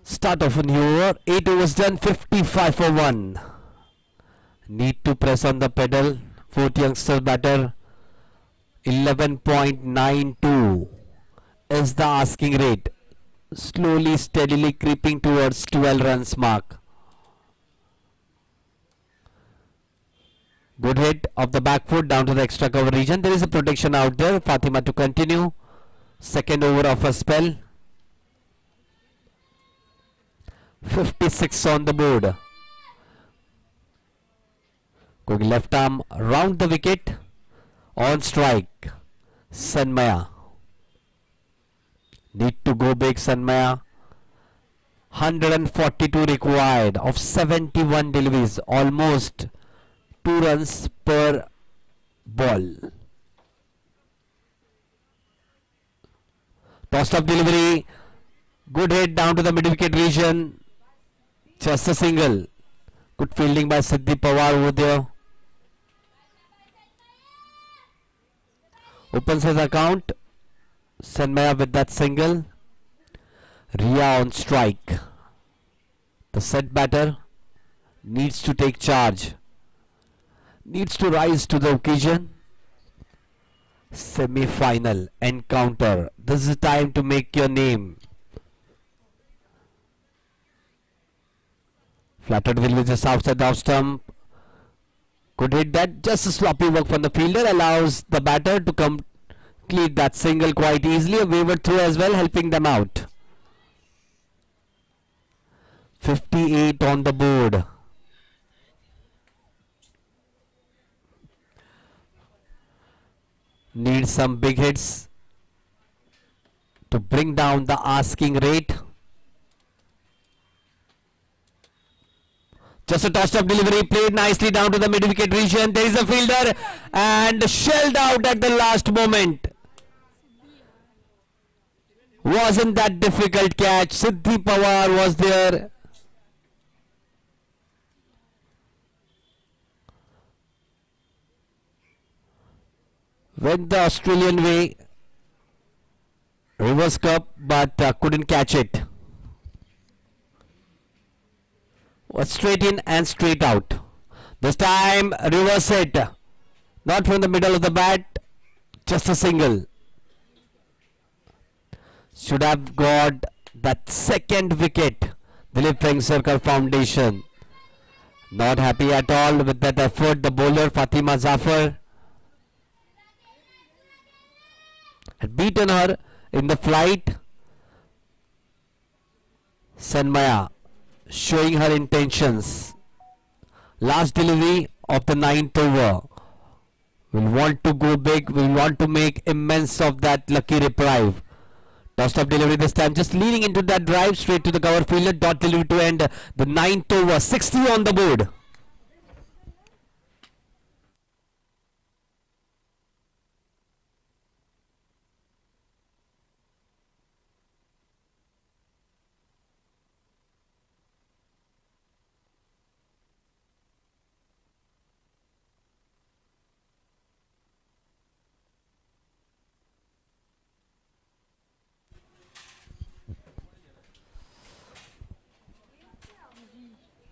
Start of a new over. 8 overs done. 55 for 1. Need to press on the pedal. Fourth youngster batter. 11.92 is the asking rate. Slowly, steadily creeping towards 12 runs mark. Good hit of the back foot down to the extra cover region. There is a protection out there. Fatima to continue. Second over of a spell. 56 on the board. Going left arm round the wicket. On strike. Sanmaya. Need to go big, Sanmaya. 142 required of 71 deliveries. Almost 2 runs per ball. Tossed up delivery. Good hit down to the mid wicket region. Just a single. Good fielding by Siddhi Pawar over there. Opens his account. Sanmaya with that single. Riya on strike. The set batter needs to take charge. Needs to rise to the occasion. Semi-final encounter. This is time to make your name. Flattered will just outside the off stump. Could hit that. Just a sloppy work from the fielder allows the batter to complete that single quite easily. A wayward throw as well, helping them out. 58 on the board. Need some big hits to bring down the asking rate. Just a tossed up delivery, played nicely down to the mid wicket region. There is a fielder and shelled out at the last moment. Wasn't that difficult catch? Siddhi Pawar was there. Went the Australian way. Reverse cup, but couldn't catch it. Was straight in and straight out. This time reverse hit. Not from the middle of the bat. Just a single. Should have got that second wicket. Dilip Vengsarkar Foundation. Not happy at all with that effort. The bowler Fatima Zafar had beaten her in the flight. Sanmaya showing her intentions. Last delivery of the 9th over. Will want to go big. Will want to make immense of that lucky reprieve. Tossed up delivery this time, just leaning into that drive straight to the cover fielder. Dot delivery to end the 9th over. 60 on the board.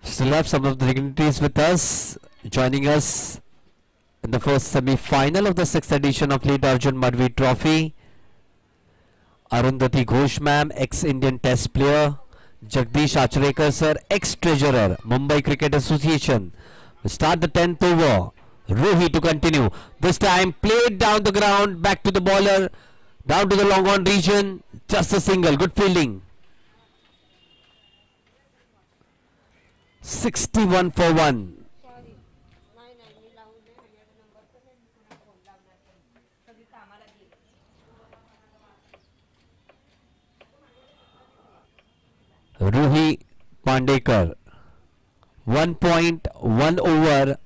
Still have some of the dignitaries with us, joining us in the first semi-final of the 6th edition of late ARJUN MADHVI Trophy. Arundhati Ghosh ma'am, ex-Indian Test player. Jagdish Achrekar sir, ex-treasurer, Mumbai Cricket Association. We start the 10th over. Ruhi to continue. This time played down the ground, back to the bowler, down to the long on region. Just a single, good fielding. 61 for 1. Ruhi Pandekar, 1.1 over,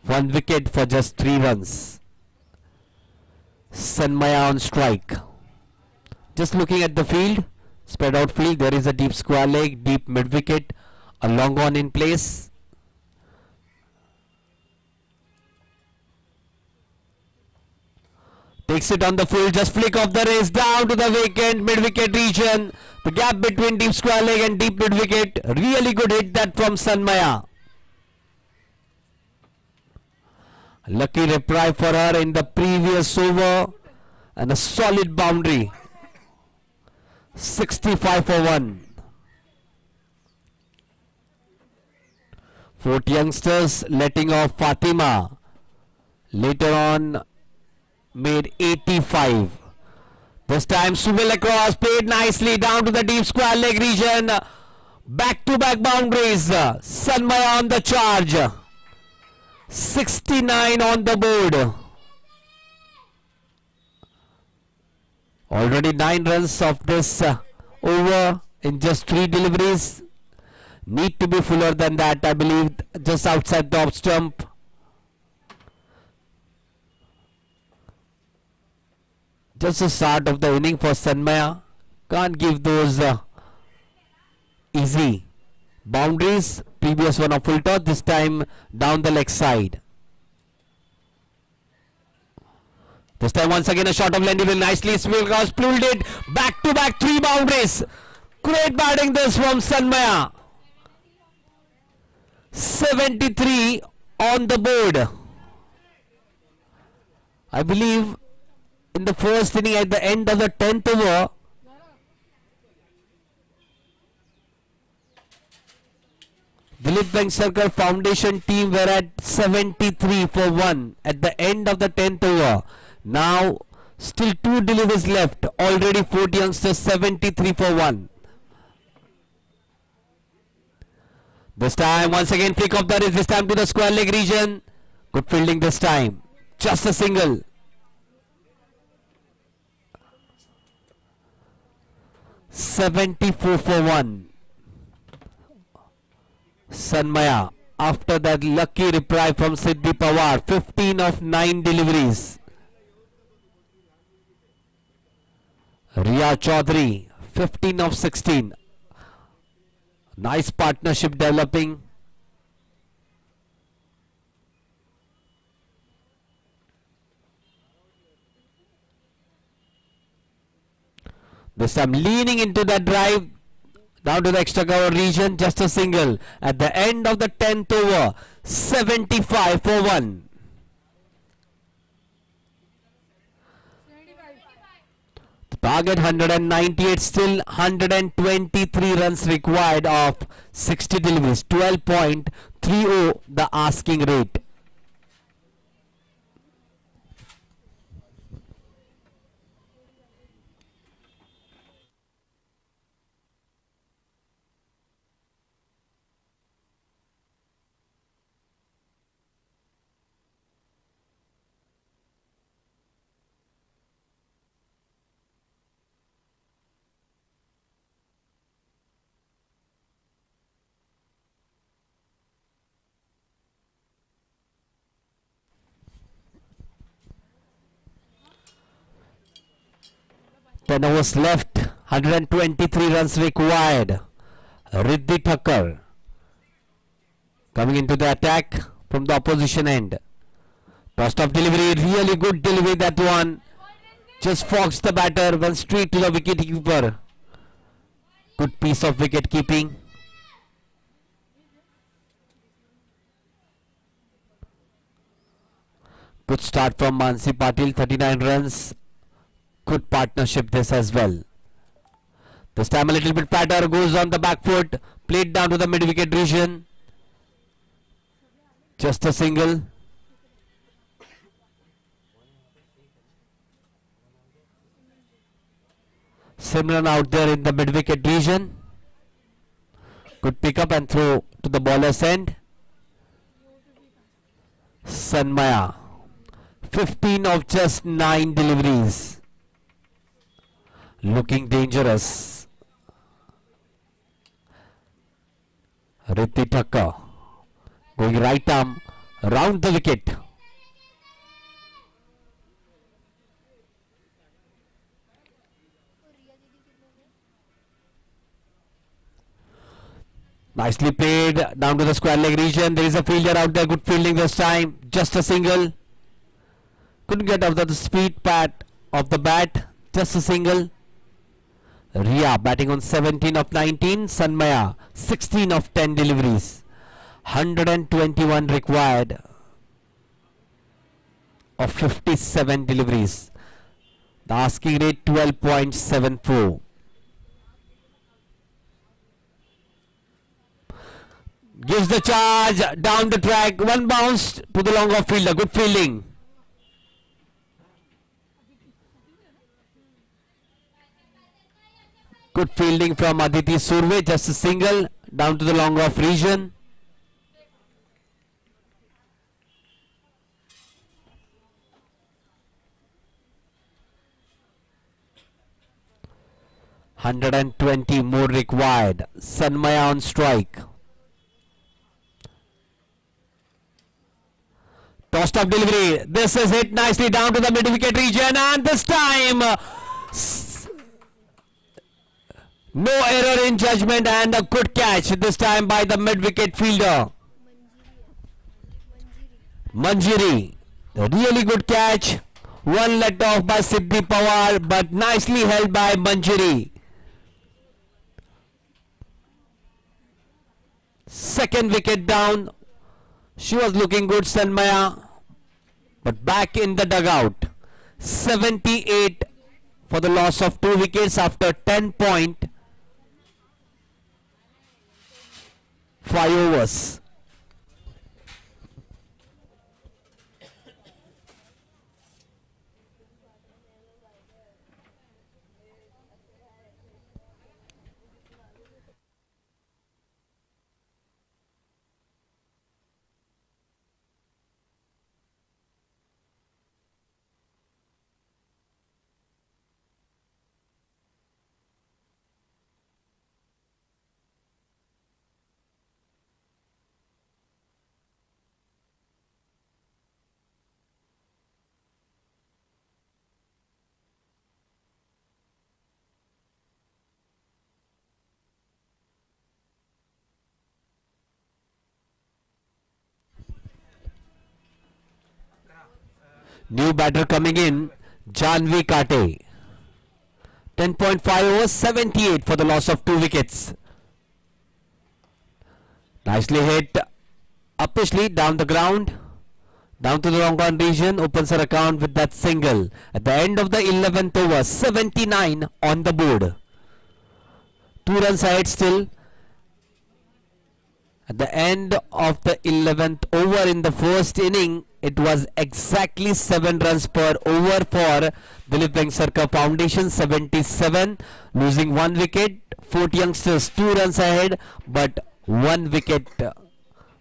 1 wicket for just 3 runs. Sanmaya on strike. Just looking at the field, spread out field, there is a deep square leg, deep mid wicket, a long on in place. Takes it on the full, just flick off the race down to the vacant mid wicket region. The gap between deep square leg and deep mid wicket. Really good hit that from Sanmaya. Lucky reprieve for her in the previous over and a solid boundary. 65 for 1. 4 youngsters letting off Fatima. Later on made 85. This time Subel across, played nicely down to the deep square leg region. Back to back boundaries. Sanmaya on the charge. 69 on the board. Already 9 runs of this over in just 3 deliveries. Need to be fuller than that, I believe, just outside the off stump. Just the start of the inning for Sanmaya. Can't give those easy boundaries. Previous one of full toss, this time down the leg side. This time once again a shot of Lendy nicely. Smilgas pulled it back to back 3 boundaries. Great batting this from Sanmaya. 73 on the board. I believe in the first inning at the end of the 10th over, Dilip Vengsarkar Foundation team were at 73 for 1 at the end of the 10th over. Now still 2 deliveries left. Already 4 youngsters 73 for 1. This time, once again, flick of that is this time to the square leg region. Good fielding this time. Just a single. "74 for 1. Sanmaya. After that lucky reply from Siddhi Pawar, 15 of 9 deliveries. Riya Chaudhary, 15 of 16. Nice partnership developing. This time leaning into that drive down to the extra cover region, just a single. At the end of the 10th over, 75 for 1. 75. Target 198, still 123 runs required of 60 deliveries. 12.30 the asking rate. Ten overs left, 123 runs required. Riddhi Thakkar coming into the attack from the opposition end. Tossed off delivery, really good delivery that one. Just foxed the batter, went straight to the wicket keeper. Good piece of wicket keeping. Good start from Mansi Patil, 39 runs. Good partnership this as well. This time a little bit fatter, goes on the back foot, played down to the mid wicket region. Just a single. Simran out there in the mid wicket region. Good pick up and throw to the bowler's end. Sanmaya, 15 of just 9 deliveries. Looking dangerous. Riddhi Thakkar going right arm round the wicket. Nicely played down to the square leg region. There is a fielder out there. Good fielding this time. Just a single. Couldn't get out of the speed pat of the bat. Just a single. Riya batting on 17 of 19. Sanmaya 16 of 10 deliveries. 121 required of 57 deliveries. The asking rate 12.74. Gives the charge down the track. One bounce to the long off fielder. Good fielding. Good fielding from Aditi Surve. Just a single down to the long off region. $120 more required. Sanmaya on strike. Tossed up delivery. This is hit nicely down to the mid wicket region, and this time no error in judgment and a good catch this time by the mid wicket fielder Manjiri. A really good catch. One let off by Siddhi Pawar, but nicely held by Manjiri. Second wicket down. She was looking good, Sanmaya, but back in the dugout. 78 for the loss of 2 wickets after 10.5 overs. New batter coming in, Janvi Kate. 10.5 overs, 78 for the loss of 2 wickets. Nicely hit, uppishly down the ground, down to the long on region, opens her account with that single. At the end of the 11th over, 79 on the board. 2 runs ahead still. At the end of the 11th over in the first inning, it was exactly 7 runs per over for Dilip Vengsarkar Foundations, 77, losing 1 wicket. 4 youngsters 2 runs ahead, but 1 wicket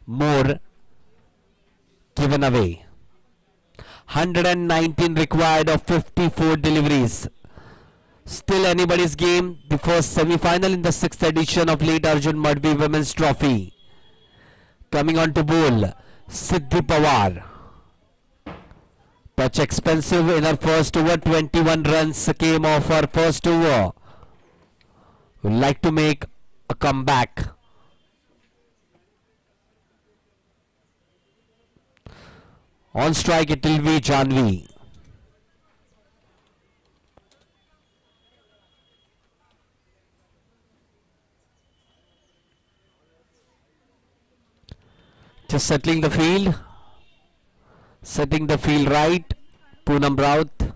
more given away. 119 required of 54 deliveries. Still anybody's game. The first semi-final in the 6th edition of late ARJUN MADHVI Women's Trophy. Coming on to bowl, Siddhi Pawar. Touch expensive in her first over. 21 runs came off her first over. Would like to make a comeback. On strike it will be Janvi. Just settling the field. Setting the field right. Poonam Raut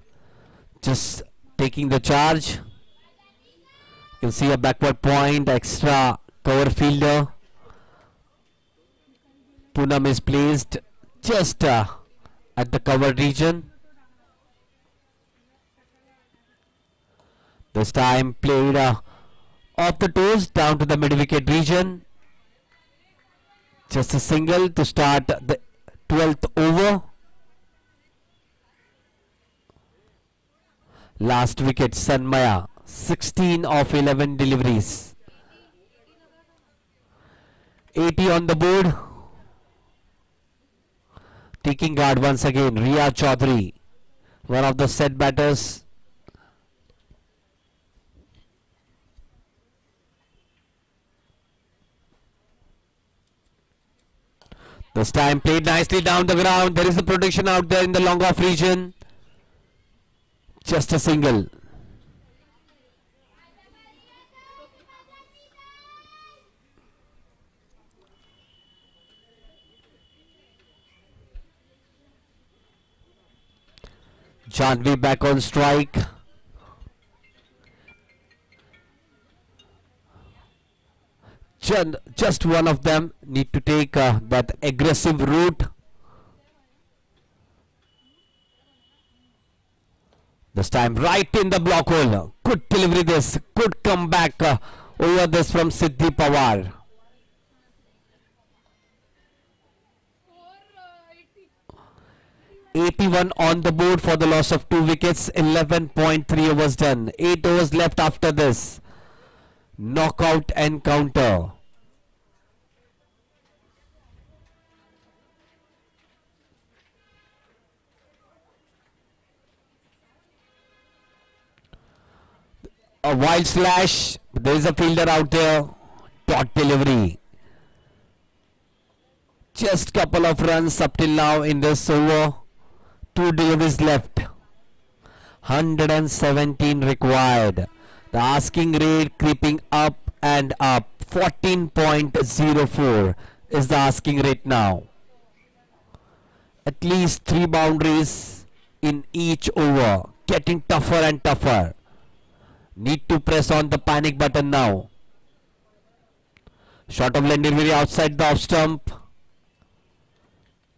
just taking the charge. You can see a backward point, extra cover fielder. Poonam is placed just at the cover region. This time played off the toes down to the mid-wicket region. Just a single to start the 12th over. Last wicket Sanmaya, 16 of 11 deliveries. 80 on the board. Taking guard once again, Riya Chaudhary, one of the set batters. This time played nicely down the ground. There is a protection out there in the long off region. Just a single. Janvi back on strike. Just one of them need to take that aggressive route. This time right in the block hole. Good delivery this. Good comeback over this from Siddhi Pawar. 81 on the board for the loss of 2 wickets. 11.3 overs done. 8 overs left after this. Knockout encounter. A wild slash. There is a fielder out there. Dot delivery. Just couple of runs up till now in this over. 2 deliveries left. 117 required. The asking rate creeping up and up. 14.04 is the asking rate now. At least 3 boundaries in each over. Getting tougher and tougher. Need to press on the panic button now. Shot of Lendirviri outside the off stump.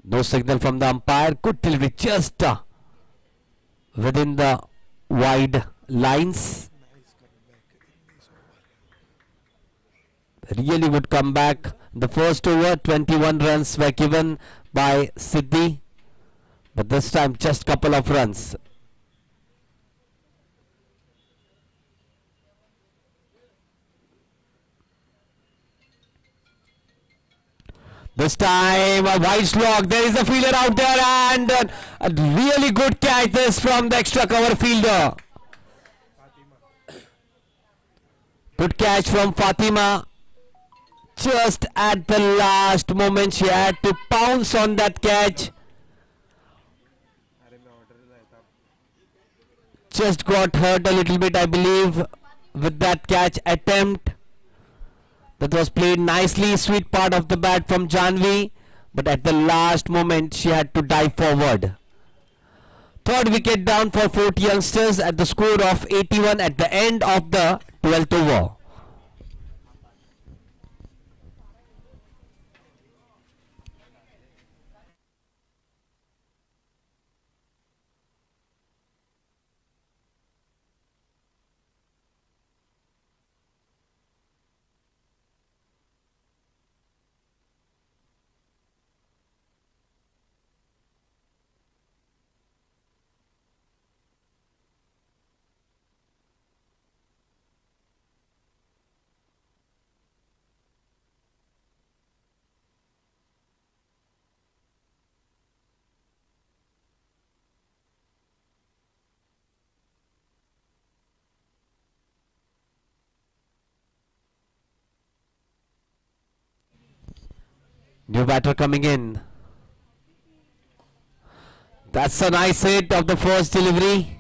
No signal from the umpire. Good delivery just within the wide lines. Really good comeback. The first over, 21 runs were given by Siddhi, but this time just couple of runs. This time a wide slog. There is a fielder out there and a really good catch this from the extra cover fielder. Good catch from Fatima. Just at the last moment she had to pounce on that catch. Just got hurt a little bit, I believe, with that catch attempt. That was played nicely, sweet part of the bat from Janvi, but at the last moment she had to dive forward. Third wicket down for 40 youngsters at the score of 81 at the end of the 12th over. New batter coming in. That's a nice hit of the first delivery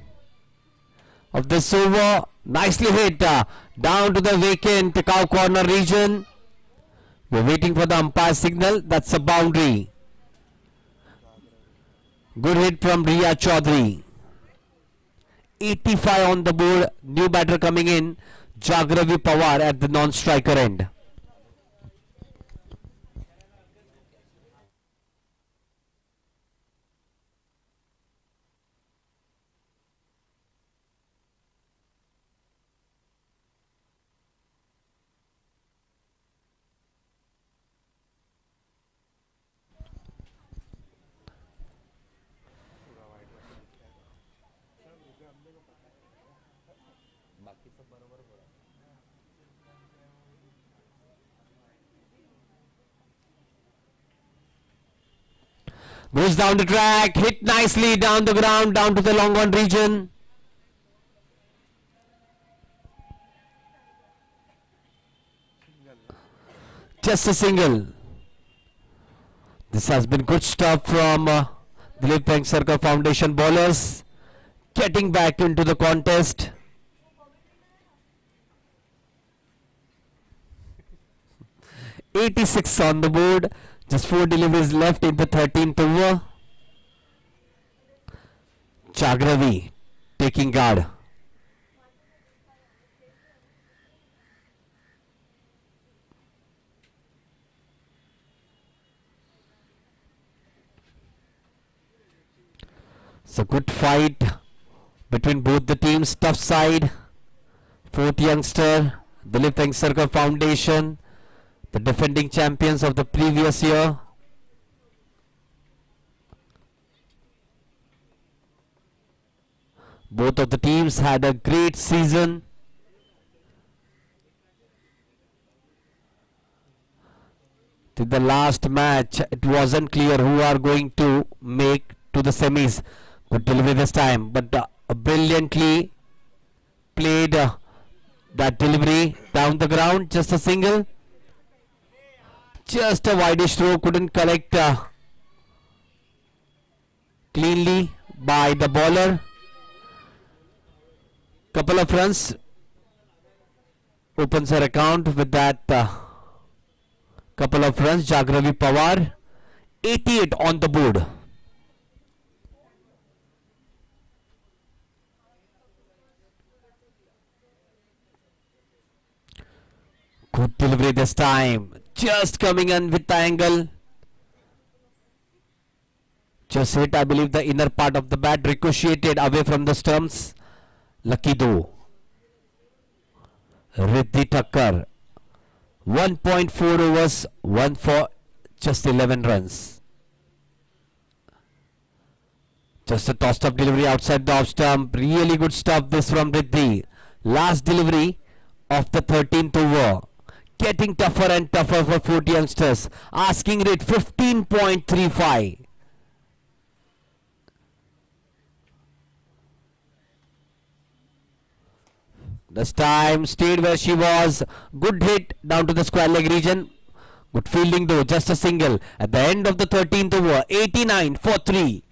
of this over. Nicely hit down to the vacant cow corner region. We're waiting for the umpire signal. That's a boundary. Good hit from Riya Chaudhary. 85 on the board. New batter coming in. Jagravi Pawar at the non-striker end. Goes down the track, hit nicely down the ground, down to the long on region. Just a single. This has been good stuff from Dilip Vengsarkar Foundation bowlers. Getting back into the contest. '86 on the board. Just 4 deliveries left in the 13th over. Jagravi taking guard. It's a good fight between both the teams. Tough side. Fourth youngster, Dilip Vengsarkar Foundation, the defending champions of the previous year. Both of the teams had a great season. To the last match, it wasn't clear who are going to make to the semis. Good delivery this time, but brilliantly played that delivery down the ground. Just a single. Just a wideish throw, couldn't collect cleanly by the bowler. Couple of runs, opens her account with that couple of runs. Jagravi Pawar, 88 on the board. Good delivery this time. Just coming in with the angle. Just hit, I believe, the inner part of the bat, ricocheted away from the stumps. Lucky though. Riddhi Thakkar. 1.4 overs, 1 for just 11 runs. Just a tossed up delivery outside the off stump. Really good stuff this from Riddhi. Last delivery of the 13th over. Getting tougher and tougher for 40 youngsters. Asking rate 15.35. This time stayed where she was. Good hit down to the square leg region. Good fielding though. Just a single. At the end of the 13th over. 89 for 3.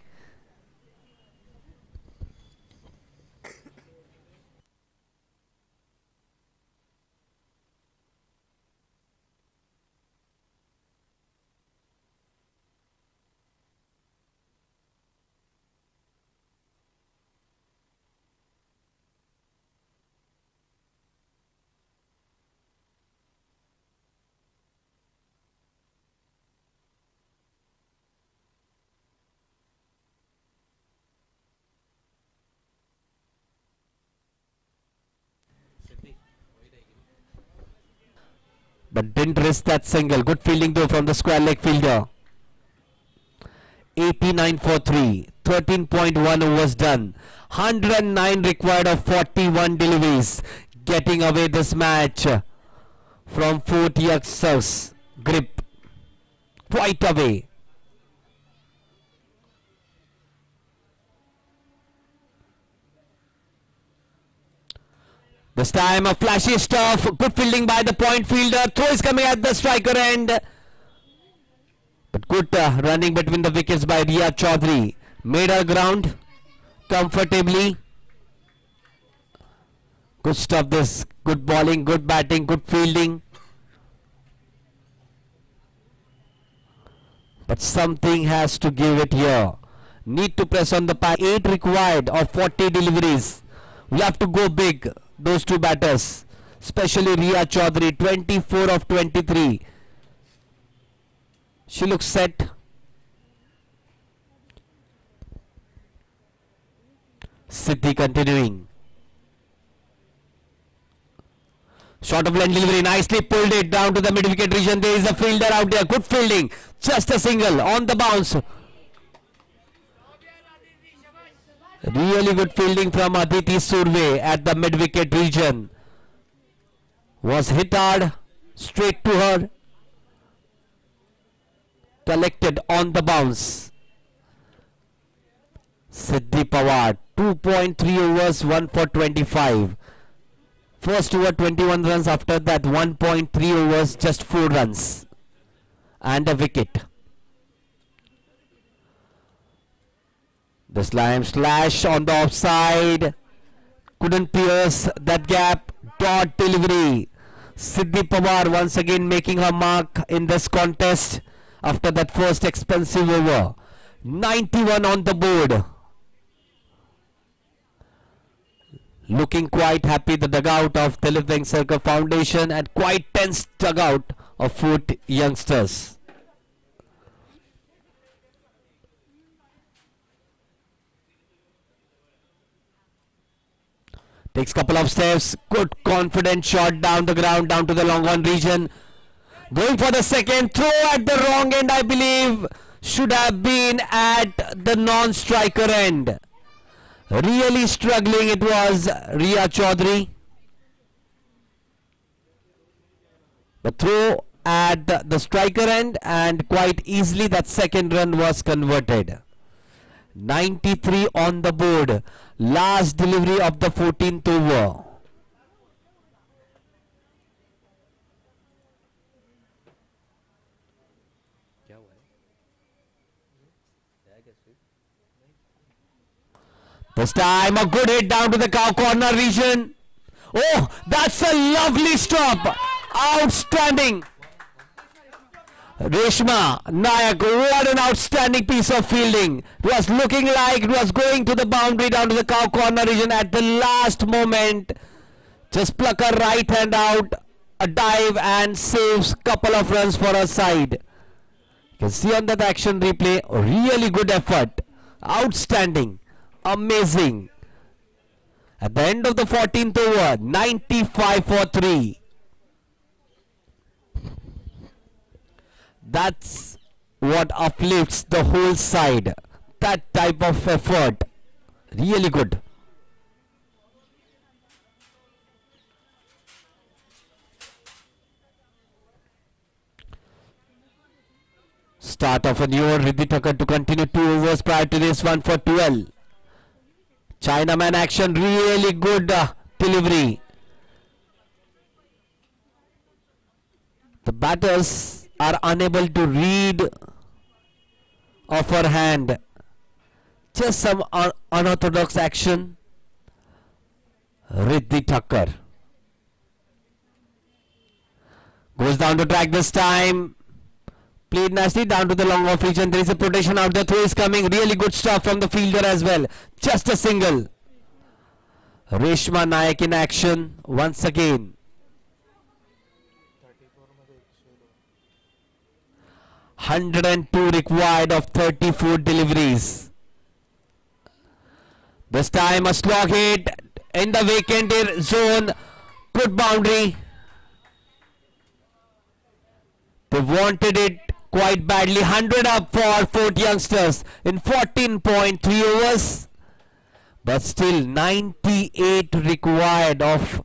but didn't risk that single. Good fielding though from the square leg fielder. 89 for 3. 13.1 overs done. 109 required of 41 deliveries. Getting away this match from 4th youngsters. Grip. Quite away. This time a flashy stuff. Good fielding by the point fielder. Throw is coming at the striker end. But good running between the wickets by Riya Chaudhary. Made her ground comfortably. Good stuff this. Good bowling, good batting, good fielding. But something has to give it here. Need to press on the pack. 8 required of 40 deliveries. We have to go big. Those two batters. Especially Riya Chaudhary. 24 of 23. She looks set. Siddhi continuing. Short of line delivery. Nicely pulled it down to the mid wicket region. There is a fielder out there. Good fielding. Just a single on the bounce. Really good fielding from Aditi Surve at the mid wicket region. Was hit hard. Straight to her. Collected on the bounce. Siddhi Pawar. 2.3 overs, 1 for 25. First over 21 runs, after that 1.3 overs, just 4 runs. And a wicket. The slam slash on the offside. Couldn't pierce that gap. Dot delivery. Siddhi Pawar once again making her mark in this contest after that first expensive over. 91 on the board. Looking quite happy, the dugout of Dilip Vengsarkar Foundation, and quite tense dugout of 4th youngsters. Takes couple of steps. Good confident shot down the ground, down to the long on region. Going for the second. Throw at the wrong end, I believe. Should have been at the non-striker end. Really struggling it was Riya Chaudhary. But throw at the striker end, and quite easily that second run was converted. 93 on the board. Last delivery of the 14th over. This time a good hit down to the cow corner region. Oh, that's a lovely stop. Outstanding. Reshma Nayak, what an outstanding piece of fielding. It was looking like it was going to the boundary down to the cow corner region at the last moment. Just pluck her right hand out, a dive, and saves couple of runs for her side. You can see on that action replay, really good effort. Outstanding. Amazing. At the end of the 14th over, 95 for 3. That's what uplifts the whole side. That type of effort. Really good. Start of a new over. Riddhi Thakkar to continue 2 overs prior to this, 1 for 12. Chinaman action, really good delivery. The batters are unable to read off her hand. Just some unorthodox action. Riddhi Thakkar goes down to track this time. Played nicely down to the long off region. There is a protection out there. Throw is coming. Really good stuff from the fielder as well. Just a single. Reshma Nayak in action once again. 102 required of 34 deliveries. This time a slog hit in the vacant zone. Good boundary. They wanted it quite badly. 100 up for Fort Youngsters in 14.3 overs. But still 98 required of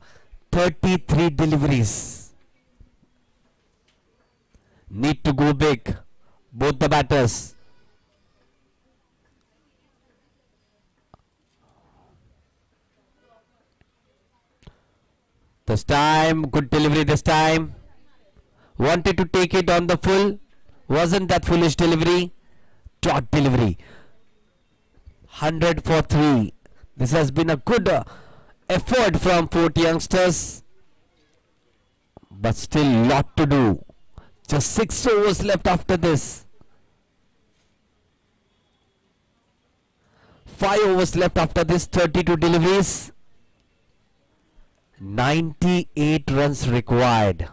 33 deliveries. Need to go big, both the batters. This time, good delivery this time. Wanted to take it on the full. Wasn't that foolish delivery? Dot delivery. 100 for 3. This has been a good effort from Fort Youngsters. But still lot to do. Just 6 overs left after this. 5 overs left after this. 32 deliveries. 98 runs required.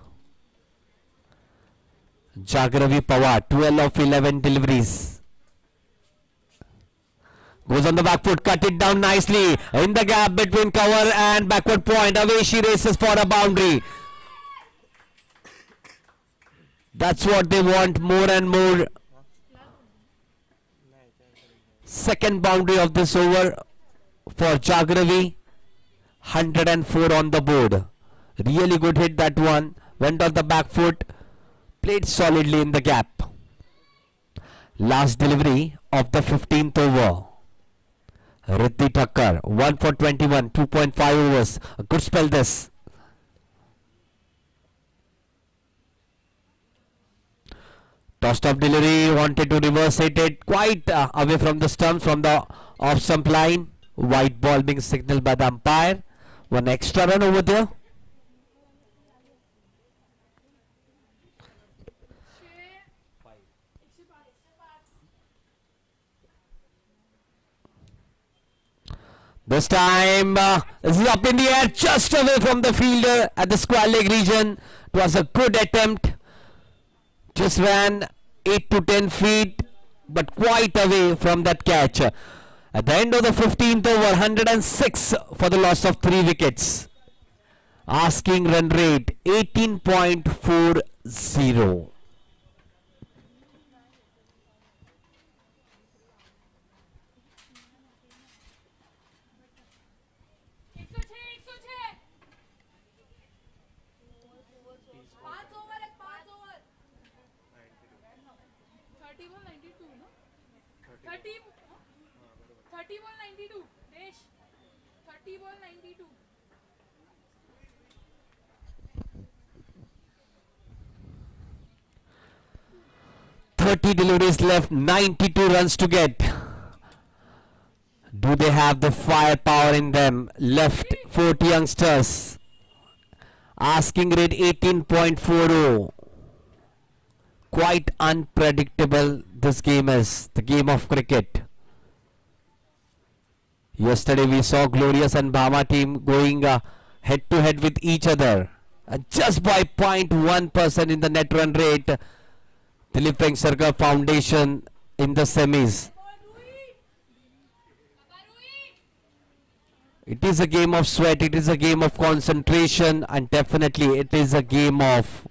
Jagravi Pawar, 12 of 11 deliveries. Goes on the back foot, cut it down nicely. In the gap between cover and backward point. Away she races for a boundary. That's what they want more and more. Second boundary of this over for Jagravi. 104 on the board. Really good hit that one. Went on the back foot. Played solidly in the gap. Last delivery of the 15th over. Riddhi Thakkar, 1 for 21, 2.5 overs. A good spell this. Tossed off delivery, wanted to reverse hit it quite away from the stumps, from the off stump line. White ball being signaled by the umpire. One extra run over there. This time, this is up in the air, just away from the fielder at the square leg region. It was a good attempt. Just ran 8 to 10 feet, but quite away from that catch. At the end of the 15th over, 106 for the loss of 3 wickets. Asking run rate 18.40. Deliveries left, 92 runs to get. Do they have the firepower in them? Left 40 youngsters. Asking rate 18.40. Quite unpredictable this game is, the game of cricket. Yesterday we saw Glorious and Bhama team going head to head with each other. Just by 0.1% in the net run rate. Dilip Vengsarkar Foundation in the semis. It is a game of sweat, it is a game of concentration, and definitely it is a game of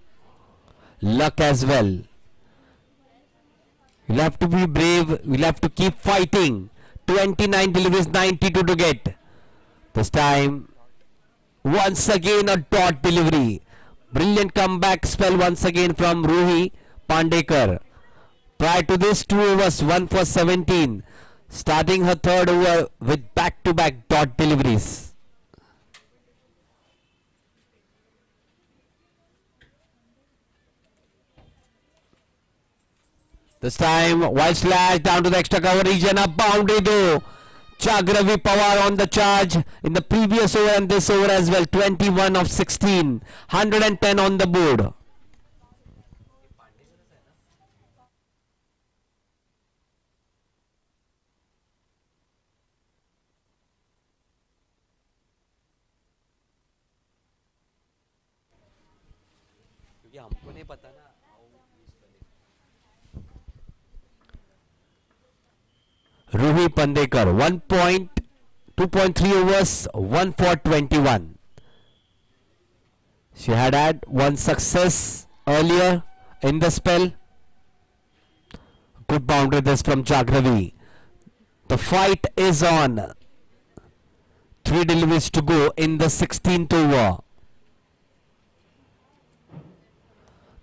luck as well. You'll have to be brave, we'll have to keep fighting. 29 deliveries, 92 to get. This time, once again a dot delivery. Brilliant comeback spell once again from Ruhi Pandekar. Prior to this, 2 overs, 1 for 17. Starting her third over with back-to-back dot deliveries. This time, wild slash down to the extra cover region. A boundary though. Jagravi Pawar on the charge in the previous over and this over as well. 21 of 16. 110 on the board. क्योंकि हमको नहीं पता ना Ruhi Pandekar, 2.3 overs, 1 for 21. She had one success earlier in the spell. Good boundary this from Jagravi. The fight is on. 3 deliveries to go in the 16th over.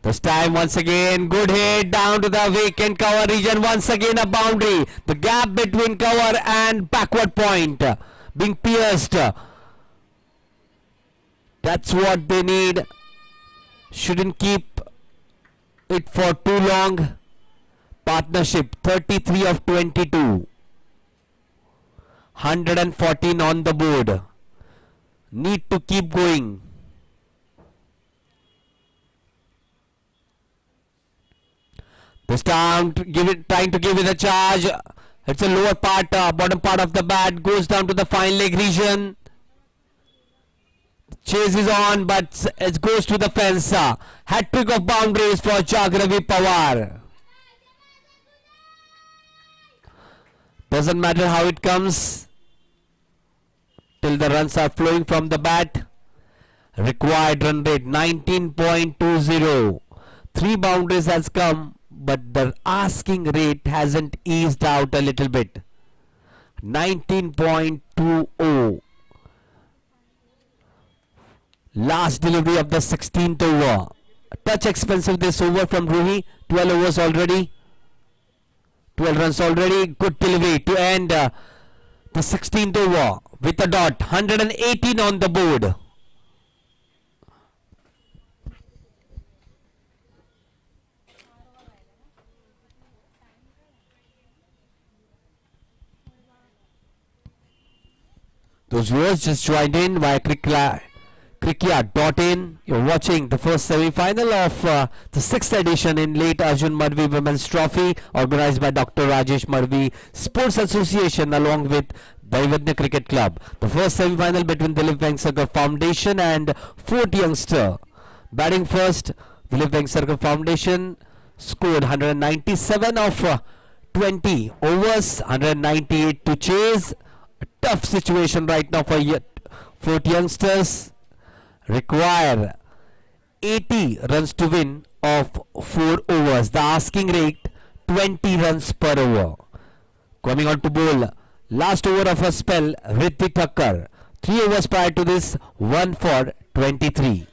This time once again, good hit down to the vacant cover region. Once again a boundary. The gap between cover and backward point being pierced. That's what they need. Shouldn't keep it for too long. Partnership 33 of 22. 114 on the board. Need to keep going. This time trying to give it a charge. It's a lower part, bottom part of the bat. Goes down to the fine leg region. Chase is on, but it goes to the fence. Hat trick of boundaries for Jagravi Pawar. Doesn't matter how it comes, till the runs are flowing from the bat. Required run rate 19.20. 3 boundaries has come, but the asking rate hasn't eased out a little bit. 19.20. Last delivery of the 16th over. Touch expensive this over from Ruhi. 12 overs already. 12 runs already. Good delivery to end the 16th over with a dot. 118 on the board. Those viewers just joined in via CricYard.in. You're watching the first semi-final of the 6th edition in late Arjun Madhvi Women's Trophy, organized by Dr. Rajesh Madhvi Sports Association along with Daivadnya Cricket Club. The first semi-final between Dilip Vengsarkar Foundation and Fort Youngster. Batting first, Dilip Vengsarkar Foundation scored 197 of 20 overs, 198 to chase. A tough situation right now for Fort Youngsters. Require 80 runs to win of 4 overs. The asking rate 20 runs per over. Coming on to bowl, last over of a spell, Riddhi Thakkar. 3 overs prior to this, 1 for 23.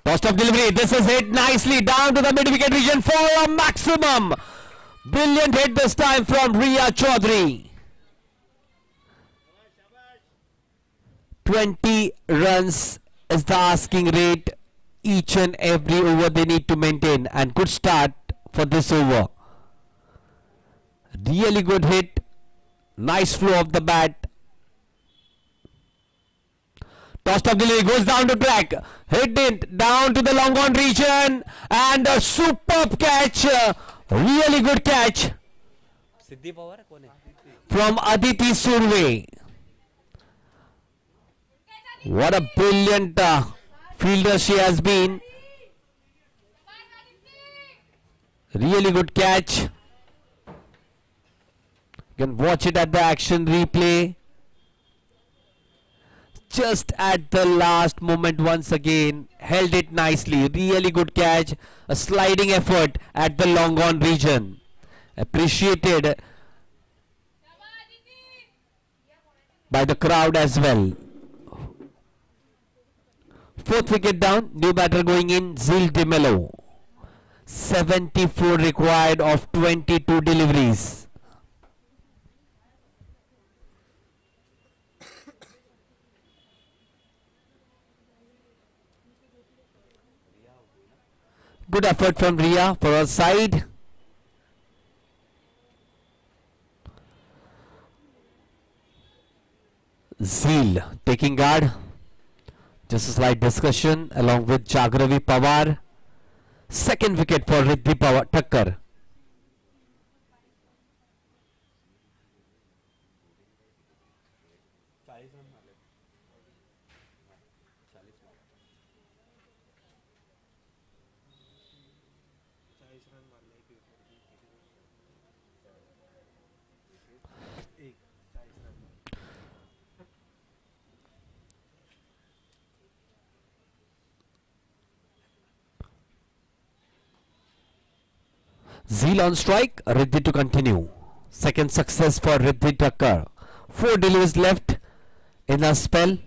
Tossed off delivery. This is hit nicely down to the mid-wicket region for a maximum. Brilliant hit this time from Riya Chaudhary. 20 runs is the asking rate each and every over they need to maintain, and good start for this over. Really good hit. Nice flow of the bat. Tossed up delivery, goes down to track. Hit it down to the long on region, and a superb catch. Really good catch सिद्धि पवार कौन है? from Aditi Surve. What a brilliant fielder she has been. Really good catch. You can watch it at the action replay. Just at the last moment once again, held it nicely. Really good catch. A sliding effort at the long on region. Appreciated by the crowd as well. 4th wicket down. New batter going in, Zil De Mello. 74 required of 22 deliveries. Good effort from Riya for her side. Zeel taking guard. Just a slight discussion along with Jagravi Pawar. 2nd wicket for Riddhi Thakkar. Zeal on strike, Riddhi to continue. Second success for Riddhi Thakkar. 4 deliveries left in a spell.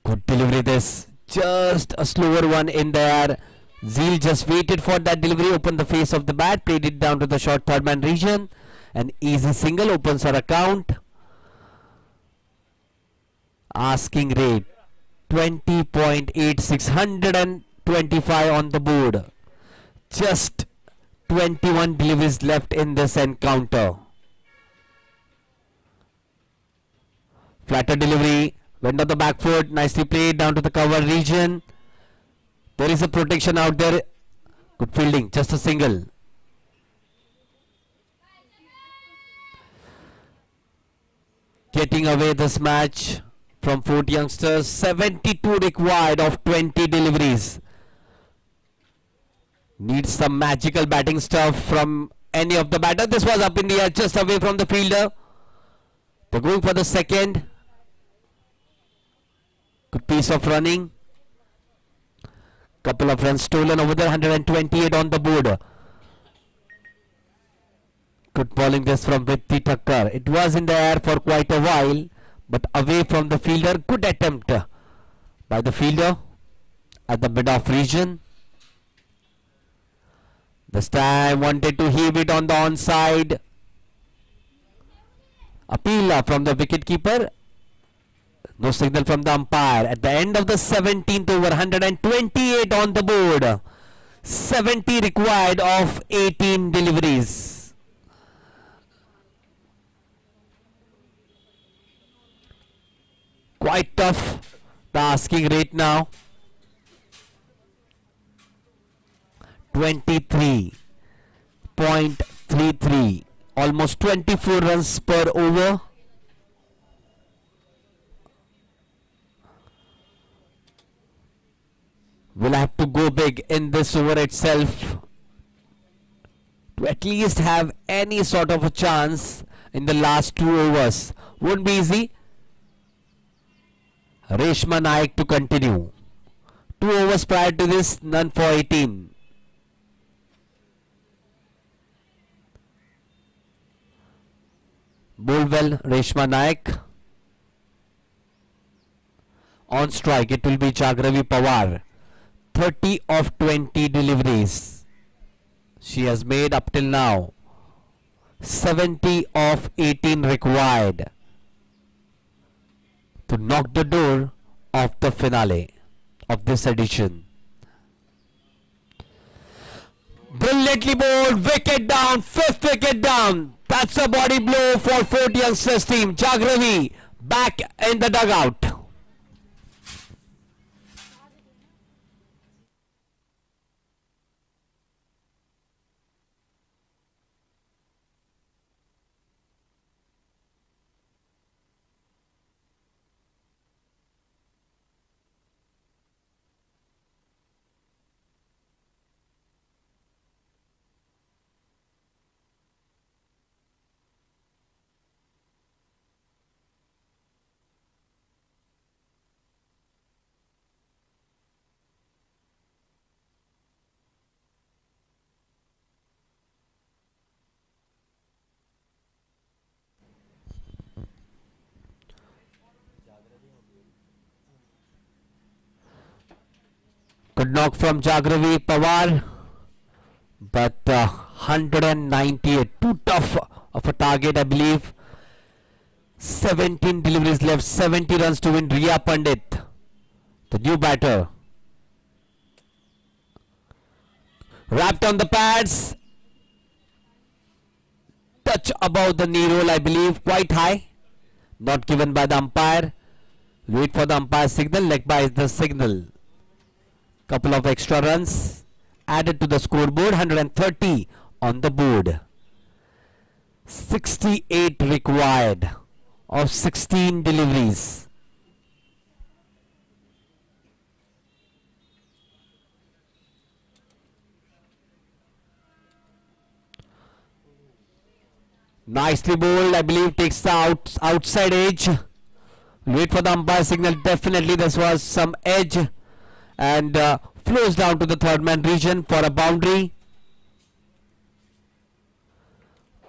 Good delivery this. Just a slower one in there. Zeal just waited for that delivery, opened the face of the bat, played it down to the short third man region. An easy single opens her account. Asking rate 20.86, 125 on the board. Just 21 deliveries left in this encounter. Flatter delivery, went on the back foot, nicely played down to the cover region. There is a protection out there. Good fielding, just a single. Getting away this match from Fort Youngsters. 72 required of 20 deliveries. Needs some magical batting stuff from any of the batter. This was up in the air, just away from the fielder. They're going for the second. Good piece of running. Couple of runs stolen over there. 128 on the board. Good bowling this from Riddhi Thakkar. It was in the air for quite a while, but away from the fielder. Good attempt by the fielder at the mid-off region. This time wanted to heave it on the onside. Appeal from the wicketkeeper. No signal from the umpire. At the end of the 17th over, 128 on the board. 70 required of 18 deliveries. Quite tough, the asking rate now. 23.33. Almost 24 runs per over. Will have to go big in this over itself to at least have any sort of a chance in the last 2 overs. Won't be easy. Reshma Naik to continue. 2 overs prior to this, none for 18. Bowled well, Reshma Naik. On strike, it will be Jagravi Pawar. 30 of 20 deliveries she has made up till now. 70 of 18 required to knock the door of the finale of this edition. Brilliantly bowled, wicket down, 5th wicket down. That's a body blow for Fort Youngsters team. Jagravi back in the dugout. Good knock from Jagravi Pawar, but 198, too tough of a target, I believe. 17 deliveries left, 70 runs to win. Riya Pandit, the new batter. Wrapped on the pads. Touch above the knee roll, I believe, quite high. Not given by the umpire. Wait for the umpire signal. Leg by is the signal. Couple of extra runs added to the scoreboard. 130 on the board. 68 required of 16 deliveries. Nicely bowled, I believe, takes the outside edge. Wait for the umpire signal. Definitely this was some edge, and flows down to the third man region for a boundary.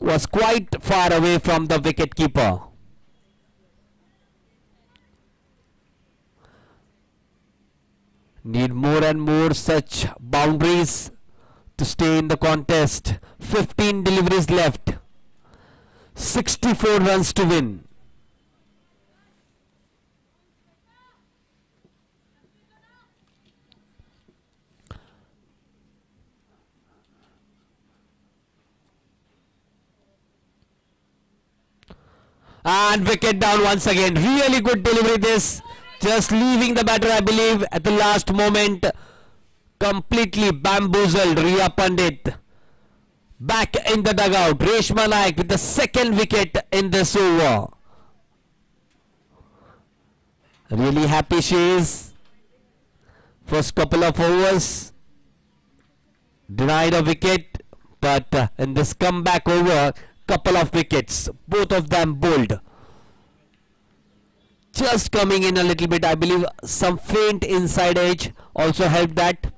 was quite far away from the wicket keeper. Need more and more such boundaries to stay in the contest. 15 deliveries left. 64 runs to win. And wicket down once again. Really good delivery this. Just leaving the batter, I believe, at the last moment. Completely bamboozled Riya Pandit. Back in the dugout. Reshma Naik with the second wicket in this over. Really happy she is. First couple of overs. Denied a wicket. But in this comeback over, couple of wickets, both of them bowled. Just coming in a little bit, I believe some faint inside edge also helped that.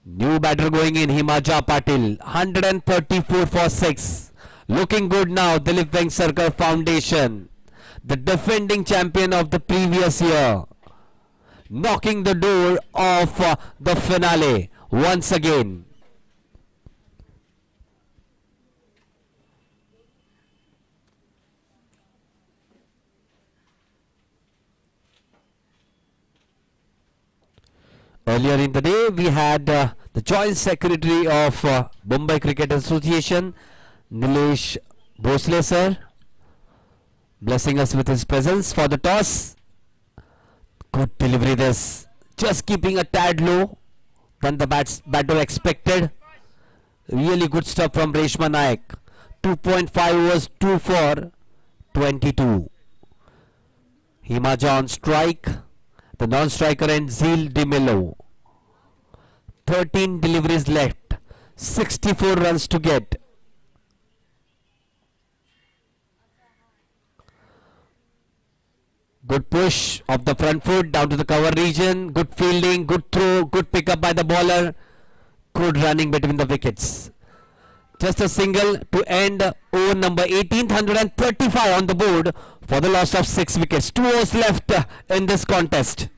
New batter going in, Himaja Patil, 134 for 6. Looking good now, Dilip Vengsarkar Foundation, the defending champion of the previous year, knocking the door of the finale once again. Earlier in the day, we had the Joint Secretary of Mumbai Cricket Association, Nilesh Bhosle sir, blessing us with his presence for the toss. Good delivery this. Just keeping a tad low than the batter expected. Really good stuff from Reshma Naik. 2.5 overs, 2 for 22. Himaja on strike. The non-striker and Zeel De Mello. 13 deliveries left. 64 runs to get. Good push of the front foot down to the cover region. Good fielding, good throw, good pick up by the bowler. Good running between the wickets. Just a single to end over number 1835 on the board for the loss of 6 wickets. 2 overs left in this contest.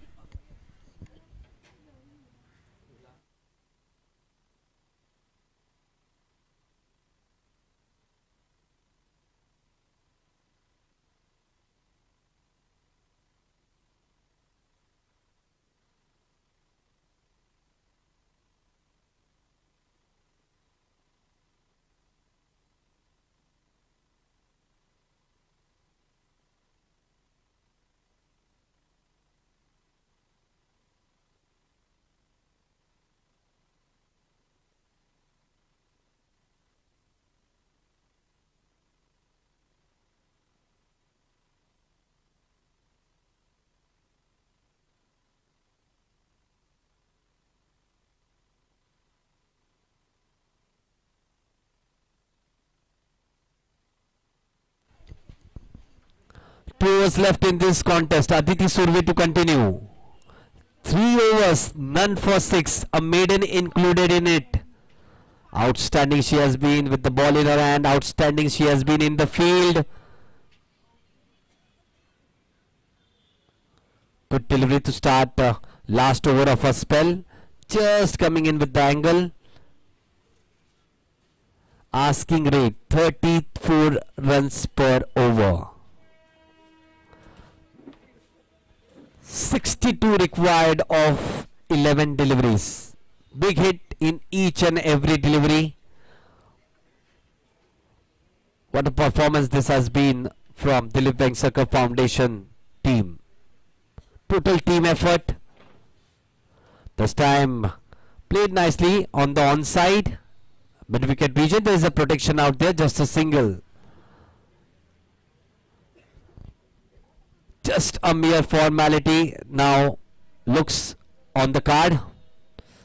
Two overs left in this contest. Aditi Surve to continue. 3 overs, none for 6. A maiden included in it. Outstanding she has been with the ball in her hand. Outstanding she has been in the field. Good delivery to start last over of her spell. Just coming in with the angle. Asking rate 34 runs per over. 62 required of 11 deliveries. Big hit in each and every delivery. What a performance this has been from Dilip Vengsarkar Foundation team. Total team effort. This time played nicely on the onside. Mid-wicket region, there is a protection out there, just a single. Just a mere formality now looks on the card.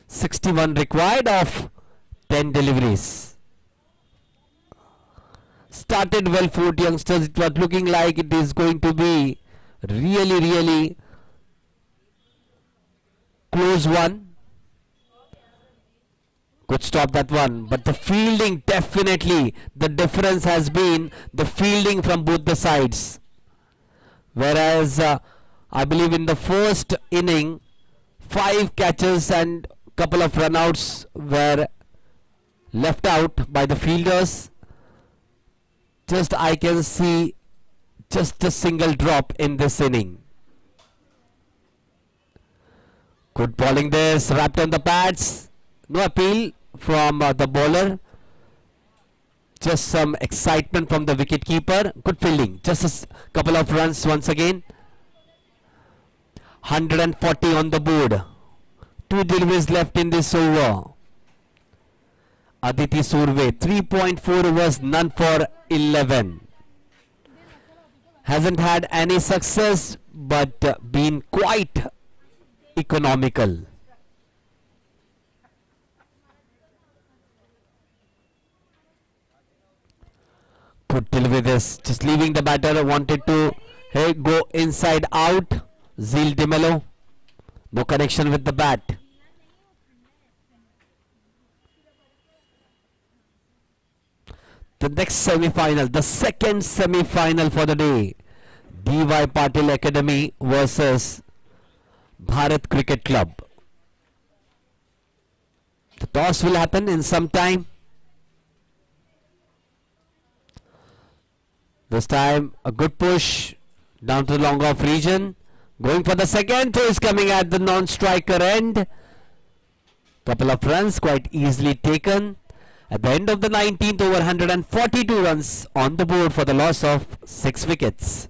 61 required of 10 deliveries. Started well for youngsters. It was looking like it is going to be really close one. Could stop that one, but the fielding, definitely the difference has been the fielding from both the sides. Whereas I believe in the first inning, 5 catches and couple of runouts were left out by the fielders. Just I can see just a single drop in this inning. Good bowling this, wrapped on the pads. No appeal from the bowler. Just some excitement from the wicket keeper. Good fielding. Just a couple of runs once again. 140 on the board. 2 deliveries left in this over. Aditi Surve, 3.4 overs, none for 11. Hasn't had any success, but been quite economical. Could deliver this, just leaving the batter, wanted to go inside out. Zeel Dimelo, no connection with the bat. The next semi-final, the second semi-final for the day, D.Y. Patil Academy versus Bharat Cricket Club. The toss will happen in some time. This time a good push down to the long off region. Going for the second throw is coming at the non-striker end. Couple of runs quite easily taken. At the end of the 19th over, 142 runs on the board for the loss of 6 wickets.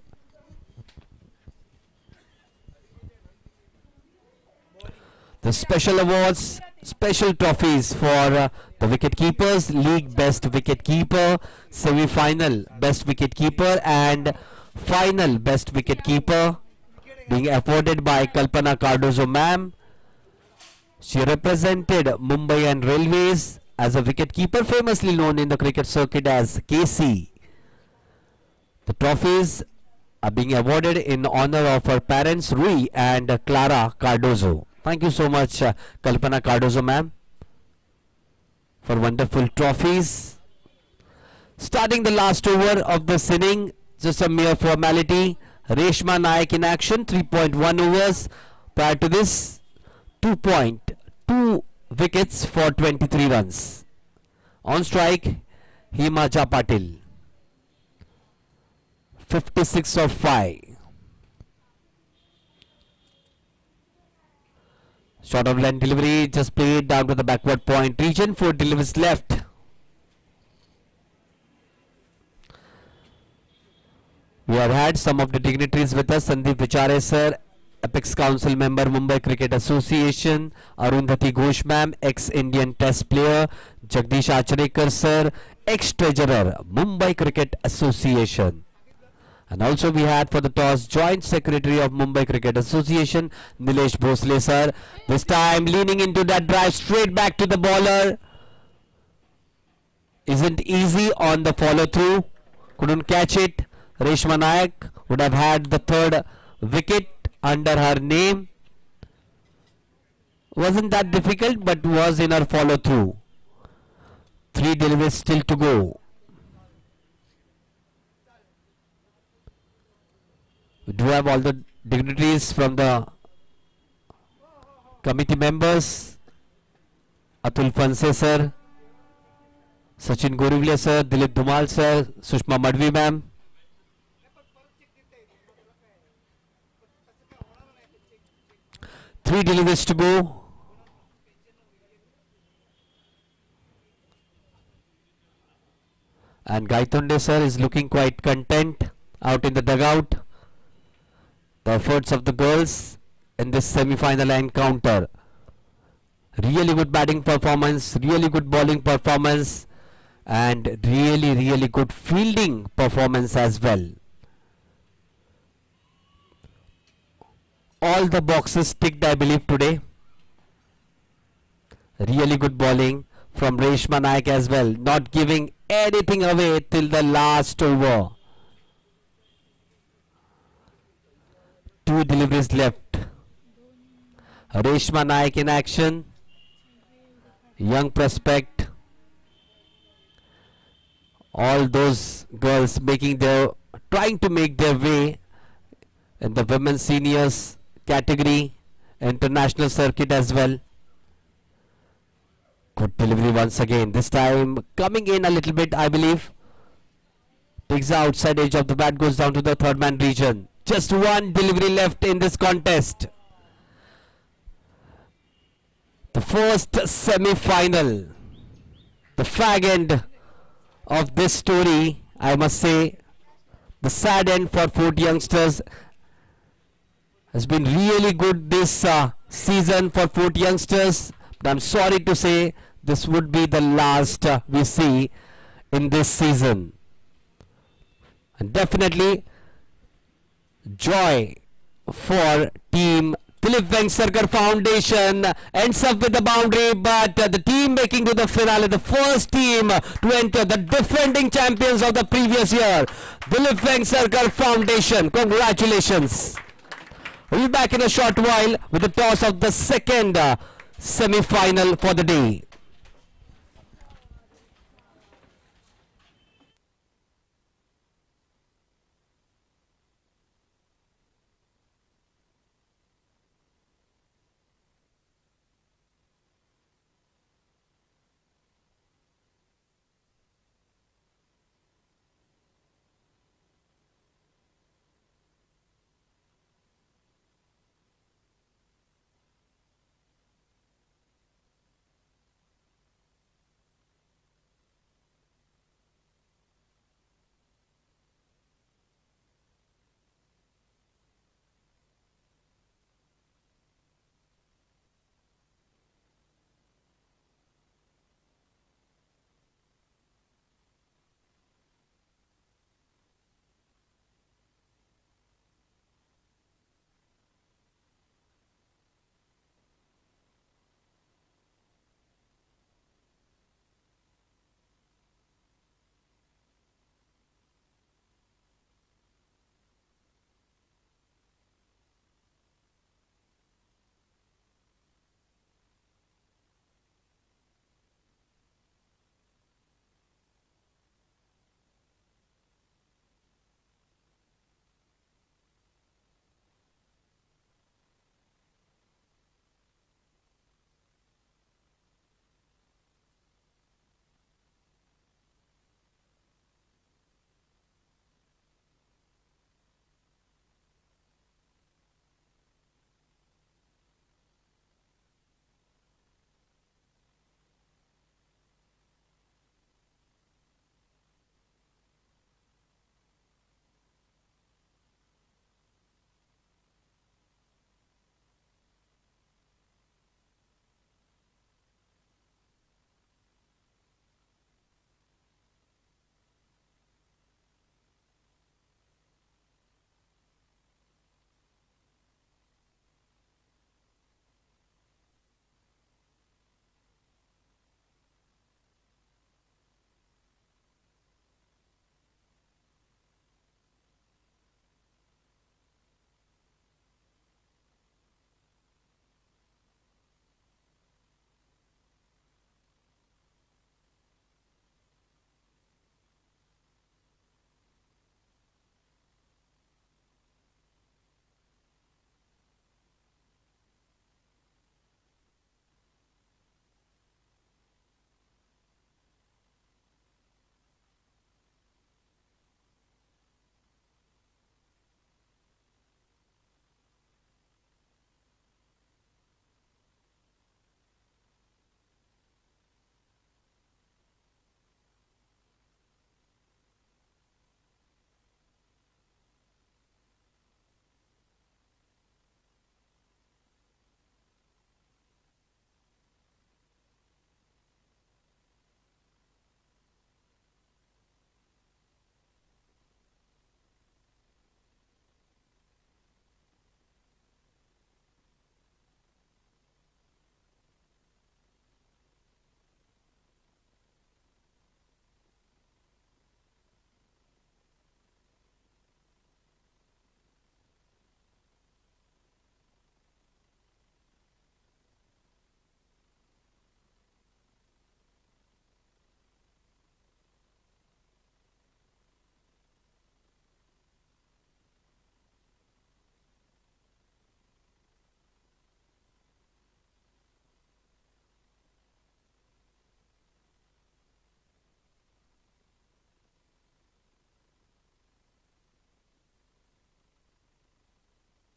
The special awards, special trophies for the wicket keepers, league best wicket keeper, semi-final best wicket keeper and final best wicket keeper being afforded by Kalpana Cardozo ma'am. She represented Mumbai and Railways as a wicket keeper, famously known in the cricket circuit as KC. The trophies are being awarded in honor of her parents Rui and Clara Cardozo. Thank you so much Kalpana Cardozo ma'am for wonderful trophies. Starting the last over of this inning, just a mere formality. Reshma Nayak in action, 3.1 overs. Prior to this, 2.2 wickets for 23 runs. On strike, Himaja Patil, 56 of 5. Short of line delivery, just played down to the backward point region. 4 deliveries left. We have had some of the dignitaries with us. Sandeep Vichare sir, Apex Council member, Mumbai Cricket Association. Arundhati Ghosh ma'am, ex-Indian Test player. Jagdish Achrekar sir, ex-treasurer, Mumbai Cricket Association. And also we had for the toss, Joint Secretary of Mumbai Cricket Association, Nilesh Bhosle sir. This time leaning into that drive, straight back to the bowler. Isn't easy on the follow through. Couldn't catch it. Reshma Nayak would have had the 3rd wicket under her name. Wasn't that difficult, but was in her follow through. 3 deliveries still to go. We do have all the dignitaries from the committee members. Atul Fanse sir, Sachin Gorivlia sir, Dilip Dhumal sir, Sushma Madhvi ma'am. Three deliveries to go. And Gaitonde sir is looking quite content out in the dugout. The efforts of the girls in this semi-final encounter. Really good batting performance, really good bowling performance, and really good fielding performance as well. All the boxes ticked, I believe, today. Really good bowling from Reshma Nayak as well, not giving anything away till the last over. 2 deliveries left. Reshma Nayak in action. young prospect, all those girls trying to make their way in the women's seniors category, international circuit as well. Good delivery once again. This time coming in a little bit, I believe. Takes the outside edge of the bat, goes down to the third man region. Just one delivery left in this contest. The first semi-final. The fag end of this story, I must say. The sad end for Fort Youngsters. Has been really good this season for Fort Youngsters. But I'm sorry to say this would be the last we see in this season. And definitely joy for team Dilip Vengsarkar Foundation. Ends up with the boundary, but the team making to the finale, the first team to enter, the defending champions of the previous year, Dilip Vengsarkar Foundation. Congratulations. We'll be back in a short while with the toss of the second semi-final for the day.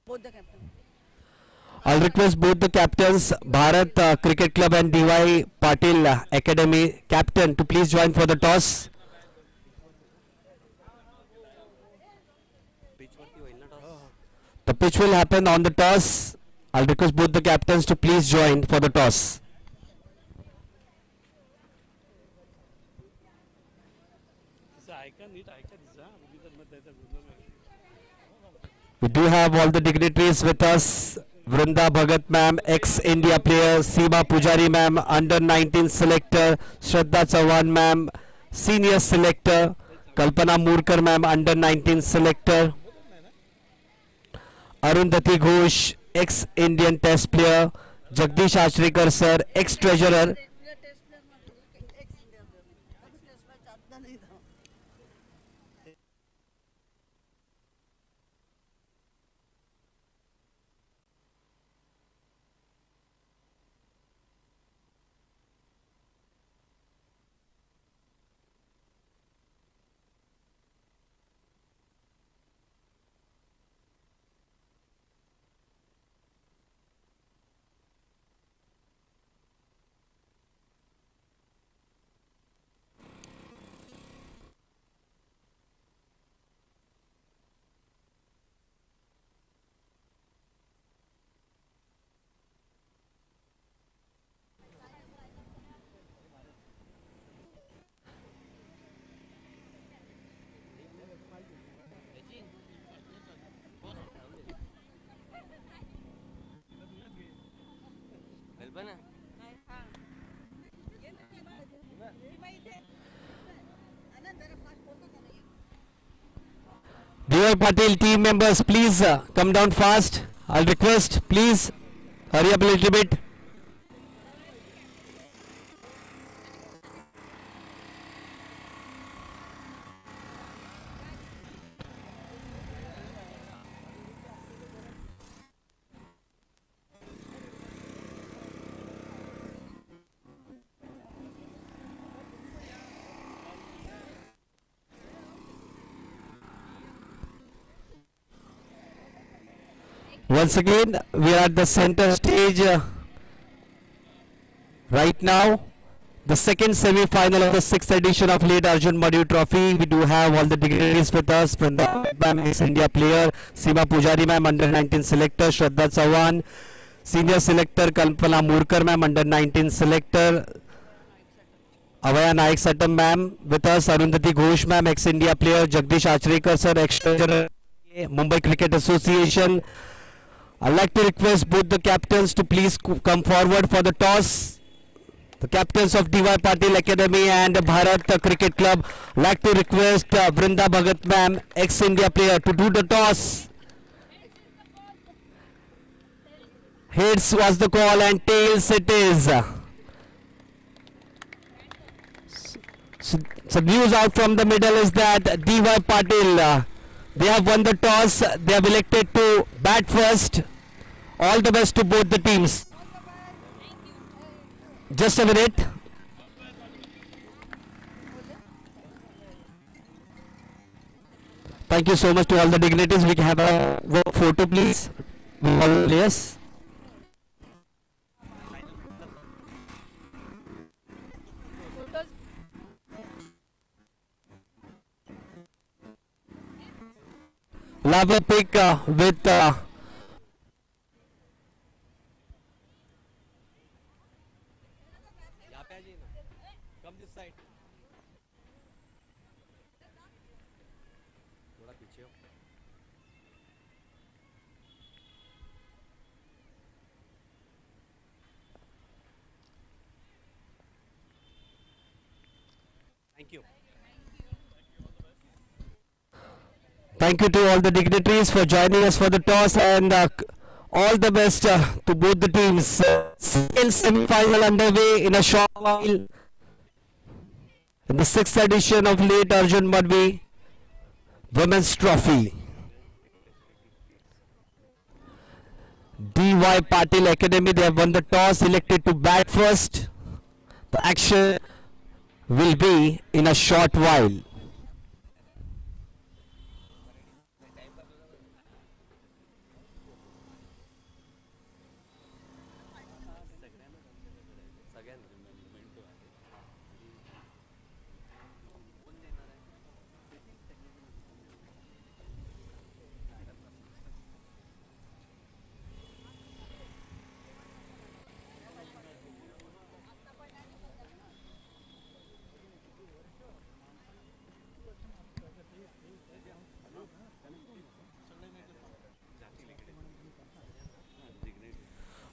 Both the captain. I'll request both the captains, Bharat Cricket Club and DY Patil Academy captain, to please join for the toss. Pitch वरती होईल ना toss The pitch will happen on the toss. I'll request both the captains to please join for the toss. We do have all the dignitaries with us. Vrinda Bhagat ma'am, ex-India player, Seema Pujari ma'am, under-19 selector, Shraddha Chauhan ma'am, senior selector, Kalpana Murkar ma'am, under-19 selector, Arundhati Ghosh, ex-Indian test player, Jagdish Achrikar sir, ex-treasurer, help ना DY Patil team members, please come down fast. I'll request, please hurry up a little bit. Once again, we are at the center stage right now. The second semi-final of the 6th edition of late Arjun Madhvi Trophy. We do have all the dignitaries with us. From the ma'am, ex-India player, Seema Pujari ma'am, under-19 selector, Shraddha Chauhan, senior selector, Kalpana Murkar ma'am, under-19 selector, Avaya Naik Satam ma'am with us, Arundhati Ghosh ma'am, ex-India player, Jagdish Achrikar sir, ex-treasurer, Mumbai Cricket Association. I'd like to request both the captains to please come forward for the toss. The captains of DY Patil Academy and Bharat Cricket Club. I'd like to request Vrinda Bhagat ma'am, ex-India player, to do the toss. Heads was the call and tails it is. So news out from the middle is that DY Patil, they have won the toss. They have elected to bat first. All the best to both the teams. Just a minute. Thank you so much to all the dignitaries. We can have a photo, please. With all the players. We'll have a pic with यहाँ पे आ जाइए ना come this side थोड़ा पीछे हो thank you thank you to all the dignitaries for joining us for the toss, and all the best to both the teams. Second semi-final underway in a short while in the 6th edition of late Arjun Madhvi Women's Trophy. DY Patil Academy, they have won the toss, elected to bat first. The action will be in a short while.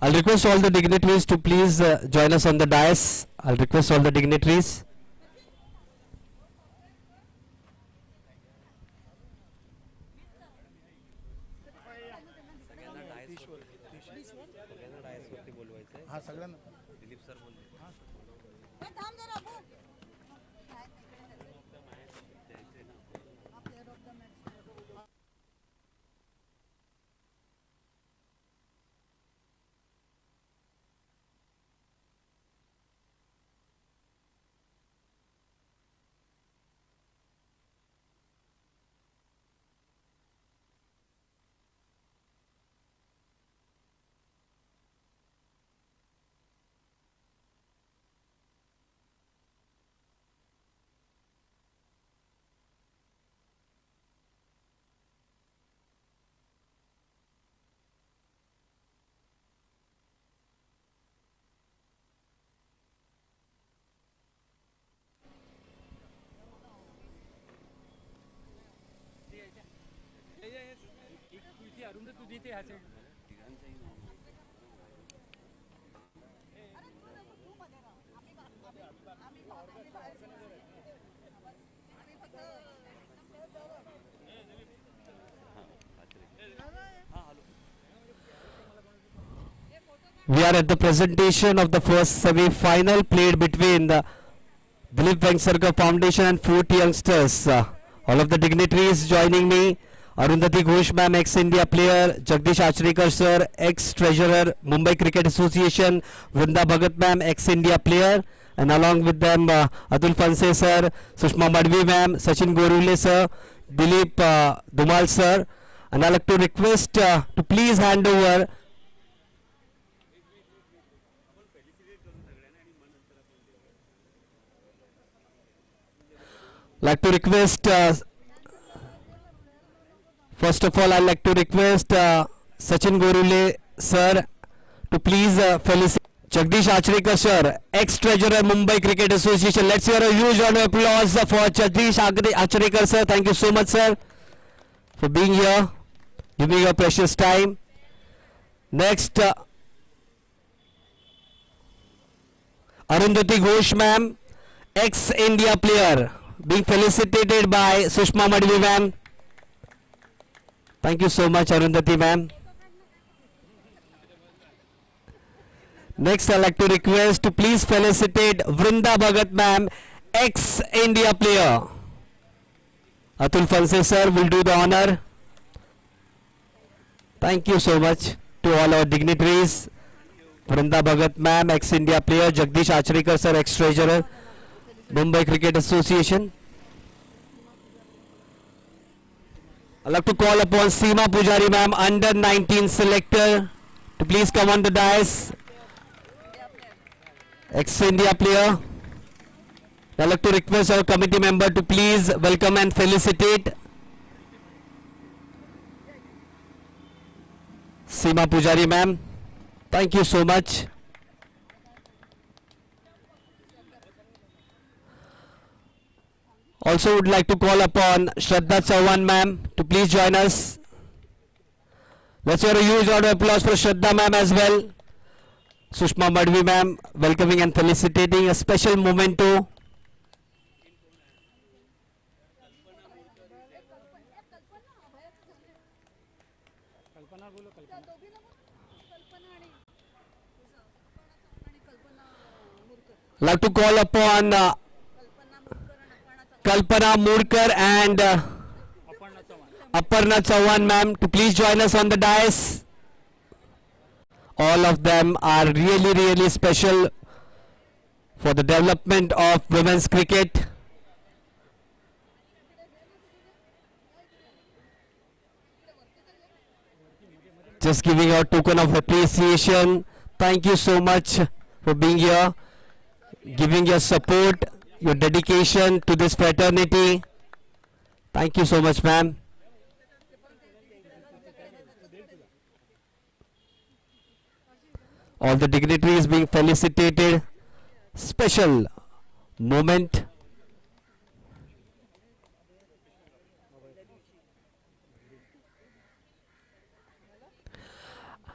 I'll request all the dignitaries to please join us on the dais. I'll request all the dignitaries. सगळ्यांना DISE वरती बोलवायचंय. हाँ सगळ्यांना Dilip sir बोलले. We are at the presentation of the first semi-final played between the Dilip Vengsarkar Foundation and 40 youngsters. All of the dignitaries joining me. Arundhati Ghosh ma'am, ex-India player. Jagdish Achrikar sir, ex-treasurer, Mumbai Cricket Association. Vrinda Bhagat ma'am, ex-India player. And along with them, Atul Fanse sir, Sushma Madhvi ma'am, Sachin Gorule sir, Dilip Dhumal sir. And I'd like to request to please hand over first of all, I'd like to request Sachin Gorule sir to please felicitate Jagdish Achrikar sir, ex-treasurer Mumbai Cricket Association. Let's hear a huge round of applause for Jagdish Achrikar sir. Thank you so much sir for being here, giving your precious time. Next, Arundhati Ghosh ma'am, ex-India player, being felicitated by Sushma Madhvi ma'am. Thank you so much Arundhati ma'am. Next, I'd like to request to please felicitate Vrinda Bhagat ma'am, ex-India player. Atul Fanse sir will do the honor. Thank you so much to all our dignitaries. Vrinda Bhagat ma'am, ex-India player. Jagdish Achrikar sir, ex-treasurer, Mumbai Cricket Association. I'd like to call upon Seema Pujari ma'am, under 19 selector, to please come on the dais. Ex-India player. I'd like to request our committee member to please welcome and felicitate Seema Pujari ma'am. Thank you so much. Also would like to call upon Shraddha Chauhan ma'am to please join us. Let's hear a huge round of applause for Shraddha ma'am as well. Sushma Madhvi ma'am welcoming and felicitating, a special memento. Like to call upon Kalpana Murkar and Aparna Chauhan ma'am to please join us on the dais. All of them are really special for the development of women's cricket. Just giving a token of appreciation. Thank you so much for being here, giving your support, your dedication to this fraternity. Thank you so much ma'am. All the dignitaries being felicitated. Special moment.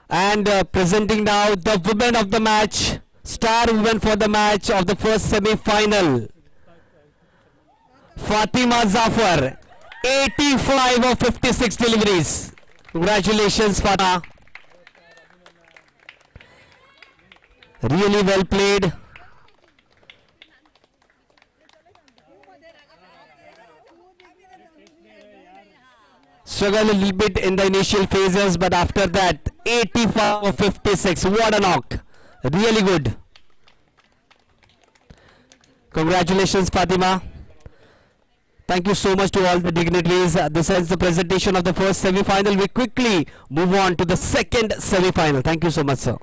And presenting now the women of the match, star women for the match of the first semi-final. Fatima Zafar, 85 of 56 deliveries. Congratulations, Fatima. Really well played. Struggled a little bit in the initial phases, but after that, 85 of 56. What a knock. Really good. Congratulations, Fatima. Thank you so much to all the dignitaries. This ends the presentation of the first semi-final. We quickly move on to the second semi-final. Thank you so much, sir.